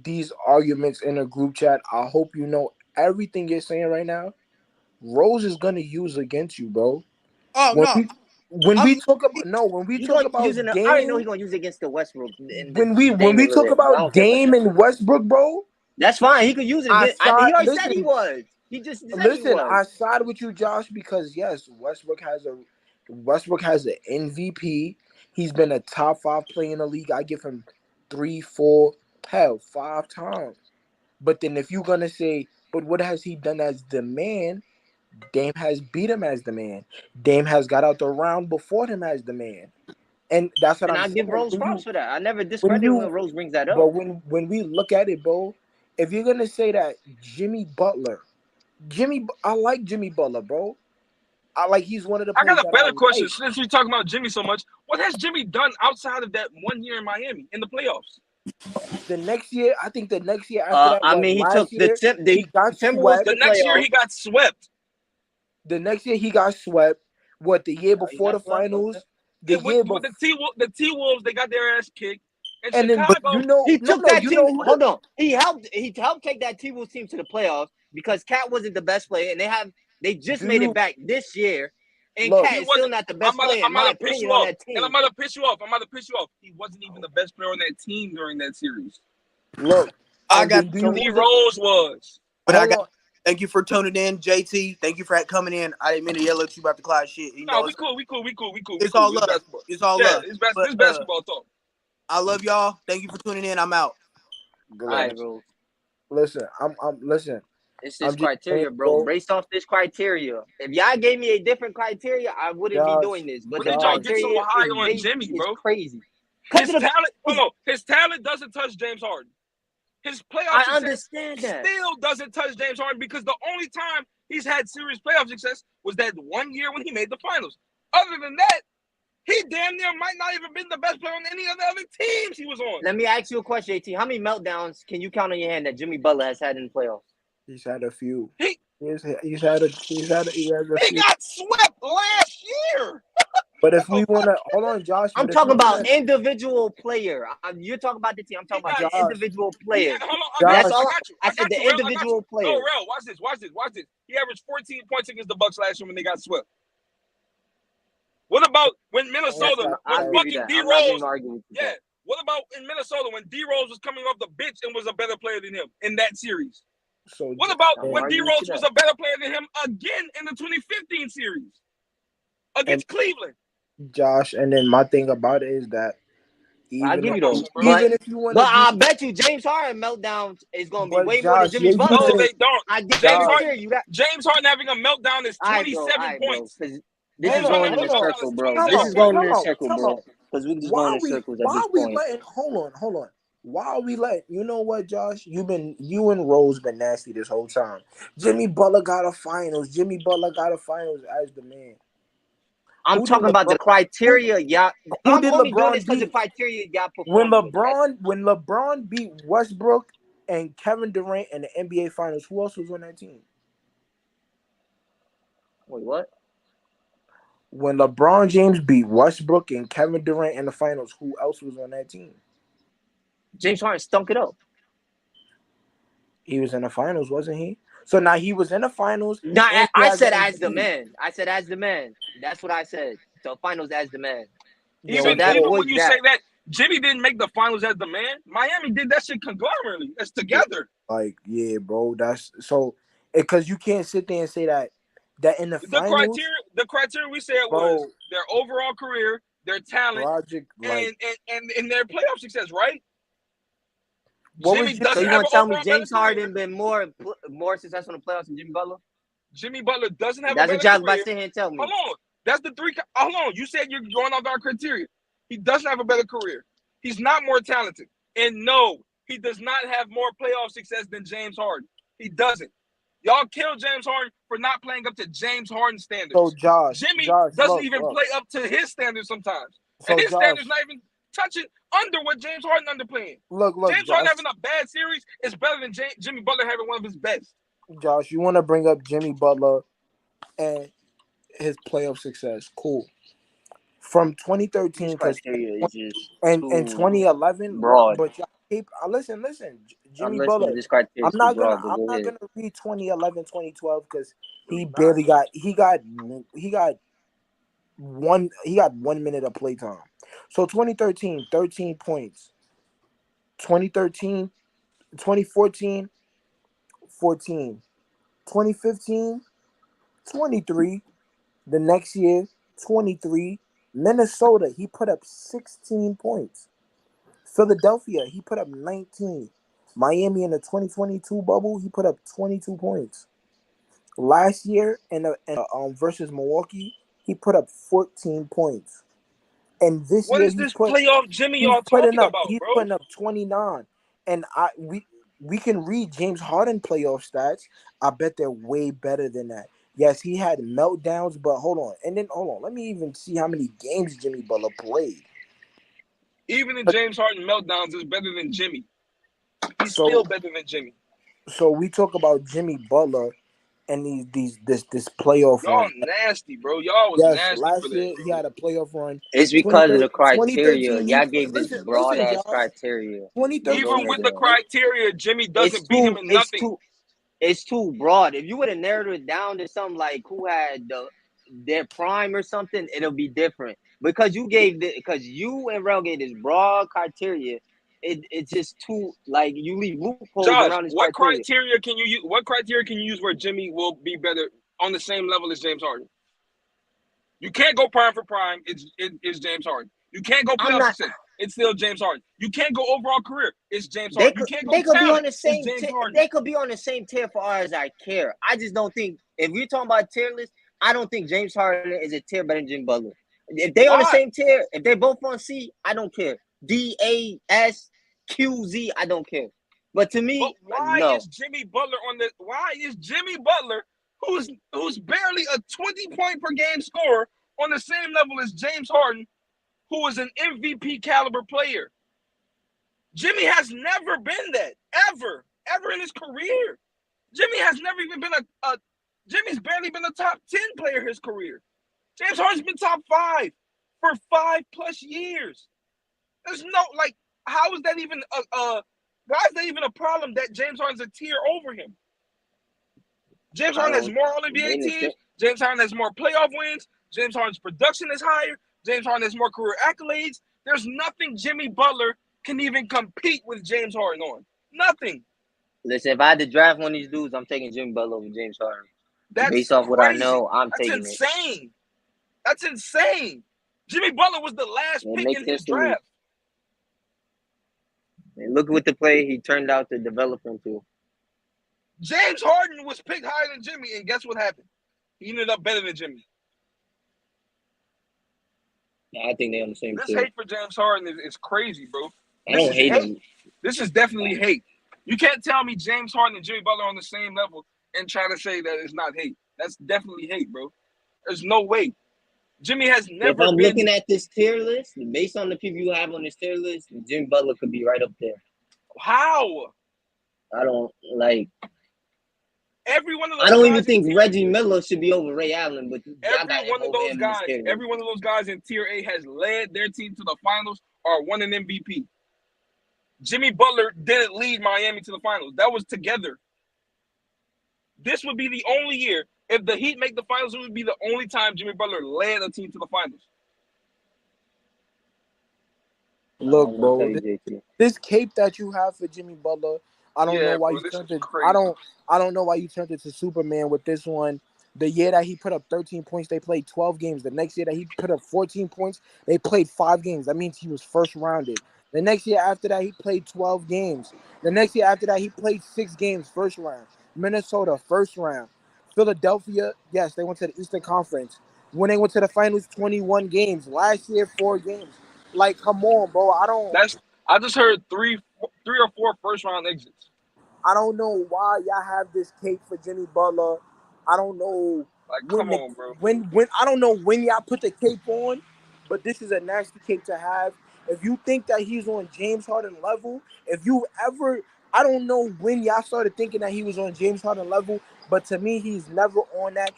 these arguments in a group chat, I hope you know everything you're saying right now, Rose is gonna use against you, bro. When we talk about Dame, I already know he's gonna use it against the Westbrook. When we talk about Dame and Westbrook, bro, that's fine. He could use it against. He already said he was. He just said he was. I side with you, Josh, because yes, Westbrook has an MVP. He's been a top 5 player in the league. I give him 3, 4, hell, 5 times. But then if you're gonna say, but what has he done as the man? Dame has beat him as the man. Dame has got out the round before him as the man. And that's what I'm saying. I give Rose props for that. I never discredit when Rose brings that up. But when we look at it, bro, if you're gonna say that I like Jimmy Butler, bro. He's one of the I got a better question since we're talking about Jimmy so much. What has Jimmy done outside of that 1 year in Miami in the playoffs? The next year after that. He took the tip. He got swept. The next year he got swept. The next year he got swept. What, the year before the finals? The T-Wolves, they got their ass kicked. And then, but he took that team. Hold on, he helped take that T-Wolves team to the playoffs because Cat wasn't the best player, and they just made it back this year. And Cat is still not the best player in my opinion on that team. And I'm about to piss you off. He wasn't even the best player on that team during that series. Look, I got Tony Rose was. But thank you for tuning in, JT. Thank you for coming in. I didn't mean to yell at you about the Clyde shit. We cool. It's all love. It's all love. It's basketball talk. I love y'all. Thank you for tuning in. I'm out. All right, bro. Listen, listen. It's this criteria, bro. Based off this criteria. If y'all gave me a different criteria, I wouldn't be doing this. But did y'all get so high on Jimmy, bro? It's crazy. His talent doesn't touch James Harden. His playoff success still doesn't touch James Harden because the only time he's had serious playoff success was that 1 year when he made the finals. Other than that, he damn near might not even been the best player on any of the other teams he was on. Let me ask you a question, JT. How many meltdowns can you count on your hand that Jimmy Butler has had in the playoffs? He's had a few. He has a few. got swept last year. But if we want to hold on, Josh, I'm talking about individual player. You're talking about the team. I'm talking about the individual player. Hold on, That's all. I said the you, individual player. No, Rel, watch this. He averaged 14 points against the Bucks last year when they got swept. What about when Minnesota, when fucking D Rose? Yeah. What about in Minnesota when D Rose was coming off the bench and was a better player than him in that series? So what about when D Rose was a better player than him again in the 2015 series against Cleveland? Josh, and then my thing about it is that I'll give you those. Even if you want, but I bet you James Harden meltdown is going to be way more than Jimmy Butler. No, they don't. James Harden having a meltdown is 27 points. This is going in a circle, bro. This is going in a circle, bro. Because we just going in circles at this point. Hold on. Why are we letting? You know what, Josh? You and Rose been nasty this whole time. Jimmy Butler got a finals. as the man. I'm talking about the criteria, y'all. I'm only doing this because the criteria y'all performed. When LeBron beat Westbrook and Kevin Durant in the NBA Finals, who else was on that team? Wait, what? When LeBron James beat Westbrook and Kevin Durant in the Finals, who else was on that team? James Harden stunk it up. He was in the Finals, wasn't he? So now he was in the Finals. No, I said as the man. That's what I said. So Finals as the man. Even when you say that, Jimmy didn't make the Finals as the man. Miami did that shit conglomerately. That's together. Like, yeah, bro. That's so because you can't sit there and say that in the finals. The criteria we said was their overall career, their talent, and their playoff success, right? Jimmy doesn't you want to tell me James Harden been more successful in the playoffs than Jimmy Butler? Jimmy Butler doesn't have a better career. That's what y'all about to sit here and tell me. Hold on. That's the three. Hold on. You said you're going off our criteria. He doesn't have a better career. He's not more talented. And no, he does not have more playoff success than James Harden. He doesn't. Y'all kill James Harden for not playing up to James Harden standards. So Jimmy doesn't even play up to his standards sometimes. And his standards not even touching under what James Harden underplaying. Look, James Harden having a bad series is better than Jimmy Butler having one of his best. Josh, you want to bring up Jimmy Butler and his playoff success? Cool. From 2013 and 2011, broad. But y'all keep listen. Jimmy Butler. I'm not gonna read 2011, 2012 because he barely got. He got 1 minute of play time. So 2013, 13 points. 2014, 14. 2015, 23. The next year, 23. Minnesota, he put up 16 points. Philadelphia, he put up 19. Miami in the 2022 bubble, he put up 22 points. Last year versus Milwaukee, he put up 14 points. And this year, is this playoff Jimmy y'all talking about, he's putting up 29. And we can read James Harden playoff stats. I bet they're way better than that. Yes, he had meltdowns, but hold on. Let me even see how many games Jimmy Butler played. Even in James Harden meltdowns is better than Jimmy. He's still better than Jimmy. So we talk about Jimmy Butler and this playoff run. Y'all nasty, bro. Y'all was nasty. Last year he had a playoff run. It's because of the criteria. Y'all gave this broad ass criteria. Even with the criteria, Jimmy doesn't beat him in nothing. It's too broad. If you would have narrowed it down to something like who had their prime or something, it'll be different. Because you and Rel gave this broad criteria, it's just too you leave loopholes around this criteria. What criteria can you use where Jimmy will be better on the same level as James Harden? You can't go prime for prime. It's James Harden. You can't go playoff success. It's still James Harden. You can't go overall career. It's James Harden. You can't go talent. Be on the same they could be on the same tier for as I care. I just don't think if we're talking about tier list, I don't think James Harden is a tier better than Jimmy Butler. If they on the same tier, if they both on C, I don't care. D, A, S, Q, Z, I don't care. But to me, why is Jimmy Butler who's barely a 20-point per game scorer on the same level as James Harden, who is an MVP caliber player? Jimmy has never been that, ever in his career. Jimmy has never even been Jimmy's barely been a top 10 player his career. James Harden's been top 5 for 5+ years. There's no, like, how is that even why is that even a problem that James Harden's a tier over him? James Harden has more All-NBA teams. James Harden has more playoff wins. James Harden's production is higher. James Harden has more career accolades. There's nothing Jimmy Butler can even compete with James Harden on. Nothing. Listen, if I had to draft one of these dudes, I'm taking Jimmy Butler over James Harden. That's based off what crazy. I know, I'm That's taking insane. it. That's insane. Jimmy Butler was the last pick in his draft. And look what the play he turned out to develop into. James Harden was picked higher than Jimmy, and guess what happened? He ended up better than Jimmy. I think they're on the same This team. hate for James Harden is crazy, bro. I don't hate him. This is definitely hate. You can't tell me James Harden and Jimmy Butler are on the same level and try to say that it's not hate. That's definitely hate, bro. There's no way. Jimmy has never If I'm looking at this tier list, based on the people you have on this tier list, Jimmy Butler could be right up there. How? I don't like. Every one of those I don't even think Reggie Miller should be over Ray Allen, but every one of those guys in tier A has led their team to the finals or won an MVP. Jimmy Butler didn't lead Miami to the finals. That was together. This would be the only year. If the Heat make the finals, it would be the only time Jimmy Butler led a team to the finals. Look, bro, this cape that you have for Jimmy Butler, I don't know why you turned it. I don't know why you turned it to Superman with this one. The year that he put up 13 points, they played 12 games. The next year that he put up 14 points, they played 5 games. That means he was first rounded. The next year after that, he played 12 games. The next year after that, he played 6 games, first round. Minnesota, first round. Philadelphia, yes, they went to the Eastern Conference. When they went to the finals, 21 games. Last year, 4 games. Like, come on, bro. I just heard three or four first round exits. I don't know why y'all have this cape for Jimmy Butler. I don't know. Like, come on, bro. When I don't know when y'all put the cape on, but this is a nasty cape to have. If you think that he's on James Harden level, I don't know when y'all started thinking that he was on James Harden level, but to me, he's never on that.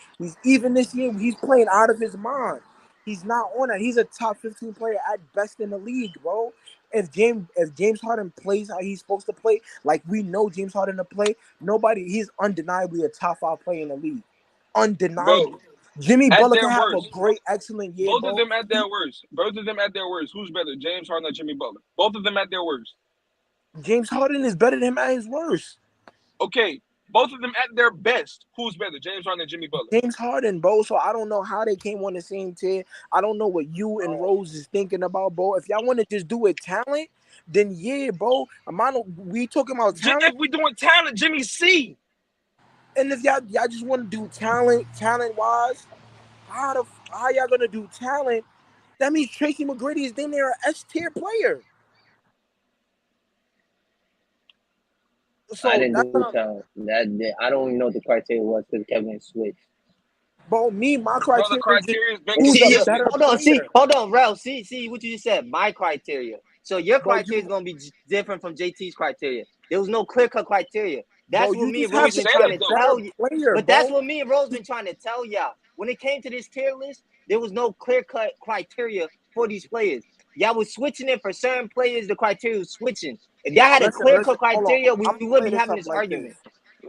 Even this year, he's playing out of his mind. He's not on that. He's a top 15 player at best in the league, bro. If James Harden plays how he's supposed to play, like we know James Harden to play, he's undeniably a top 5 player in the league. Undeniably. Bro, Jimmy Butler can have a great, excellent year. Both of them at their worst. Who's better, James Harden or Jimmy Butler? Both of them at their worst. James Harden is better than him at his worst. Okay. Both of them at their best. Who's better, James Harden and Jimmy Butler? James Harden, bro. So I don't know how they came on the same tier. I don't know what you and Rose is thinking about, bro. If y'all want to just do it talent, then yeah, bro. We talking about talent. If we doing talent, Jimmy C. And if y'all just want to do talent wise, how y'all gonna do talent? That means Tracy McGrady is then there an S tier player. So I didn't do talent. I don't even know what the criteria was because Kevin switched. Bro, my criteria is hold on, Ralph. See what you just said. My criteria. So your criteria is gonna be different from JT's criteria. There was no clear-cut criteria. That's what me and Rose been trying to tell you. But that's what me and Rose been trying to tell y'all. When it came to this tier list, there was no clear-cut criteria for these players. Y'all was switching it for certain players. The criteria was switching. If y'all had a clear-cut criteria, we wouldn't be having this argument.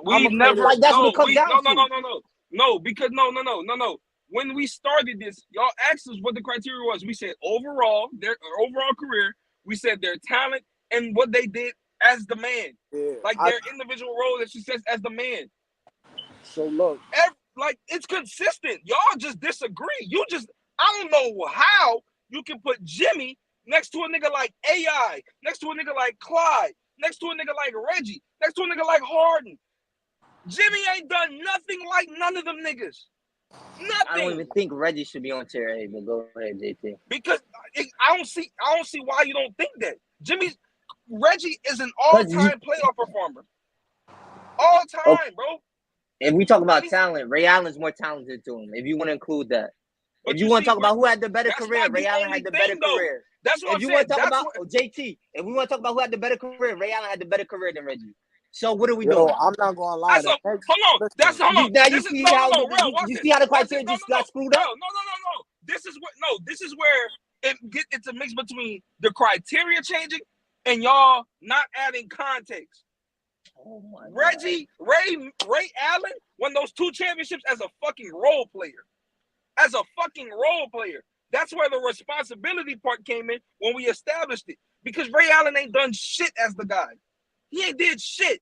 We never. Like that's what it comes down to. No, because no. When we started this, y'all asked us what the criteria was. We said overall, their overall career. We said their talent and what they did as the man, their individual role that success as the man. So look, it's consistent. Y'all just disagree. I don't know how you can put Jimmy next to a nigga like AI, next to a nigga like Clyde, next to a nigga like Reggie, next to a nigga like Harden. Jimmy ain't done nothing like none of them niggas. Nothing. I don't even think Reggie should be on tier A, but go ahead, JT. Because I don't see why you don't think that. Reggie is an all-time playoff performer. All time, bro. If we talk about talent, Ray Allen's more talented to him. If you want to include that. But if you want to talk about who had the better career, Ray Allen had the better career. That's what if you want to talk about JT, if we want to talk about who had the better career, Ray Allen had the better career than Reggie. So what are we Yo, doing? I'm not gonna lie. Hold on. This is how the criteria just got screwed up. No. This is where it's a mix between the criteria changing and y'all not adding context. Oh my Ray Allen won those 2 championships as a fucking role player. That's where the responsibility part came in when we established it. Because Ray Allen ain't done shit as the guy. He ain't did shit.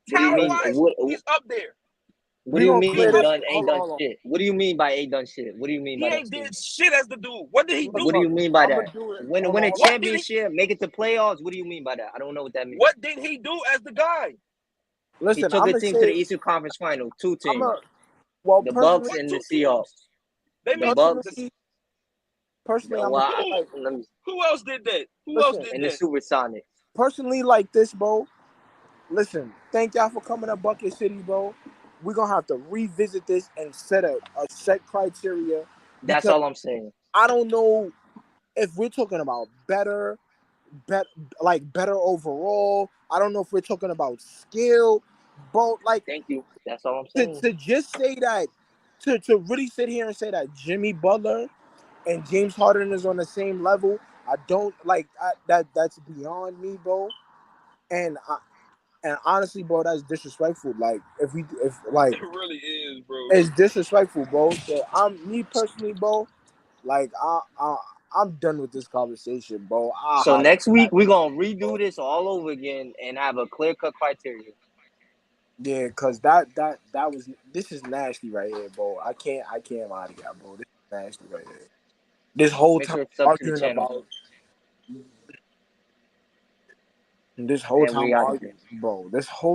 Talent-wise, he's up there. What do you mean ain't done shit? What do you mean by ain't done shit? What do you mean by that? He ain't did shit as the dude. What did he do? What do you mean by that? Win a championship, make it to playoffs. What do you mean by that? I don't know what that means. What did he do as the guy? Listen, he took a team to the Eastern Conference Final. 2 teams. The Bucks and the Seahawks. They made Bucks. Personally, who else did that? And the Supersonics. Personally, like this, bro. Listen, thank y'all for coming to Bucket City, bro. We're gonna have to revisit this and set a set criteria. That's all I'm saying. I don't know if we're talking about better overall. I don't know if we're talking about skill, but like, thank you. That's all I'm saying. To just say that, to really sit here and say that Jimmy Butler and James Harden is on the same level, I don't like that. That's beyond me, bro. And honestly, bro, that's disrespectful. Like, if it really is, bro. It's disrespectful, bro. So me personally, bro. Like, I'm done with this conversation, bro. So next week we're gonna redo this all over again and have a clear-cut criteria. Yeah, cause this is nasty right here, bro. I can't lie to y'all, bro. This is nasty right here. This whole time arguing about this whole time arguing, bro. This whole